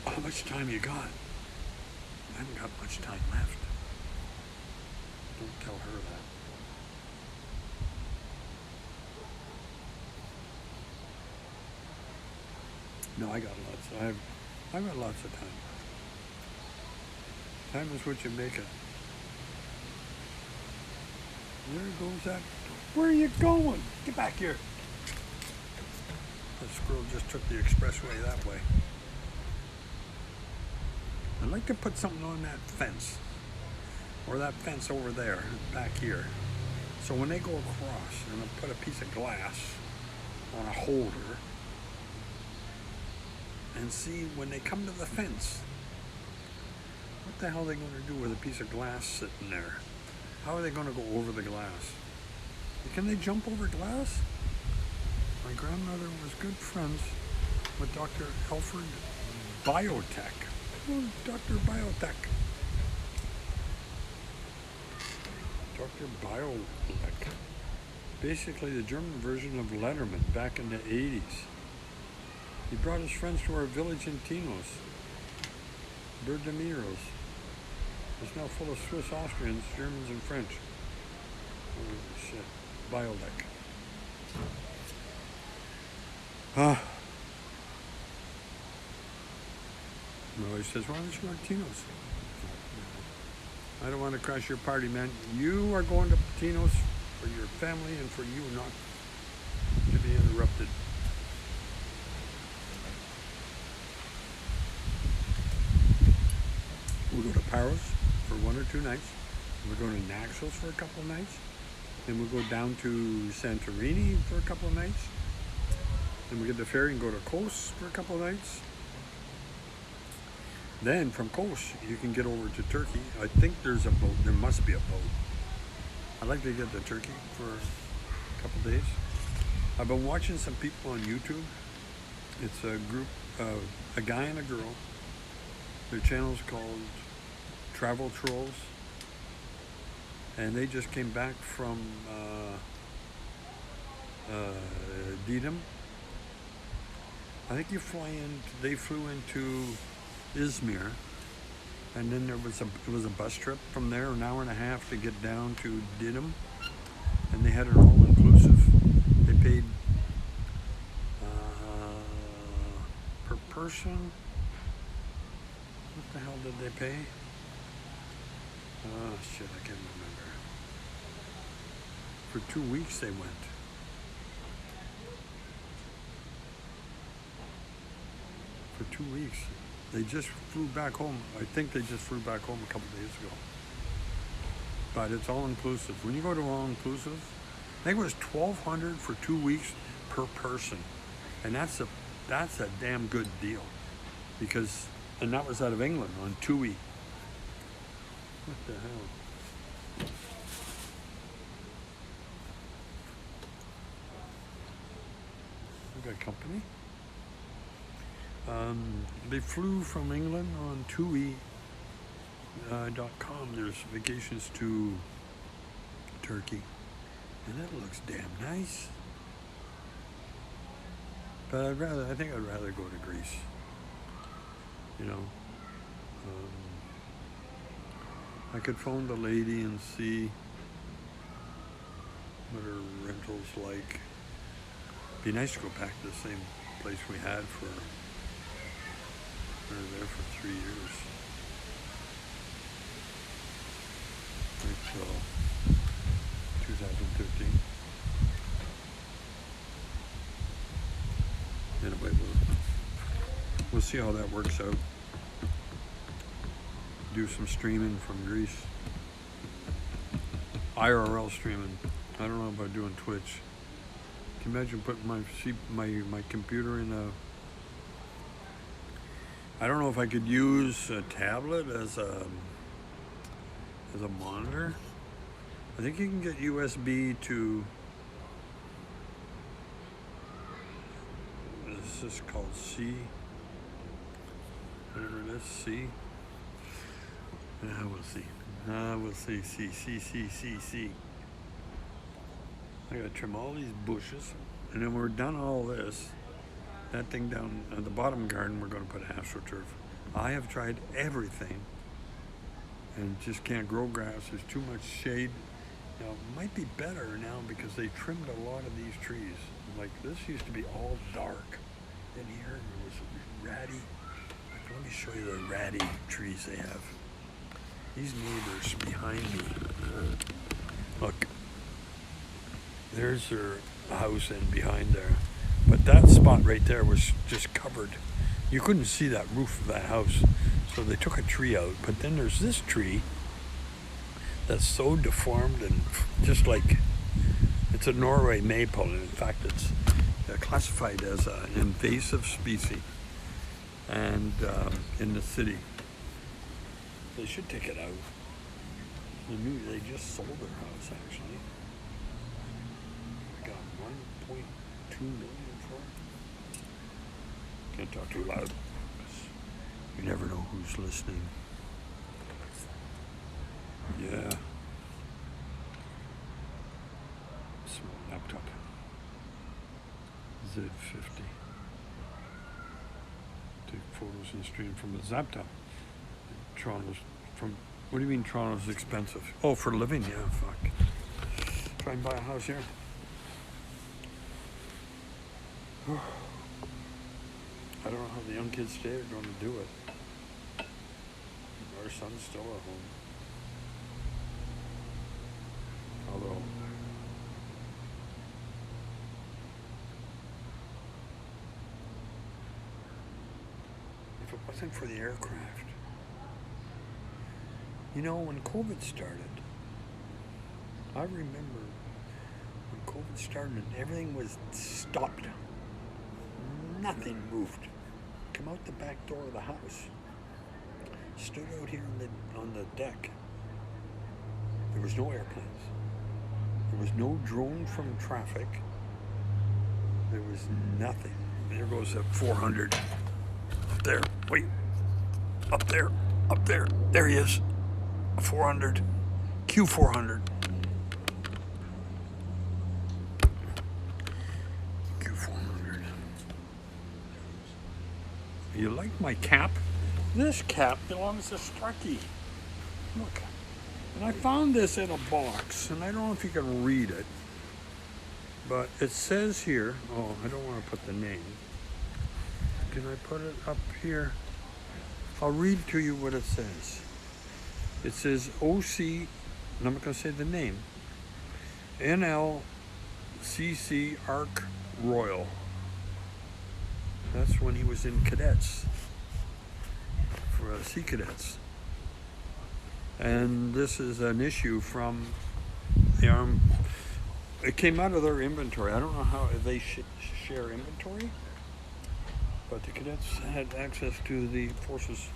how much time you got? I haven't got much time left. Don't tell her that. No, I got lots. I've got lots of time. Time is what you make it. There goes that. Where are you going? Get back here. That squirrel just took the expressway that way. I'd like to put something on that fence, or that fence over there, back here. So when they go across, and I'll put a piece of glass on a holder, and see when they come to the fence, what the hell are they going to do with a piece of glass sitting there? How are they going to go over the glass? Can they jump over glass? My grandmother was good friends with Dr. Alfred Biotech. Oh, Dr. Biotech. Dr. Biotech. Basically the German version of Letterman back in the 80s. He brought his friends to our village in Tinos, Berdemiros. It's now full of Swiss, Austrians, Germans, and French. Holy shit. Biotech. He says, why don't you go to Tinos? I don't want to crash your party, man. You are going to Tinos for your family and for you, not to be interrupted. We'll go to Paros for 1 or 2 nights. We'll go to Naxos for a couple of nights. Then we'll go down to Santorini for a couple of nights. Then we get the ferry and go to Kos for a couple of nights. Then from Kos, you can get over to Turkey. I think there's a boat. There must be a boat. I'd like to get to Turkey for a couple of days. I've been watching some people on YouTube. It's a group of a guy and a girl. Their channel's called Travel Trolls. And they just came back from Dedham. I think they flew into Izmir, and then it was a bus trip from there, an hour and a half to get down to Dedham, and they had an all-inclusive. They paid per person. What the hell did they pay? Oh shit, I can't remember. For 2 weeks they went. For 2 weeks. They just flew back home. I think they just flew back home a couple of days ago. But it's all inclusive. When you go to all inclusive, I think it was $1,200 for 2 weeks per person. And that's a damn good deal. And that was out of England on TUI. What the hell? We got company. They flew from England on TUI.com. There's vacations to Turkey, and that looks damn nice. But I think I'd rather go to Greece. You know, I could phone the lady and see what her rental's like. Be nice to go back to the same place we had for. We were there for 3 years. Until 2013. Anyway, we'll see how that works out. Do some streaming from Greece. IRL streaming. I don't know about doing Twitch. Can you imagine putting my computer in a... I don't know if I could use a tablet as a monitor. I think you can get USB to... This is called C. Whatever it is, C. We'll see. We'll see. C. I gotta trim all these bushes, and then we're done all this. That thing down at the bottom garden, we're gonna put AstroTurf. I have tried everything, and just can't grow grass. There's too much shade. Now it might be better now because they trimmed a lot of these trees. Like this used to be all dark. In here, there was ratty. Let me show you the ratty trees they have. These neighbors behind me. Look, there's their house and behind there. But that spot right there was just covered. You couldn't see that roof of that house. So they took a tree out. But then there's this tree that's so deformed and just like, it's a Norway maple. And in fact, it's classified as an invasive species. And in the city. They should take it out. They just sold their house, actually. They got 1.2 million for it. Can't talk too loud. You never know who's listening. Yeah. Small laptop. Z50. Take photos and stream from the laptop. Toronto's what do you mean Toronto's expensive? Oh, for living, yeah, fuck. Try and buy a house here. I don't know how the young kids today are going to do it. Our son's still at home. Although, wasn't for the aircraft. You know, when COVID started, I remember when COVID started and everything was stopped. Nothing moved. Come out the back door of the house. Stood out here on the deck. There was no airplanes. There was no drone from traffic. There was nothing. There goes that 400. Up there. Wait. Up there. Up there. There he is. A 400. Q400. Q400. You like my cap? This cap belongs to Strucky. Look. And I found this in a box, and I don't know if you can read it, but it says here, oh, I don't want to put the name. Can I put it up here? I'll read to you what it says. It says OC, and I'm not going to say the name, NLCC Arc Royal. That's when he was in cadets, for Sea Cadets. And this is an issue from the Arm. It came out of their inventory. I don't know how they share inventory, but the cadets had access to the forces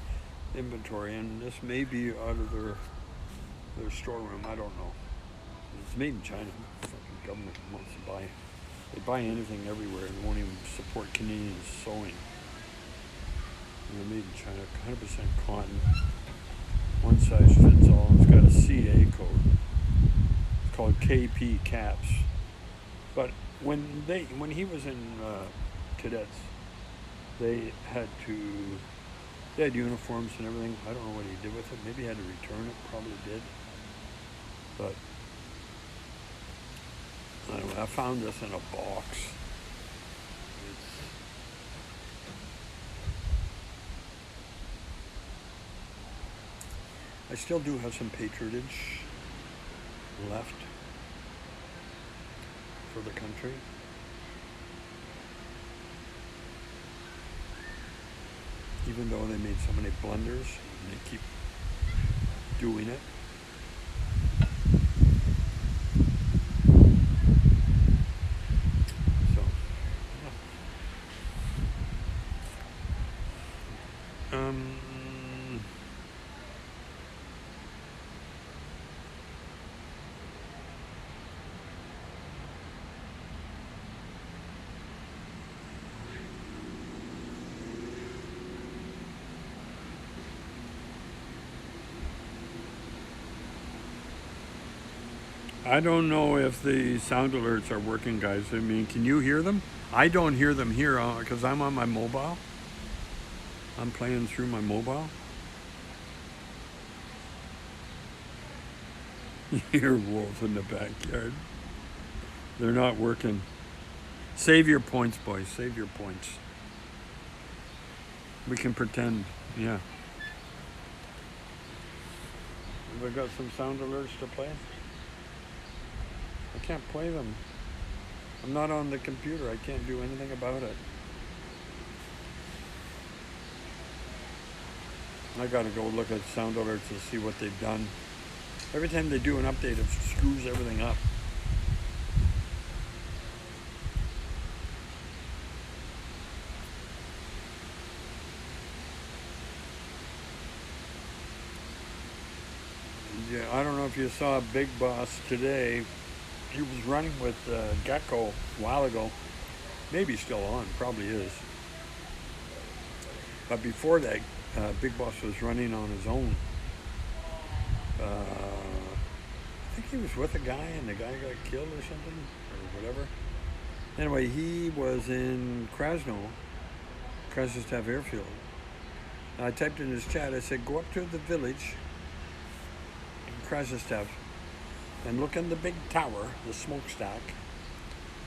inventory, and this may be out of their storeroom. I don't know. It's made in China. The fucking government wants to buy. They buy anything everywhere. They won't even support Canadian sewing. And they're made in China. 100% cotton. One size fits all. It's got a CA code. It's called KP caps. But when he was in cadets, they had uniforms and everything. I don't know what he did with it. Maybe he had to return it. Probably did. But anyway, I found this in a box. I still do have some patronage left for the country. Even though they made so many blunders, and they keep doing it. So, yeah. I don't know if the sound alerts are working, guys. I mean, can you hear them? I don't hear them here because I'm on my mobile. I'm playing through my mobile. You hear wolves in the backyard. They're not working. Save your points, boys. Save your points. We can pretend, yeah. Have I got some sound alerts to play? I can't play them. I'm not on the computer. I can't do anything about it. I gotta go look at sound alerts and see what they've done. Every time they do an update, it screws everything up. Yeah, I don't know if you saw Big Boss today. He was running with Gecko a while ago. Maybe still on, probably is. But before that, Big Boss was running on his own. I think he was with a guy and the guy got killed or something, or whatever. Anyway, he was in Krasnostav Airfield. And I typed in his chat, I said, go up to the village in Krasnostav and look in the big tower, the smokestack.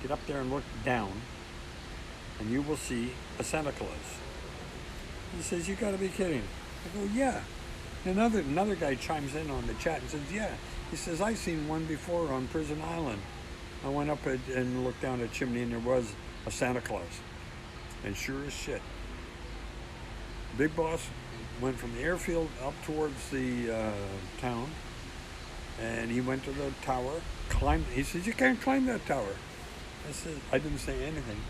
Get up there and look down, and you will see a Santa Claus. He says, you gotta be kidding. I go, yeah. Another guy chimes in on the chat and says, yeah. He says, I seen one before on Prison Island. I went up and looked down the chimney and there was a Santa Claus. And sure as shit, Big boss went from the airfield up towards the town, and he went to the tower, climbed. He says, "You can't climb that tower." I didn't say anything.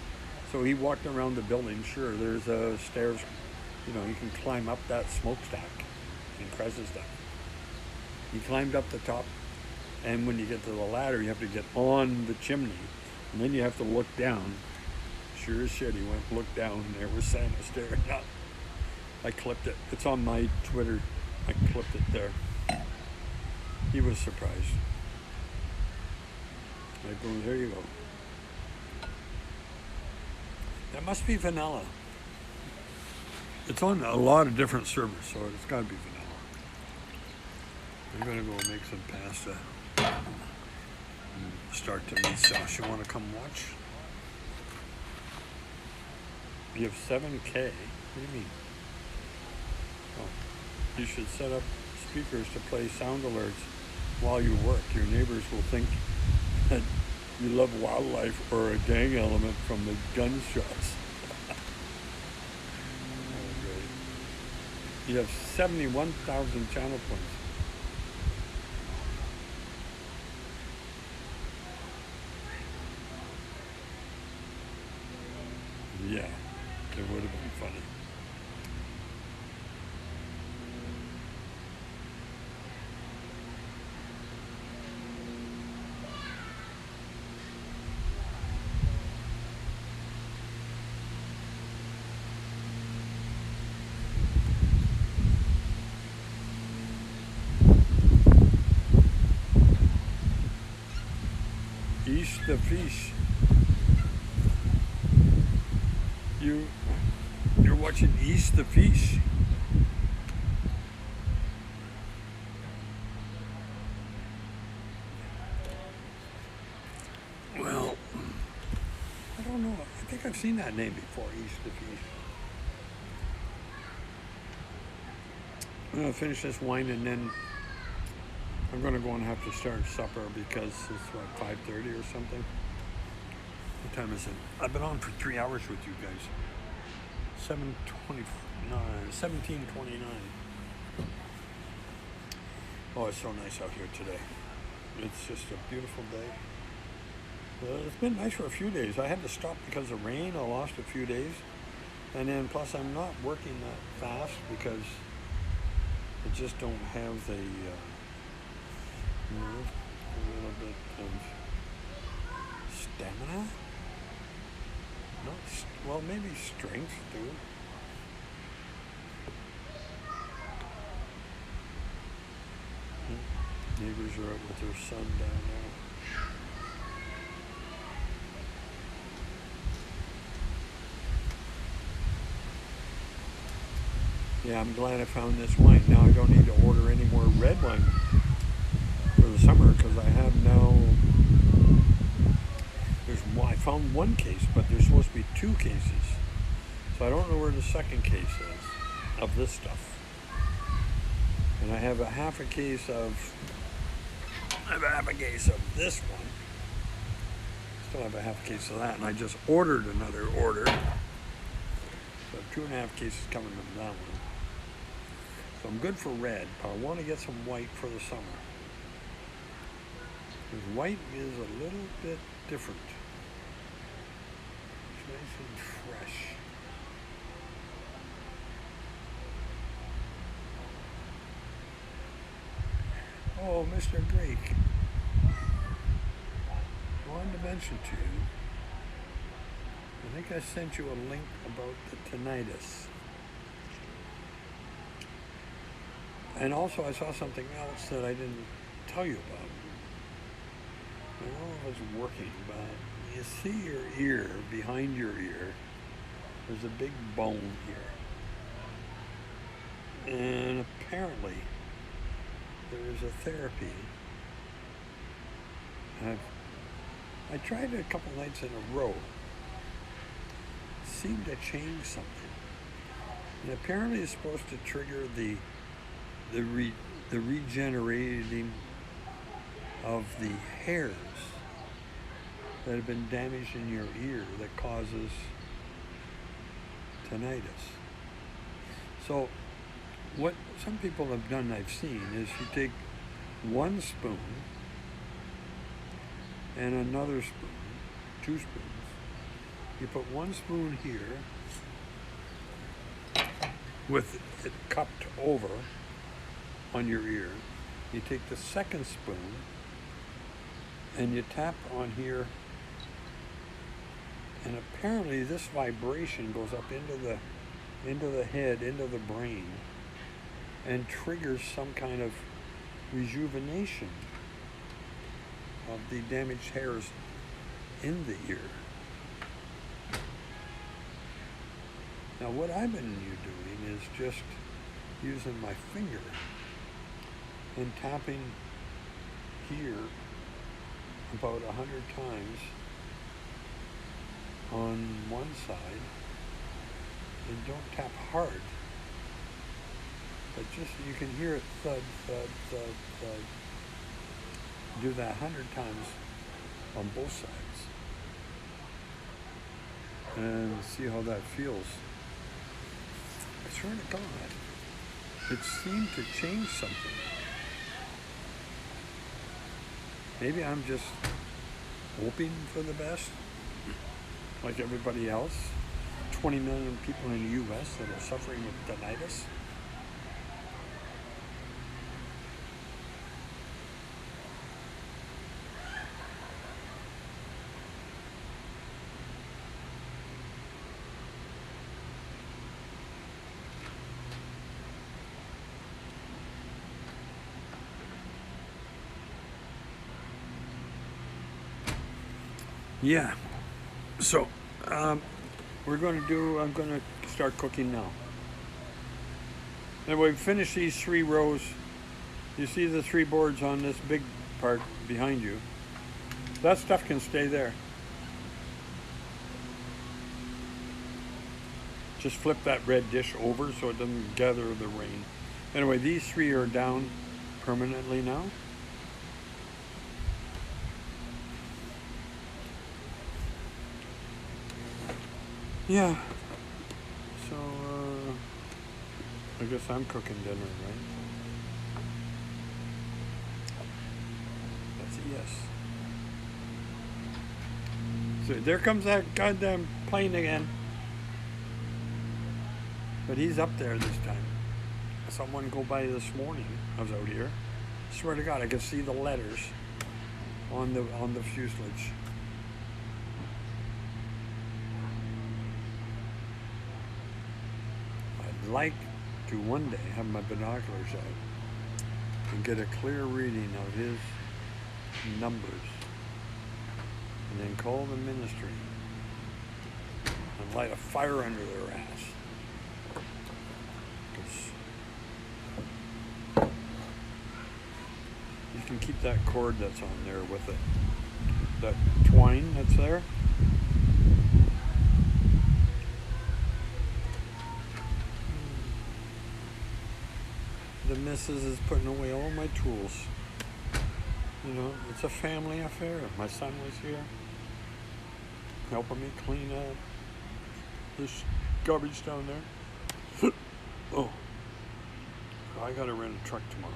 So he walked around the building. Sure, there's stairs. You know, you can climb up that smokestack in Krezizda. He climbed up the top, and when you get to the ladder, you have to get on the chimney, and then you have to look down. Sure as shit, he went, looked down, and there was Santa staring up. I clipped it. It's on my Twitter. I clipped it there. He was surprised. I go, there you go. That must be vanilla. It's on a lot of different servers, so it's got to be vanilla. I'm going to go make some pasta. Start the meat sauce. You want to come watch? You have 7K? What do you mean? Oh, you should set up speakers to play sound alerts while you work. Your neighbors will think that you love wildlife or a gang element from the gunshots. Oh, great. You have 71,000 channel points. Yeah, it would have been funny. East the fish. You're watching East the fish. Well, I don't know. I think I've seen that name before, East the fish. I'm gonna finish this wine and then I'm gonna go and have to start supper because it's what, 5:30 or something. What time is it? I've been on for 3 hours with you guys. 17:29. Oh, it's so nice out here today. It's just a beautiful day. It's been nice for a few days. I had to stop because of rain. I lost a few days. And then plus I'm not working that fast because I just don't have the, a little bit of stamina. Well, maybe strength too. Neighbors are up with their son down there. Yeah, I'm glad I found this wine. Now I don't need to order any more red wine for the summer because I have now. I found one case, but there's supposed to be 2 cases. So I don't know where the second case is of this stuff. And I have a half a case of this one. Still have a half a case of that, and I just ordered another order. So 2.5 cases coming from that one. So I'm good for red, but I want to get some white for the summer. Because white is a little bit different. It's nice and fresh. Oh, Mr. Drake. I wanted to mention to you, I think I sent you a link about the tinnitus. And also I saw something else that I didn't tell you about. I don't know if it's working, but you see your ear, behind your ear, there's a big bone here. And apparently there is a therapy. I tried it a couple nights in a row. It seemed to change something. And apparently it's supposed to trigger the regenerating of the hairs that have been damaged in your ear that causes tinnitus. So what some people have done, I've seen, is you take one spoon and another spoon, 2 spoons. You put 1 spoon here with it cupped over on your ear. You take the second spoon and you tap on here, and apparently this vibration goes up into the head, into the brain, and triggers some kind of rejuvenation of the damaged hairs in the ear. Now what I've been doing is just using my finger and tapping here about 100 times on one side, and don't tap hard, but just, you can hear it thud, thud, thud, thud. Do that 100 times on both sides and see how that feels. I swear to God, it seemed to change something. Maybe I'm just hoping for the best, like everybody else. 20 million people in the US that are suffering with tinnitus. Yeah, so I'm going to start cooking now. And we've finished these 3 rows. You see the 3 boards on this big part behind you. That stuff can stay there. Just flip that red dish over so it doesn't gather the rain. Anyway, these 3 are down permanently now. Yeah, so I guess I'm cooking dinner, right? That's a yes. So there comes that goddamn plane again. But he's up there this time. I saw one go by this morning. I was out here. I swear to God, I could see the letters on the fuselage. Like to one day have my binoculars out and get a clear reading of his numbers, and then call the ministry and light a fire under their ass. 'Cause you can keep that cord that's on there with it, that twine that's there. The missus is putting away all my tools. You know, it's a family affair. My son was here helping me clean up this garbage down there. Oh, I gotta rent a truck tomorrow.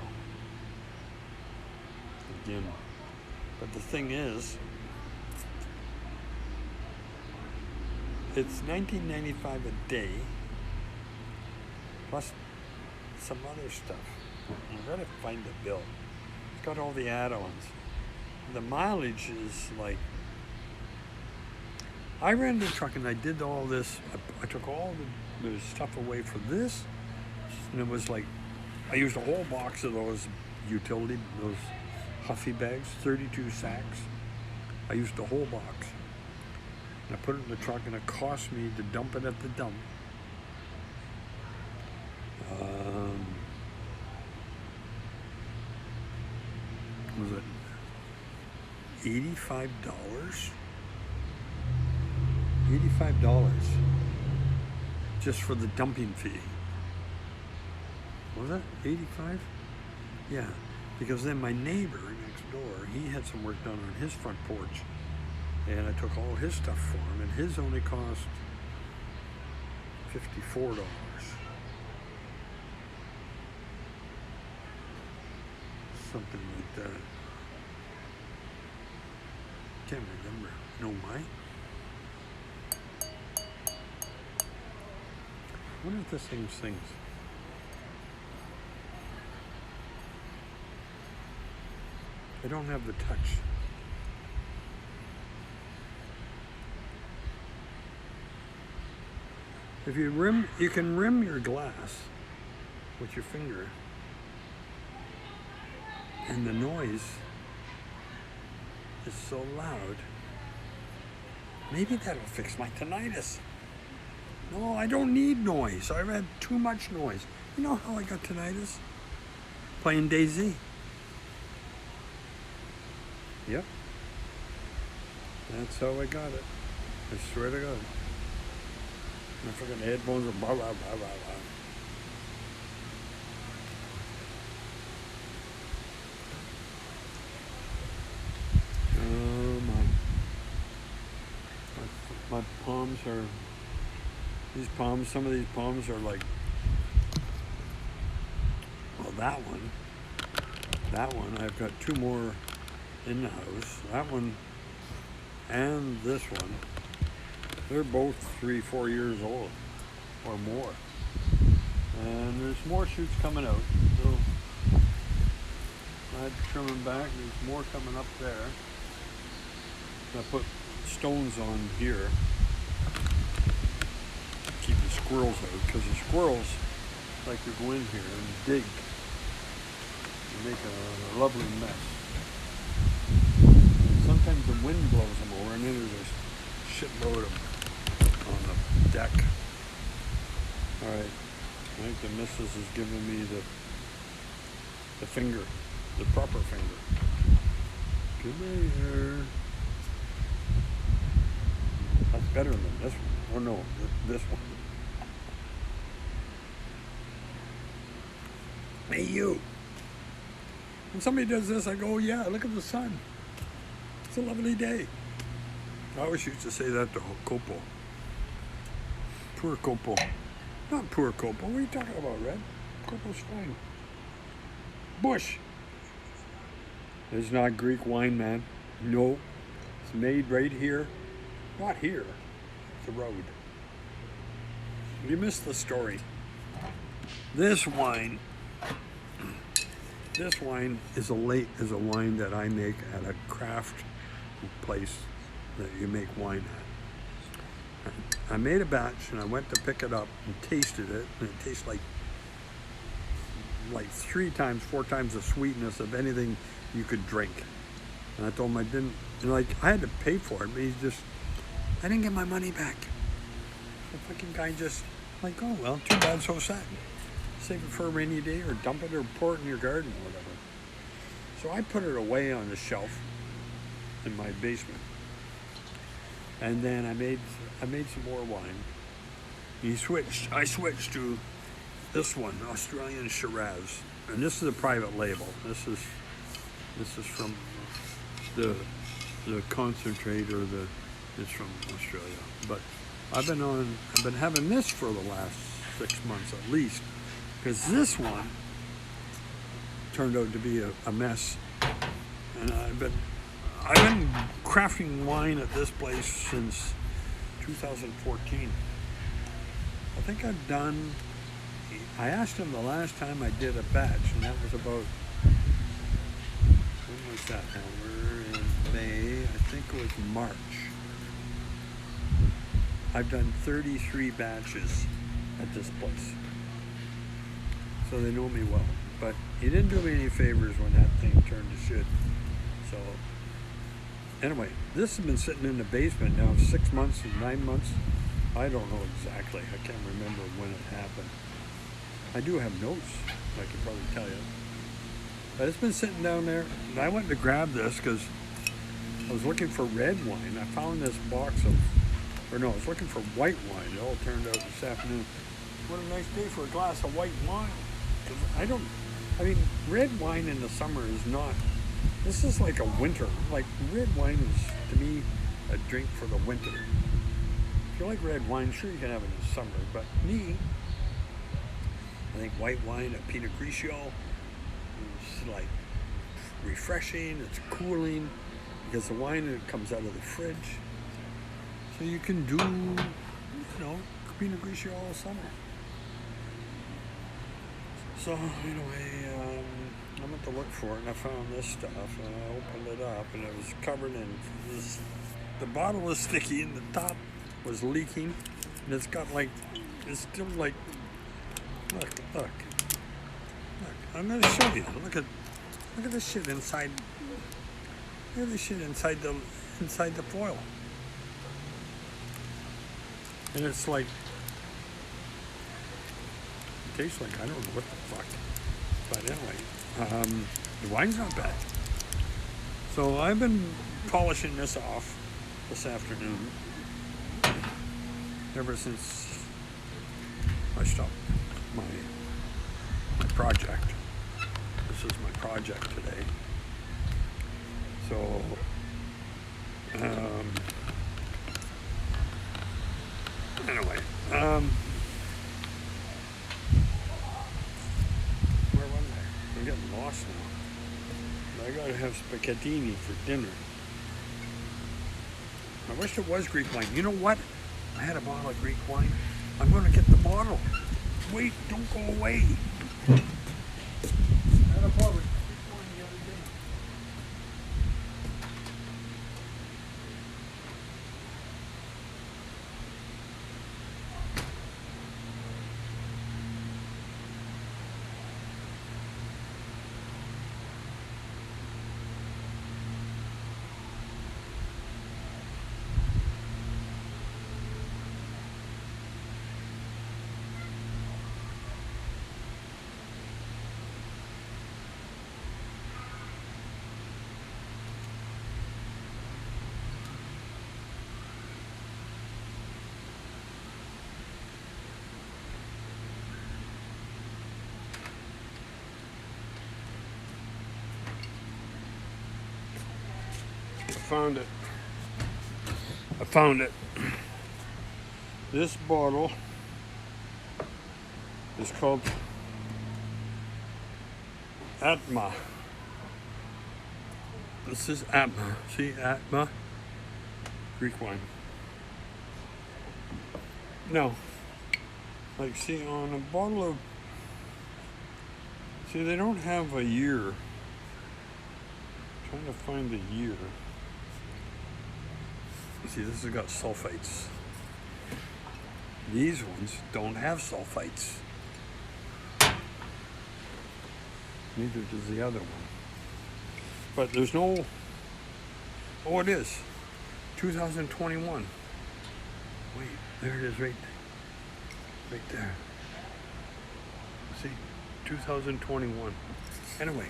Again. But the thing is, it's $19.95 a day, plus some other stuff. I've got to find the bill. It's got all the add-ons. The mileage is like, I ran the truck and I did all this. I took all the stuff away for this, and it was like, I used a whole box of those utility, those Huffy bags, 32 sacks. I used the whole box. And I put it in the truck, and it cost me to dump it at the dump. Was it $85? $85 just for the dumping fee. Was it 85? Yeah, because then my neighbor next door, he had some work done on his front porch, and I took all his stuff for him, and his only cost $54. something like that. Can't remember. No, why? I wonder if this thing sings. I don't have the touch. If you rim, you can rim your glass with your finger, and the noise is so loud. Maybe that'll fix my tinnitus. No, I don't need noise. I've had too much noise. You know how I got tinnitus? Playing DayZ. Yep. That's how I got it. I swear to God. My freaking headphones are blah, blah, blah, blah, blah. My palms are, these palms, some of these palms are like, well, that one, I've got two more in the house. That one and this one, they're both 3-4 years old or more. And there's more shoots coming out. So I had to trim them back. There's more coming up there. I put stones on here. Keep the squirrels out, because the squirrels like to go in here and dig and make a lovely mess. Sometimes the wind blows them over, and then there's a shitload of them on the deck. All right, I think the missus is giving me the finger, the proper finger. Come here. That's better than this one. Oh no, this one. Hey you. When somebody does this, I go, oh, yeah, look at the sun. It's a lovely day. I always used to say that to Copo. Poor Copo. Not poor Copo. What are you talking about, Red? Copo's fine. Bush. It's not Greek wine, man. No. It's made right here. Not here. It's a road. You missed the story. This wine is a wine that I make at a craft place that you make wine at. I made a batch and I went to pick it up and tasted it, and it tastes like 3 times, 4 times the sweetness of anything you could drink. And I told him I didn't, I had to pay for it, but I didn't get my money back. The fucking guy just oh well, too bad, so sad. Save it for a rainy day, or dump it, or pour it in your garden, or whatever. So I put it away on the shelf in my basement, and then I made some more wine. I switched to this one, Australian Shiraz, and this is a private label. This is from the concentrate, or it's from Australia. But I've been having this for the last 6 months at least, because this one turned out to be a mess. And I've been crafting wine at this place since 2014. I think I asked him the last time I did a batch, and that was about, when was that now? We're in May, I think it was March. I've done 33 batches at this place. So they know me well. But he didn't do me any favors when that thing turned to shit. So, anyway, this has been sitting in the basement now 6 months and 9 months. I don't know exactly. I can't remember when it happened. I do have notes, I could probably tell you. But it's been sitting down there, and I went to grab this because I was looking for red wine. I found this box of, I was looking for white wine. It all turned out this afternoon. What a nice day for a glass of white wine. Red wine in the summer is not, this is like a winter. Like, red wine is, to me, a drink for the winter. If you like red wine, sure you can have it in the summer, but me, I think white wine, a Pinot Grigio, is like refreshing, it's cooling, because the wine it comes out of the fridge. So you can do, Pinot Grigio all summer. So anyway, I went to look for it and I found this stuff and I opened it up and it was covered in this. The bottle was sticky and the top was leaking and it's got it's still look. I'm gonna show you. Look at this shit inside. Look at this shit inside the foil. And it's like, it tastes like, I don't know what the fuck. But anyway, the wine's not bad. So I've been polishing this off this afternoon. Ever since I stopped my project. This is my project today. So, anyway, where was I? I'm getting lost now. I gotta have spaghettini for dinner. I wish it was Greek wine. You know what? I had a bottle of Greek wine. I'm gonna get the bottle. Wait, don't go away. I had a bottle of Greek wine the other day. I found it. This bottle is called Atma. This is Atma. See, Atma? Greek wine. Now, see, on a bottle of... See, they don't have a year. I'm trying to find the year. See, this has got sulfites. These ones don't have sulfites. Neither does the other one. But there's no... Oh, it is. 2021. Wait, there it is right there. See, 2021. Anyway,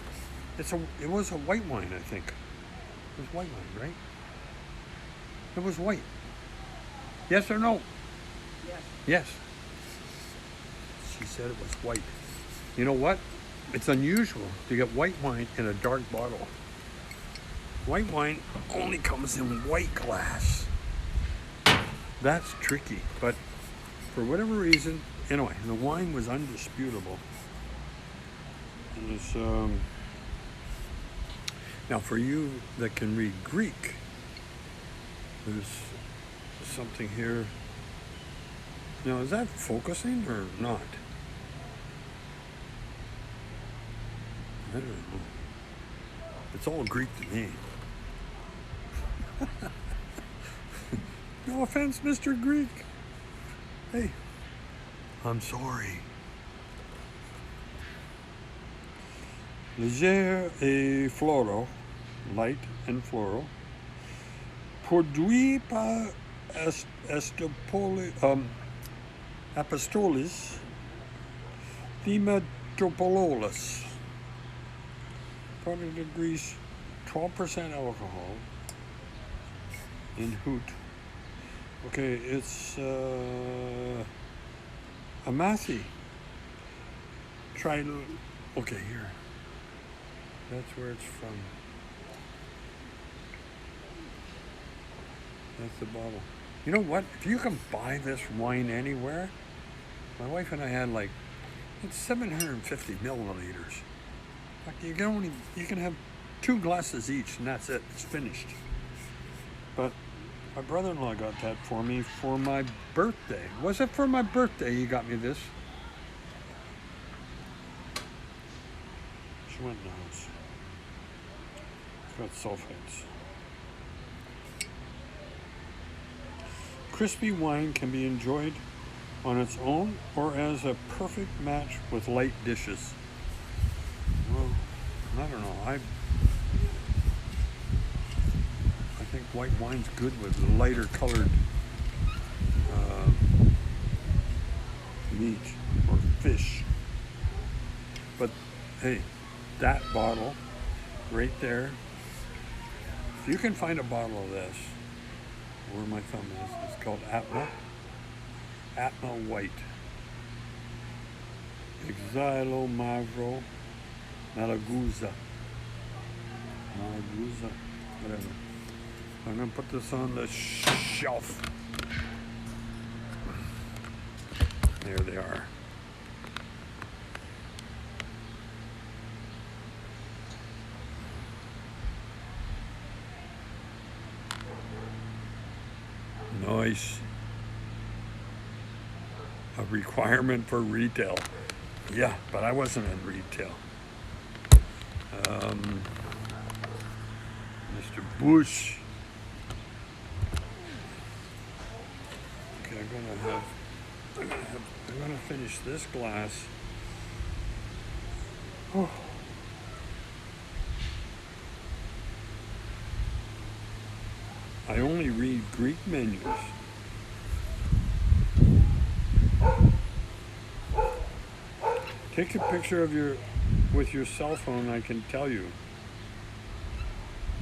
it was a white wine, I think. It was white wine, right? It was white. Yes or no? Yes. Yes. She said it was white. You know what? It's unusual to get white wine in a dark bottle. White wine only comes in white glass. That's tricky, but for whatever reason, anyway, the wine was undisputable. It was, now for you that can read Greek, there's something here. Now, is that focusing or not? I don't know. It's all Greek to me. No offense, Mr. Greek. Hey, I'm sorry. Léger et floral, light and floral. Produit par Apostolis Dimetropoulos. Product degrees 12% alcohol in hoot. Okay, it's Amasi. Try to, okay, here. That's where it's from. That's the bottle. You know what? If you can buy this wine anywhere, my wife and I had it's 750 milliliters. Like you can have 2 glasses each, and that's it. It's finished. But my brother-in-law got that for me for my birthday. Was it for my birthday he got me this? She went in the house. It's got sulfates. Crispy wine can be enjoyed on its own or as a perfect match with light dishes. Well, I don't know. I think white wine's good with lighter colored meat or fish. But hey, that bottle right there, if you can find a bottle of this, where my thumb is, it's called Atma White. Exilo Mavro Malaguza, whatever. I'm going to put this on the shelf. There they are. Nice. A requirement for retail. Yeah, but I wasn't in retail. Mr. Bush. Okay, I'm gonna finish this glass. Oh. I only read Greek menus. Take a picture of with your cell phone, I can tell you.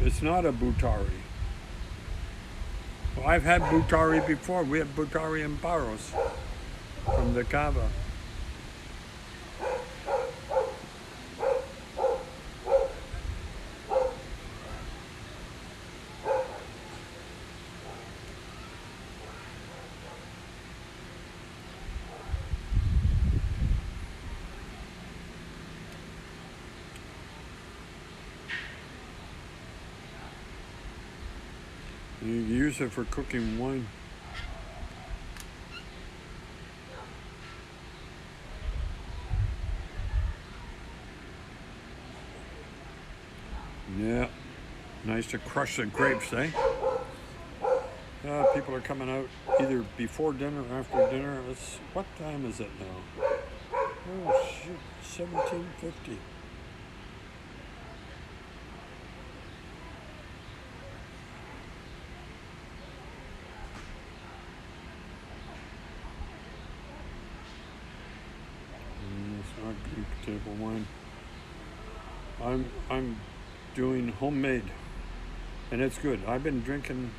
It's not a Butari. Well, I've had Butari before. We had Butari in Paros from the Cava. You use it for cooking wine. Yeah, nice to crush the grapes, eh? People are coming out either before dinner or after dinner. What time is it now? Oh shoot, 17:50. It's not Greek table wine. I'm doing homemade, and it's good. I've been drinking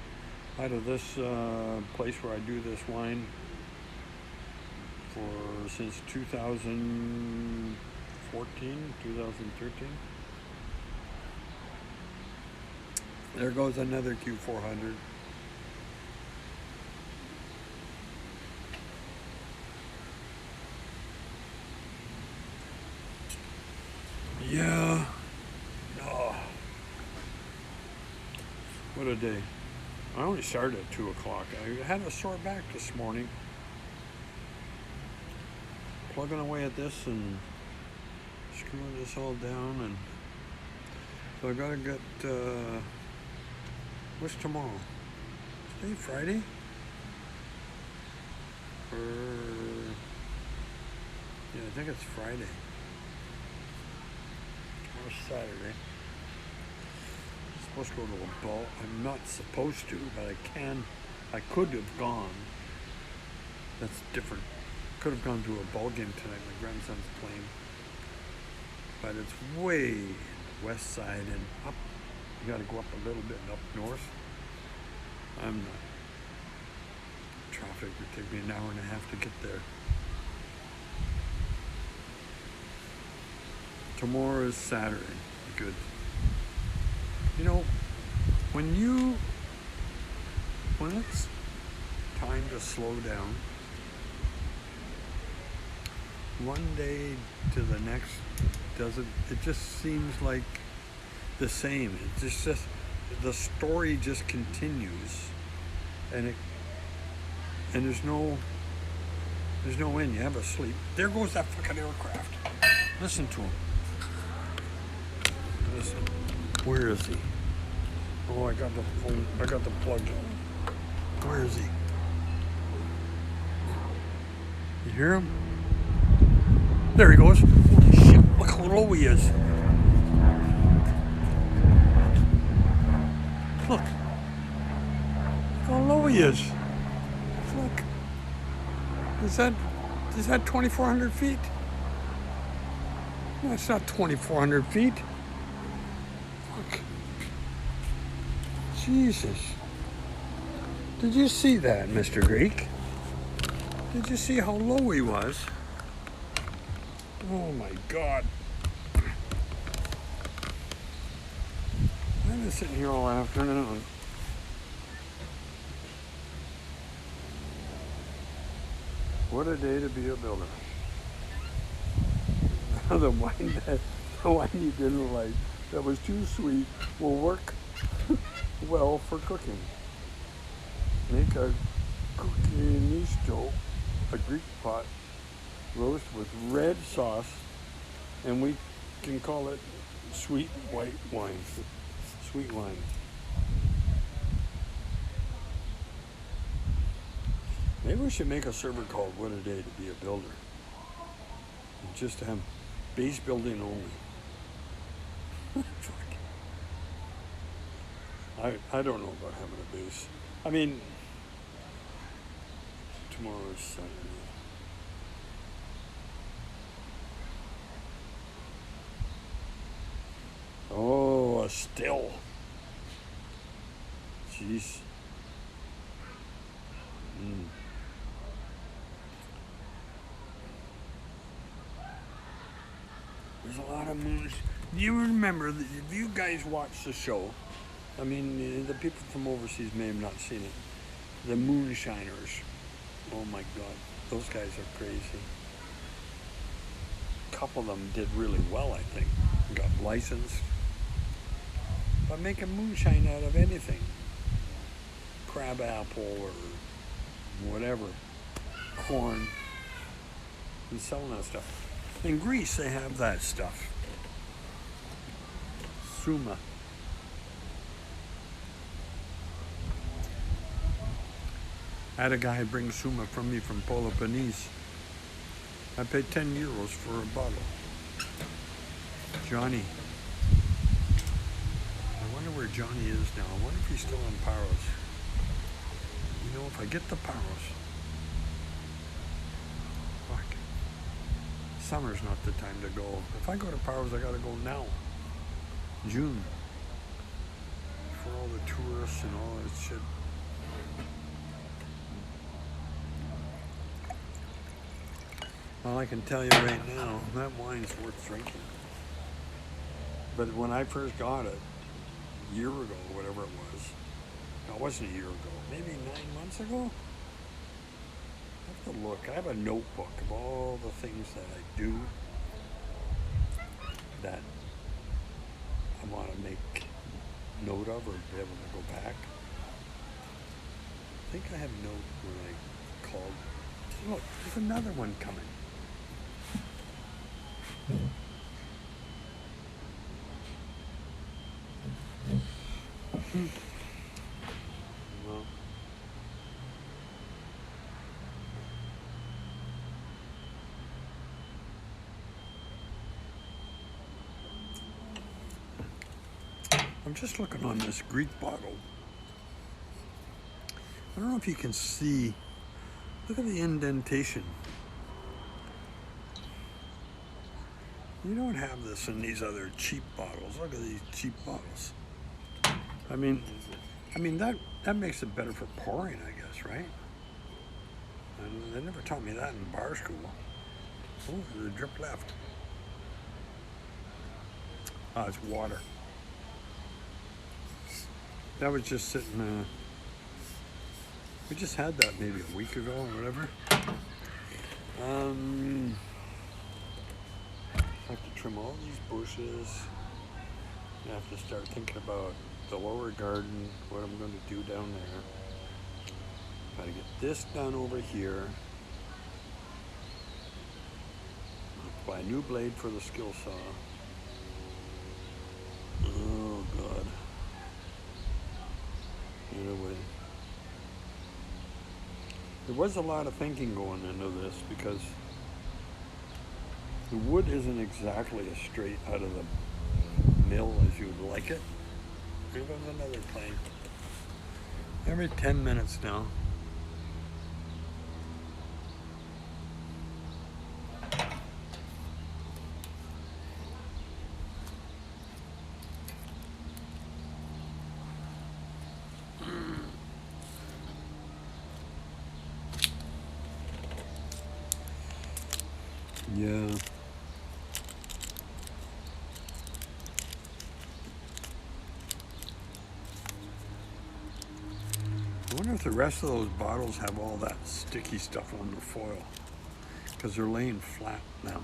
out of this place where I do this wine since 2014, 2013. There goes another Q400. Yeah. Oh. What a day. I only started at 2 o'clock. I had a sore back this morning. Plugging away at this and screwing this all down, and so I gotta get what's tomorrow? Is today Friday? Yeah, I think it's Friday. Or Saturday. I'm supposed to go to a ball. I'm not supposed to, but I can. I could have gone. That's different. Could have gone to a ball game tonight. My grandson's playing. But it's way west side and up. You gotta go up a little bit and up north. I'm not. Traffic would take me an hour and a half to get there. Tomorrow is Saturday. Good. You know, when it's time to slow down, one day to the next it just seems like the same. It's just the story just continues, and there's no end. You have a sleep. There goes that fucking aircraft. Listen to him. Listen. Where is he? Oh, I got the phone. I got the plug in. Where is he? You hear him? There he goes. Holy shit! Look how low he is. Look how low he is. Look. Is that 2,400 feet? No, it's not 2,400 feet. Look. Jesus. Did you see that, Mr. Greek? Did you see how low he was? Oh my God. I've been sitting here all afternoon. What a day to be a builder. The wine you didn't like, that was too sweet, will work well for cooking. Make a cucinisto, a Greek pot roast with red sauce, and we can call it sweet white wine. Sweet wine. Maybe we should make a server called What a Day to Be a Builder. And just to have base building only. I don't know about having a base. I mean, tomorrow is Saturday. Oh, a still. Jeez. There's a lot of moons. Do you remember, if you guys watch the show, I mean, the people from overseas may have not seen it, the moonshiners. Oh my God, those guys are crazy. A couple of them did really well, I think. Got licensed. But making moonshine out of anything. Crab apple or whatever. Corn. And selling that stuff. In Greece, they have that stuff. Suma. I had a guy bring Suma from me from Peloponnese. I paid 10 euros for a bottle. Johnny. I wonder where Johnny is now. I wonder if he's still in Paros. You know, if I get the Paros, fuck. Summer's not the time to go. If I go to Paros, I gotta go now. June. For all the tourists and all that shit. Well, I can tell you right now, that wine's worth drinking. But when I first got it, a year ago, whatever it was, no, it wasn't a year ago, maybe 9 months ago? I have to look. I have a notebook of all the things that I do that I want to make note of or be able to go back. I think I have a note when I called. Look, there's another one coming. Well, I'm just looking on this Greek bottle. I don't know if you can see. Look at the indentation. You don't have this in these other cheap bottles. Look at these cheap bottles. I mean that makes it better for pouring, I guess, right? And they never taught me that in bar school. Oh, there's a drip left. Ah, it's water. That was just sitting. We just had that maybe a week ago or whatever. I have to trim all these bushes. I have to start thinking about the lower garden, what I'm going to do down there. Got to get this done over here. Buy a new blade for the skill saw. Oh God. Anyway. There was a lot of thinking going into this because the wood isn't exactly as straight out of the mill as you would like it. Here goes another plane. Every 10 minutes now. Yeah. I wonder if the rest of those bottles have all that sticky stuff on the foil because they're laying flat now.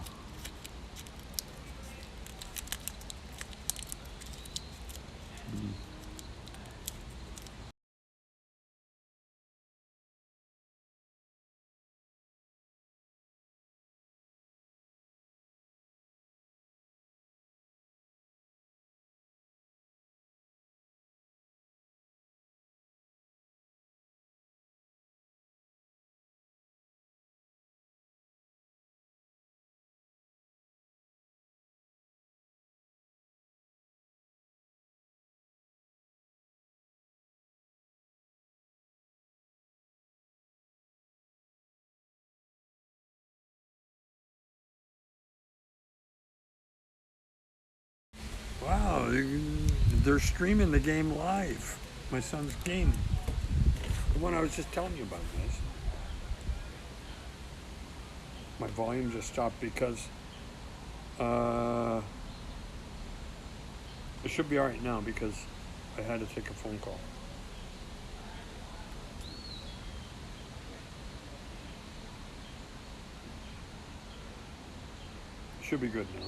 Wow, they're streaming the game live. My son's game. The one I was just telling you about, guys. My volume just stopped because it should be alright now because I had to take a phone call. It should be good now.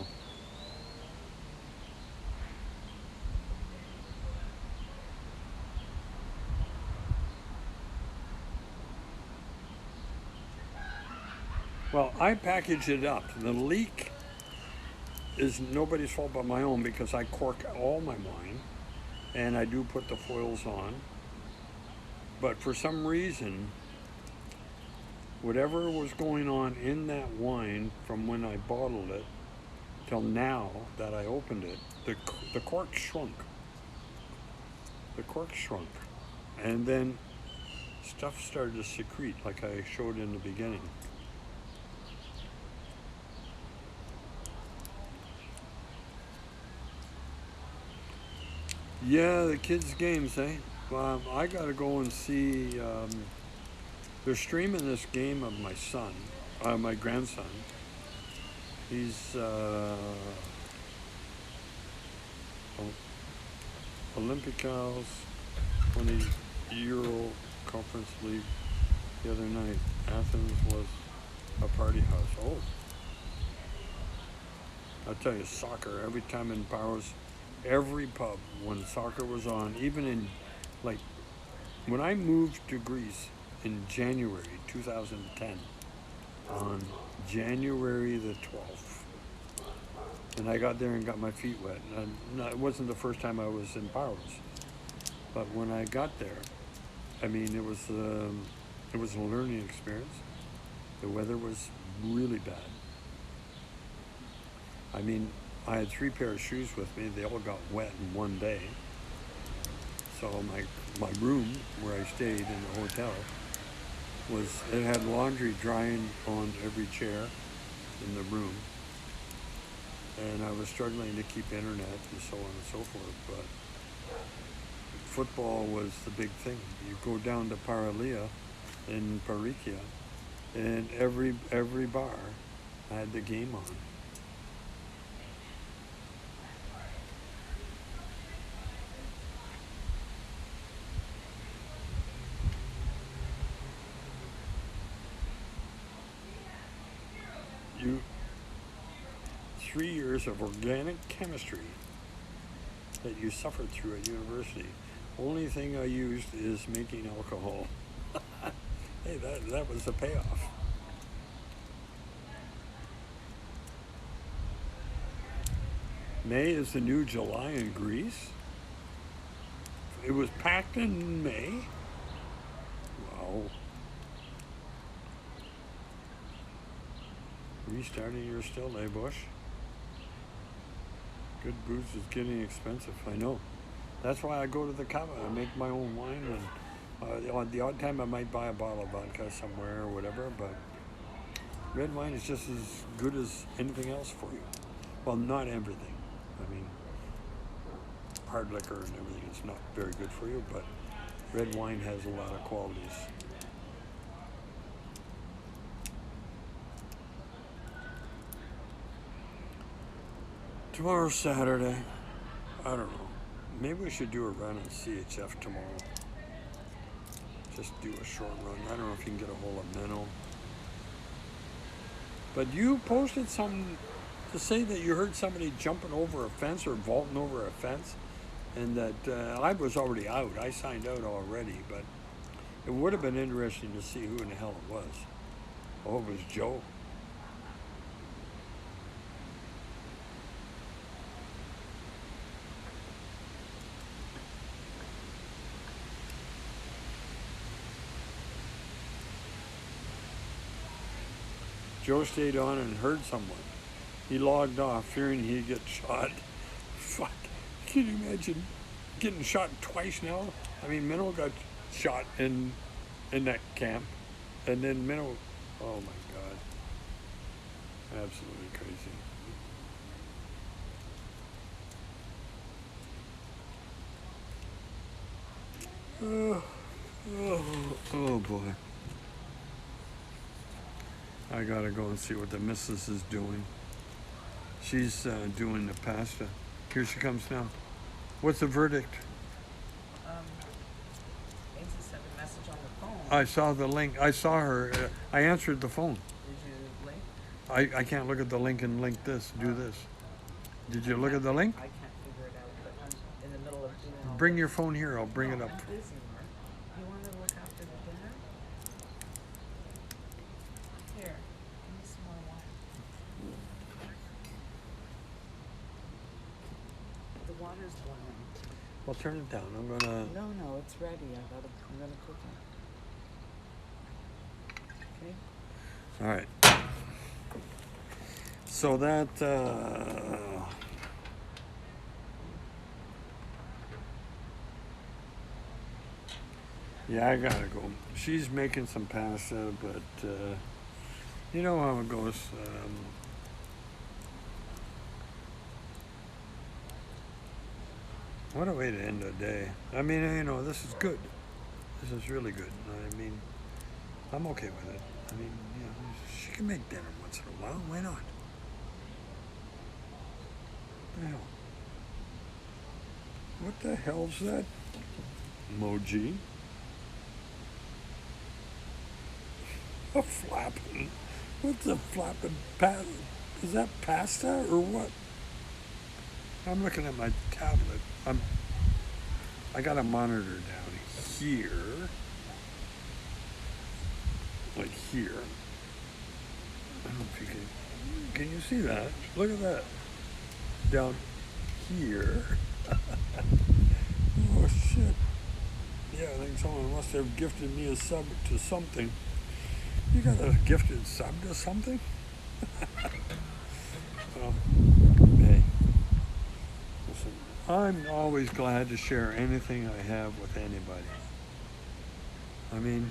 Well, I packaged it up. The leak is nobody's fault but my own because I cork all my wine and I do put the foils on. But for some reason, whatever was going on in that wine from when I bottled it till now that I opened it, the cork shrunk. The cork shrunk. And then stuff started to secrete like I showed in the beginning. Yeah, the kids' games, eh? I gotta go and see. They're streaming this game of my son, my grandson. He's Olympicals 20 Euro Conference League the other night. Athens was a party house. Oh, I'll tell you, soccer every time in Paros. Every pub when soccer was on, even in like when I moved to Greece in January 2010, on January the 12th, and I got there and got my feet wet. And it wasn't the first time I was in Paros, but when I got there, I mean it was a learning experience. The weather was really bad. I mean, I had 3 pairs of shoes with me. They all got wet in one day. So my room where I stayed in the hotel it had laundry drying on every chair in the room. And I was struggling to keep internet and so on and so forth. But football was the big thing. You go down to Paralia in Parikia, and every bar had the game on. You 3 years of organic chemistry that you suffered through at university. Only thing I used is making alcohol. Hey, that was the payoff. May is the new July in Greece. It was packed in May. Wow. Restarting your still, eh, Bush? Good booze is getting expensive, I know. That's why I go to the cava. I make my own wine, and the odd time I might buy a bottle of vodka somewhere or whatever, but red wine is just as good as anything else for you. Well, not everything. I mean, hard liquor and everything is not very good for you, but red wine has a lot of qualities. Tomorrow's Saturday. I don't know. Maybe we should do a run on CHF tomorrow. Just do a short run. I don't know if you can get a hold of Menno. But you posted something to say that you heard somebody jumping over a fence or vaulting over a fence, and that I was already out. I signed out already, but it would have been interesting to see who in the hell it was. Oh, it was Joe. Joe stayed on and heard someone. He logged off, fearing he'd get shot. Fuck. Can you imagine getting shot twice now? I mean, Minnow got shot in that camp. And then Minnow, oh my God. Absolutely crazy. Oh boy. I gotta go and see what the missus is doing. She's doing the pasta. Here she comes now. What's the verdict? Daisy sent a message on the phone. I saw the link. I saw her. I answered the phone. Did you link? I can't look at the link and link this. Do this. Did you look at the link? I can't figure it out, but I'm in the middle of doing all Bring your phone here. I'll bring it up. I'm busy, Mark. You want to look after the dinner? Here, give me some more wine. The water's boiling. Well, turn it down. I'm gonna. No, it's ready. I'm gonna cook it. Okay. All right. So that. Yeah, I gotta go. She's making some pasta, but you know how it goes. What a way to end the day. I mean, you know, this is good. This is really good. I mean, I'm okay with it. I mean, you know, she can make dinner once in a while. Why not? What the hell's that? Emoji? A flapping? What's a flapping? Is that pasta or what? I'm looking at my tablet. I got a monitor down here. Like here. I don't know if you can you see that? Look at that. Down here. Oh shit. Yeah, I think someone must have gifted me a sub to something. You got a gifted sub to something? Well, hey. Listen, I'm always glad to share anything I have with anybody. I mean,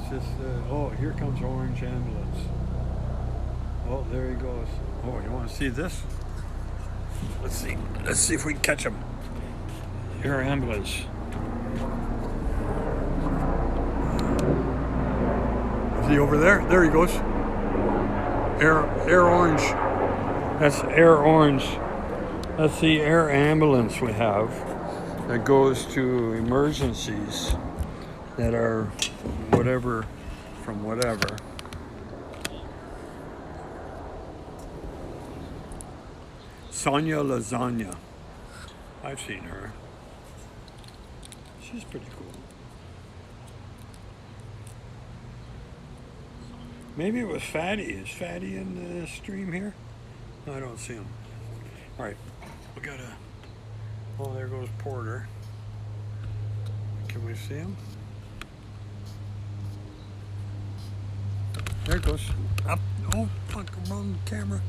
it's just, oh, here comes Orange Ambulance. Oh, there he goes. Oh, you want to see this? Let's see if we can catch him. Air ambulance. Is he over there? There he goes. Air Orange. That's Air Orange. That's the air ambulance we have that goes to emergencies that are whatever from whatever. Sonia Lasagna. I've seen her. She's pretty cool. Maybe it was Fatty. Is Fatty in the stream here? No, I don't see him. All right, we gotta. Oh, there goes Porter. Can we see him? There it goes. Up. Oh, fuck, wrong camera.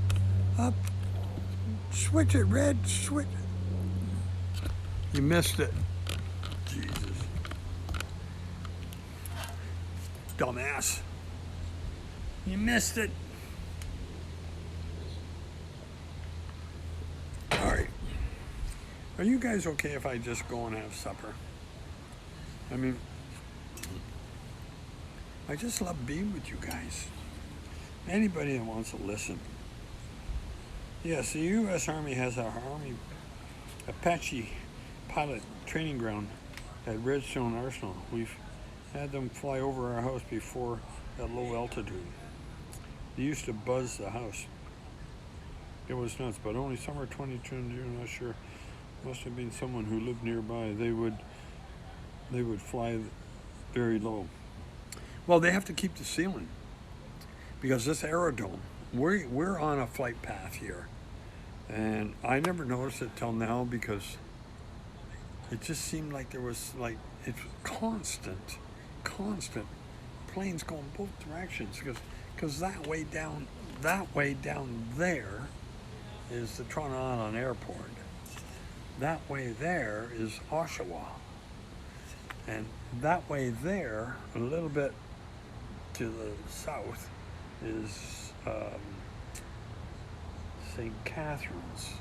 Up. Switch it, Red. Switch. You missed it. Jesus. Dumbass. You missed it. All right. Are you guys okay if I just go and have supper? I mean, I just love being with you guys. Anybody that wants to listen. Yes, the U.S. Army has a Apache pilot training ground at Redstone Arsenal. We've had them fly over our house before at low altitude. They used to buzz the house. It was nuts, but only summer 22, I'm not sure. Must have been someone who lived nearby. They would fly very low. Well, they have to keep the ceiling because this aerodrome, we're on a flight path here. And I never noticed it till now because it just seemed like there was it's constant planes going both directions because that way down there is the Chernarus Airport. That way there is Oshawa. And that way there, a little bit to the south, is St. Catharines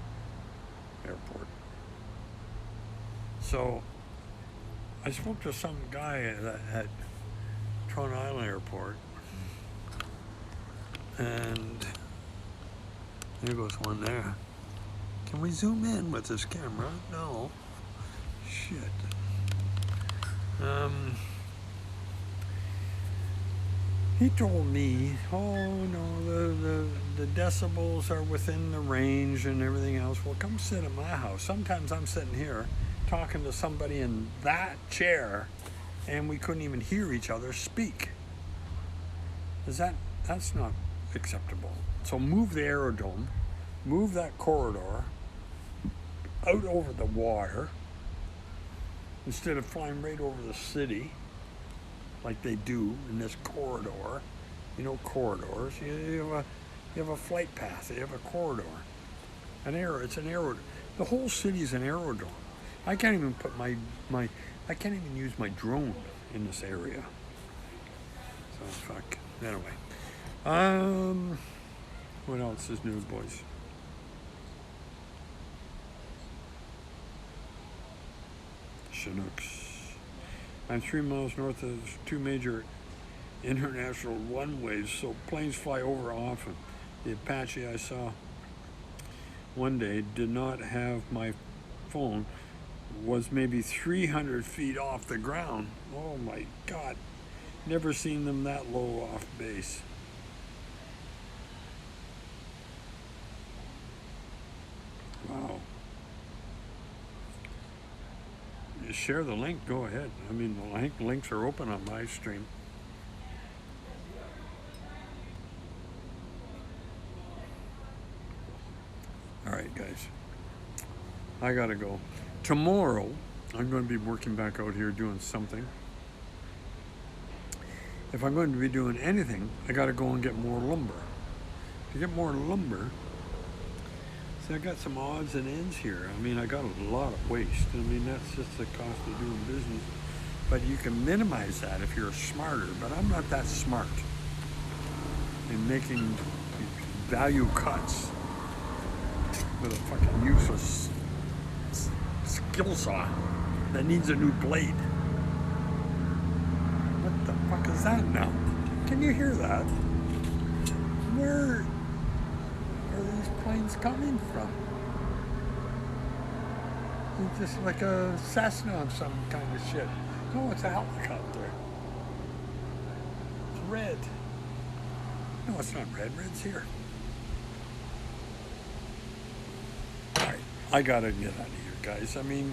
Airport. So I spoke to some guy at Chernarus Airport, and there goes one there. Can we zoom in with this camera? No. Shit. He told me, oh no, the decibels are within the range and everything else. Well, come sit at my house. Sometimes I'm sitting here talking to somebody in that chair and we couldn't even hear each other speak. That's not acceptable. So move the aerodrome, move that corridor out over the water instead of flying right over the city like they do in this corridor. You know, corridors. You have a flight path. You have a corridor. It's an aerodrome. The whole city is an aerodrome. I can't even put I can't even use my drone in this area. So fuck. Anyway. What else is new, boys? Chinooks. I'm 3 miles north of 2 major international runways, so planes fly over often. The Apache I saw one day did not have my phone, was maybe 300 feet off the ground. Oh my God. Never seen them that low off base. Wow. Share the link, go ahead. I mean, the links are open on my stream. All right, guys. I gotta go. Tomorrow, I'm going to be working back out here doing something. If I'm going to be doing anything, I gotta go and get more lumber. To get more lumber, see, I got some odds and ends here. I mean, I got a lot of waste. I mean, that's just the cost of doing business. But you can minimize that if you're smarter. But I'm not that smart in making value cuts with a fucking useless skill saw that needs a new blade. What the fuck is that now? Can you hear that? Where are these planes coming from? It's just like a Cessna or some kind of shit. No, it's a helicopter. It's red. No, it's not red. Red's here. I gotta get out of here, guys. I mean,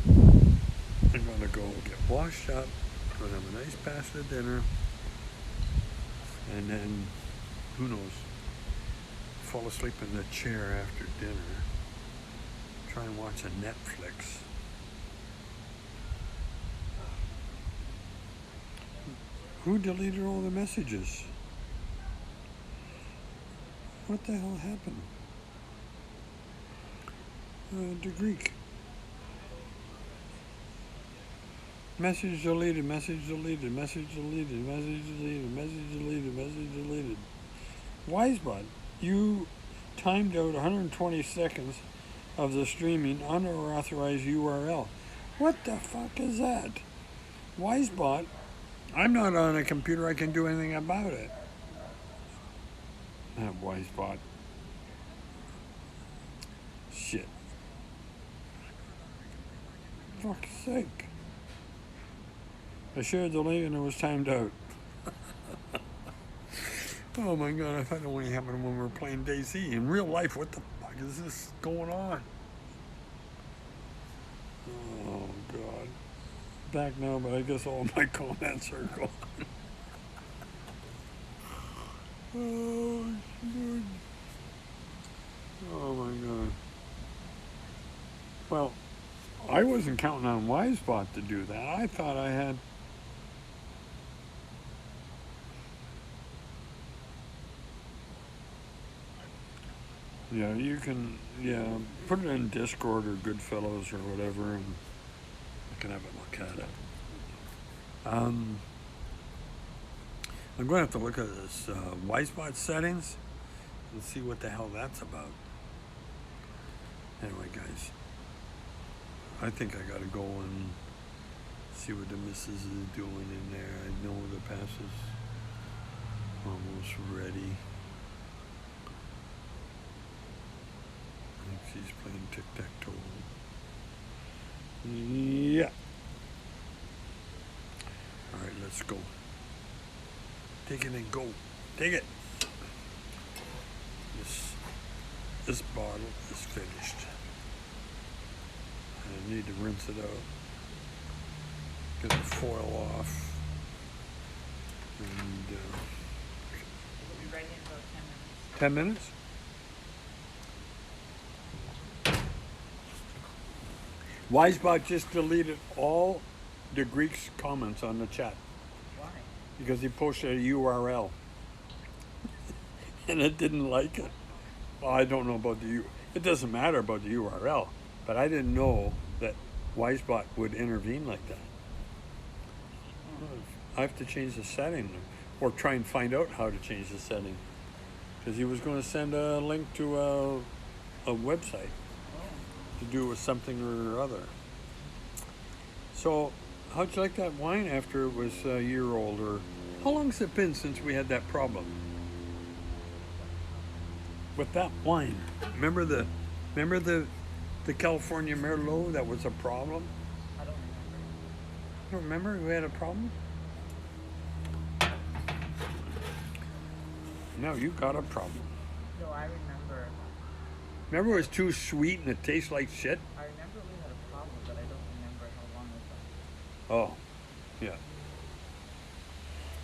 I'm gonna go get washed up, gonna have a nice pasta dinner, and then, who knows, fall asleep in the chair after dinner, try and watch a Netflix. Who deleted all the messages? What the hell happened? The Greek. Message deleted, message deleted, message deleted, message deleted, message deleted, message deleted. Wisebot, you timed out 120 seconds of the streaming unauthorized URL. What the fuck is that? Wisebot, I'm not on a computer, I can do anything about it. That Wisebot. Shit. Fuck's sake. I shared the link and it was timed out. Oh my god, I thought it only happened when we were playing DayZ. In real life, what the fuck is this going on? Oh god. Back now, but I guess all my comments are gone. Oh shit. Oh my god. Well, I wasn't counting on Wisebot to do that. I thought I had. Yeah, you can, put it in Discord or Goodfellows or whatever, and I can have a look at it. I'm going to have to look at this Wisebot settings and see what the hell that's about. Anyway, guys, I think I got to go and see what the missus is doing in there. I know the pass is almost ready. I think she's playing tic-tac-toe. Yeah. All right, let's go. Take it and go. Take it. This bottle is finished. I need to rinse it out. Get the foil off. And We'll be ready in about 10 10 minutes. minutes? Wisebot just deleted all the Greek's comments on the chat Why? because he posted a URL and it didn't like it. Well, I don't know about it doesn't matter about the URL, but I didn't know that Wisebot would intervene like that. I have to change the setting or try and find out how to change the setting because he was going to send a link to a website to do with something or other. So, how'd you like that wine after it was a year old? Or how long's it been since we had that problem with that wine? Remember the California Merlot that was a problem? I don't remember. You don't remember we had a problem? No, you got a problem. No, I remember. Remember it was too sweet and it tastes like shit? I remember we had a problem, but I don't remember how long ago. Oh, yeah.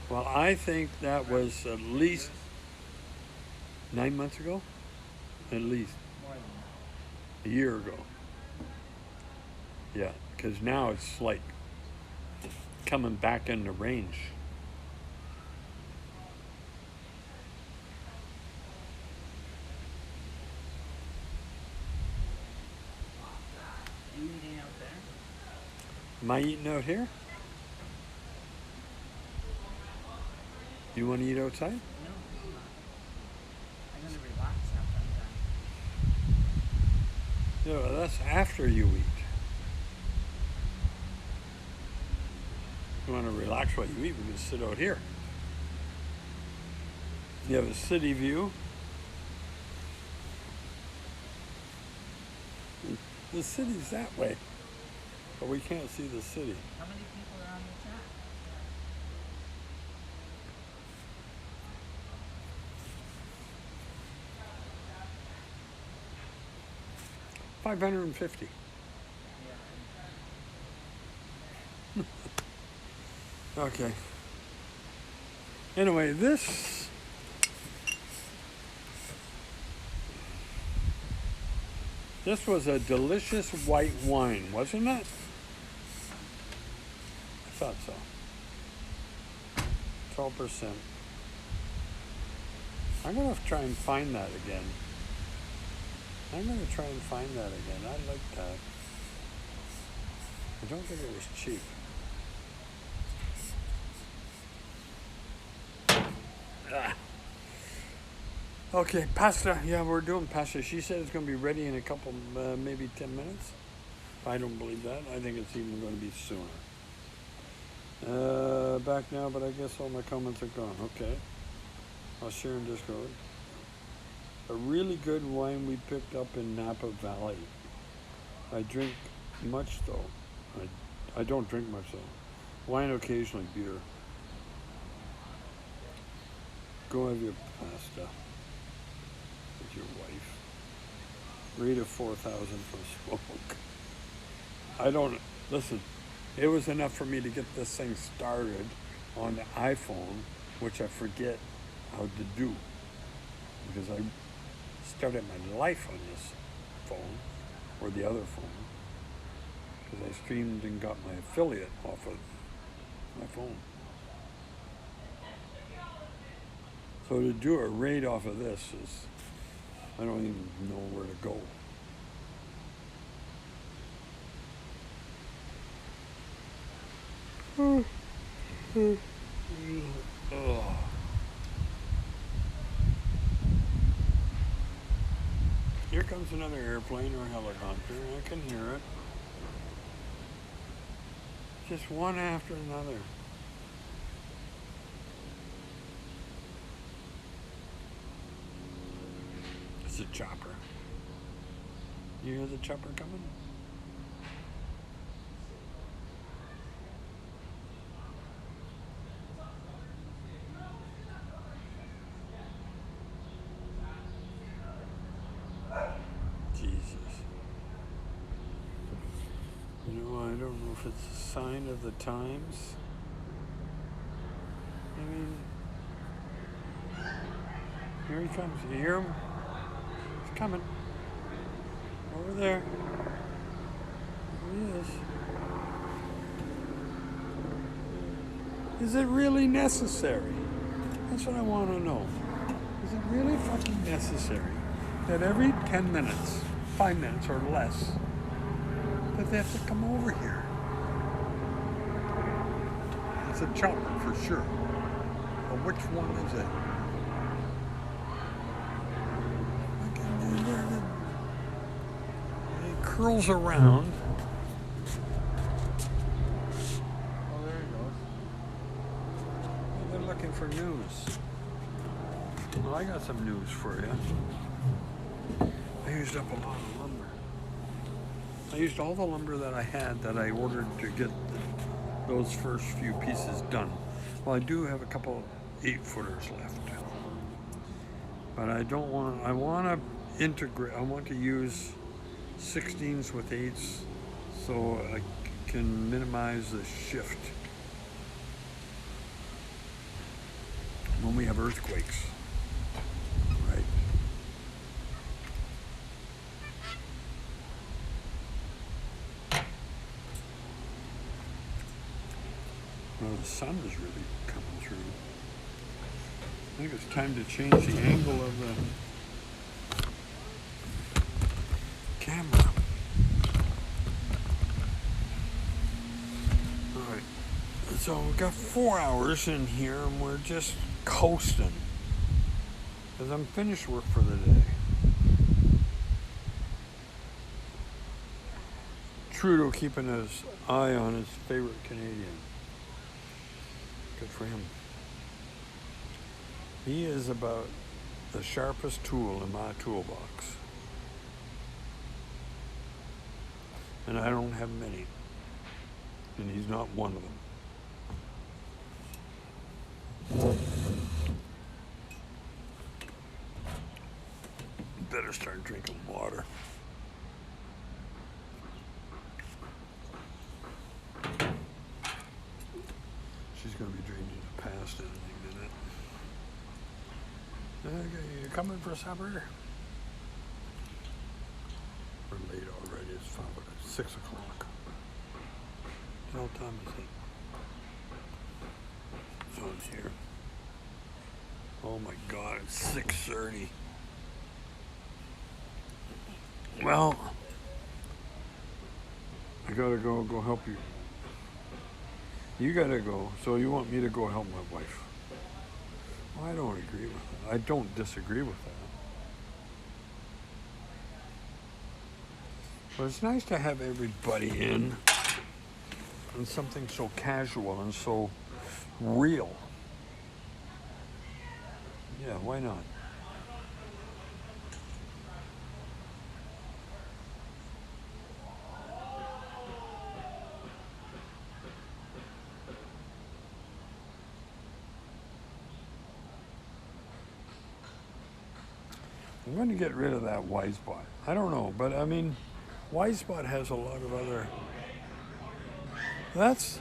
Well, I think that was at least 9 months ago. At least More than that. a year ago. Yeah, because now it's like coming back into range. Are you eating out there? Am I eating out here? You want to eat outside? No, I'm not. I'm going to relax after I'm done. Yeah, well, that's after you eat. You want to relax while you eat, we can sit out here. You have a city view. The city's that way, but we can't see the city. How many people are on the chat? 550. Okay. Anyway, this was a delicious white wine, wasn't it? I thought so. 12%. I'm going to try and find that again. I like that. I don't think it was cheap. Okay, pasta. Yeah, we're doing pasta. She said it's going to be ready in a couple, maybe 10 minutes. I don't believe that. I think it's even going to be sooner. Back now, but I guess all my comments are gone. Okay. I'll share in Discord. A really good wine we picked up in Napa Valley. I drink much though. I don't drink much though. Wine occasionally, beer. Go have your pasta with your wife. Rate of 4,000 for smoke. I don't, listen, it was enough for me to get this thing started on the iPhone, which I forget how to do. Because I started my life on this phone, or the other phone, because I streamed and got my affiliate off of my phone. So to do a raid off of this is, I don't even know where to go. Oh. Here comes another airplane or helicopter. I can hear it. Just one after another. It's a chopper. You hear the chopper coming? I don't know if it's a sign of the times. I mean, here he comes. You hear him? He's coming. Over there. There he is. Is it really necessary? That's what I want to know. Is it really fucking necessary that every 10 minutes, 5 minutes or less, that they have to come over here? It's a chopper for sure. But which one is it? It curls around. Oh, there he goes. They're looking for news. Well, I got some news for you. I used up a lot of lumber. I used all the lumber that I had that I ordered to get those first few pieces done. Well, I do have a couple 8-footers left. But I don't want, I want to integrate, I want to use 16s with 8s so I can minimize the shift when we have earthquakes. Right. Well, the sun is really coming through. I think it's time to change the angle of the camera. Alright, so we've got 4 hours in here and we're just coasting. Because I'm finished work for the day. Trudeau keeping his eye on his favorite Canadian. Good for him. He is about the sharpest tool in my toolbox. And I don't have many. And he's not one of them. Better start drinking water. going to be drinking past anything, isn't it? Okay, you coming for supper? We're late already. It's 6 o'clock. What time is it? So it's here. Oh my God, it's 6:30. Well, I gotta go help you. You gotta go, so you want me to go help my wife. Well, I don't agree with that. I don't disagree with that. But it's nice to have everybody in on something so casual and so real. Yeah, why not? I'm going to get rid of that Y spot. I don't know, but I mean, Y spot has a lot of other. That's.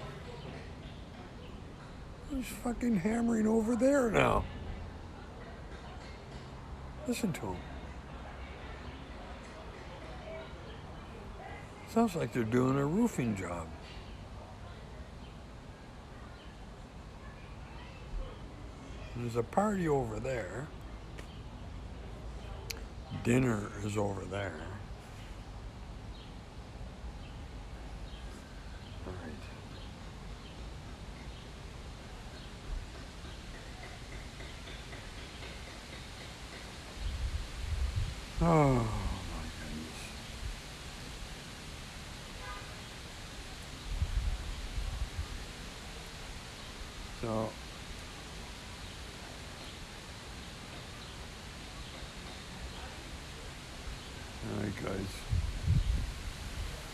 He's fucking hammering over there now. Listen to him. Sounds like they're doing a roofing job. There's a party over there. Dinner is over there. All right. Oh my goodness. So all right, guys.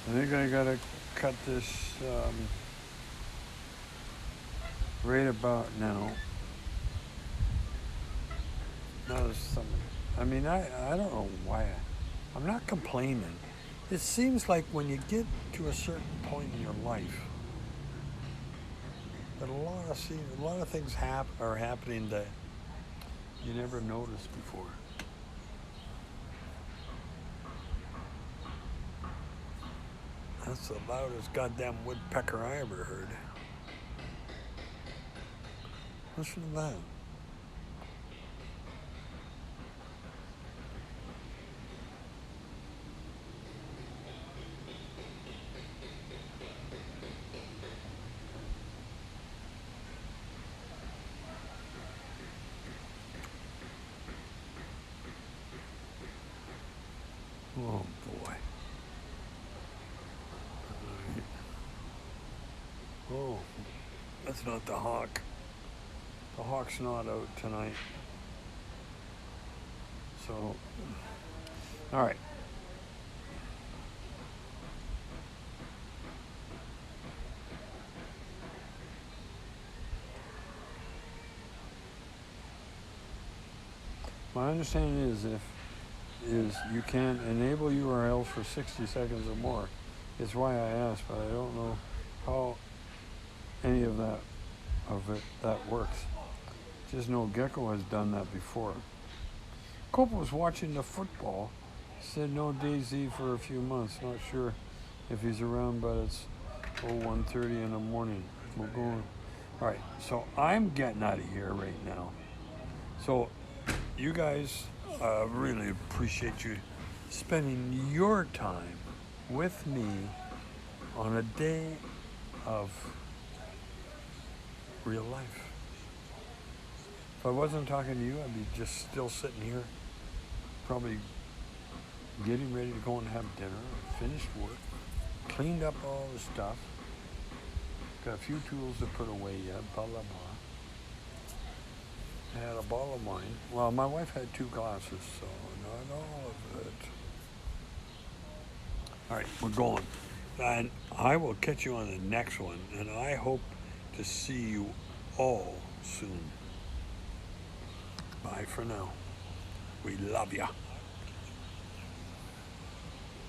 I think I gotta cut this right about now. Now there's something. I mean, I don't know why. I'm not complaining. It seems like when you get to a certain point in your life, that a lot of things are happening that you never noticed before. That's the loudest goddamn woodpecker I ever heard. Listen to that. Oh boy. Oh, that's not the hawk. The hawk's not out tonight. So, all right. My understanding is you can enable URLs for 60 seconds or more. It's why I asked, but I don't know how any of that works. Just know Gecko has done that before. Cope was watching the football. Said no DayZ for a few months. Not sure if he's around, but it's 1:30 in the morning. We're going. All right, so I'm getting out of here right now. So you guys, really appreciate you spending your time with me on a day of real life. If I wasn't talking to you, I'd be just still sitting here, probably getting ready to go and have dinner, finished work, cleaned up all the stuff, got a few tools to put away yet, blah, blah, blah. I had a bottle of wine. Well, my wife had 2 glasses, so not all of it. All right, we're going. And I will catch you on the next one, and I hope to see you all soon. Bye for now. We love ya.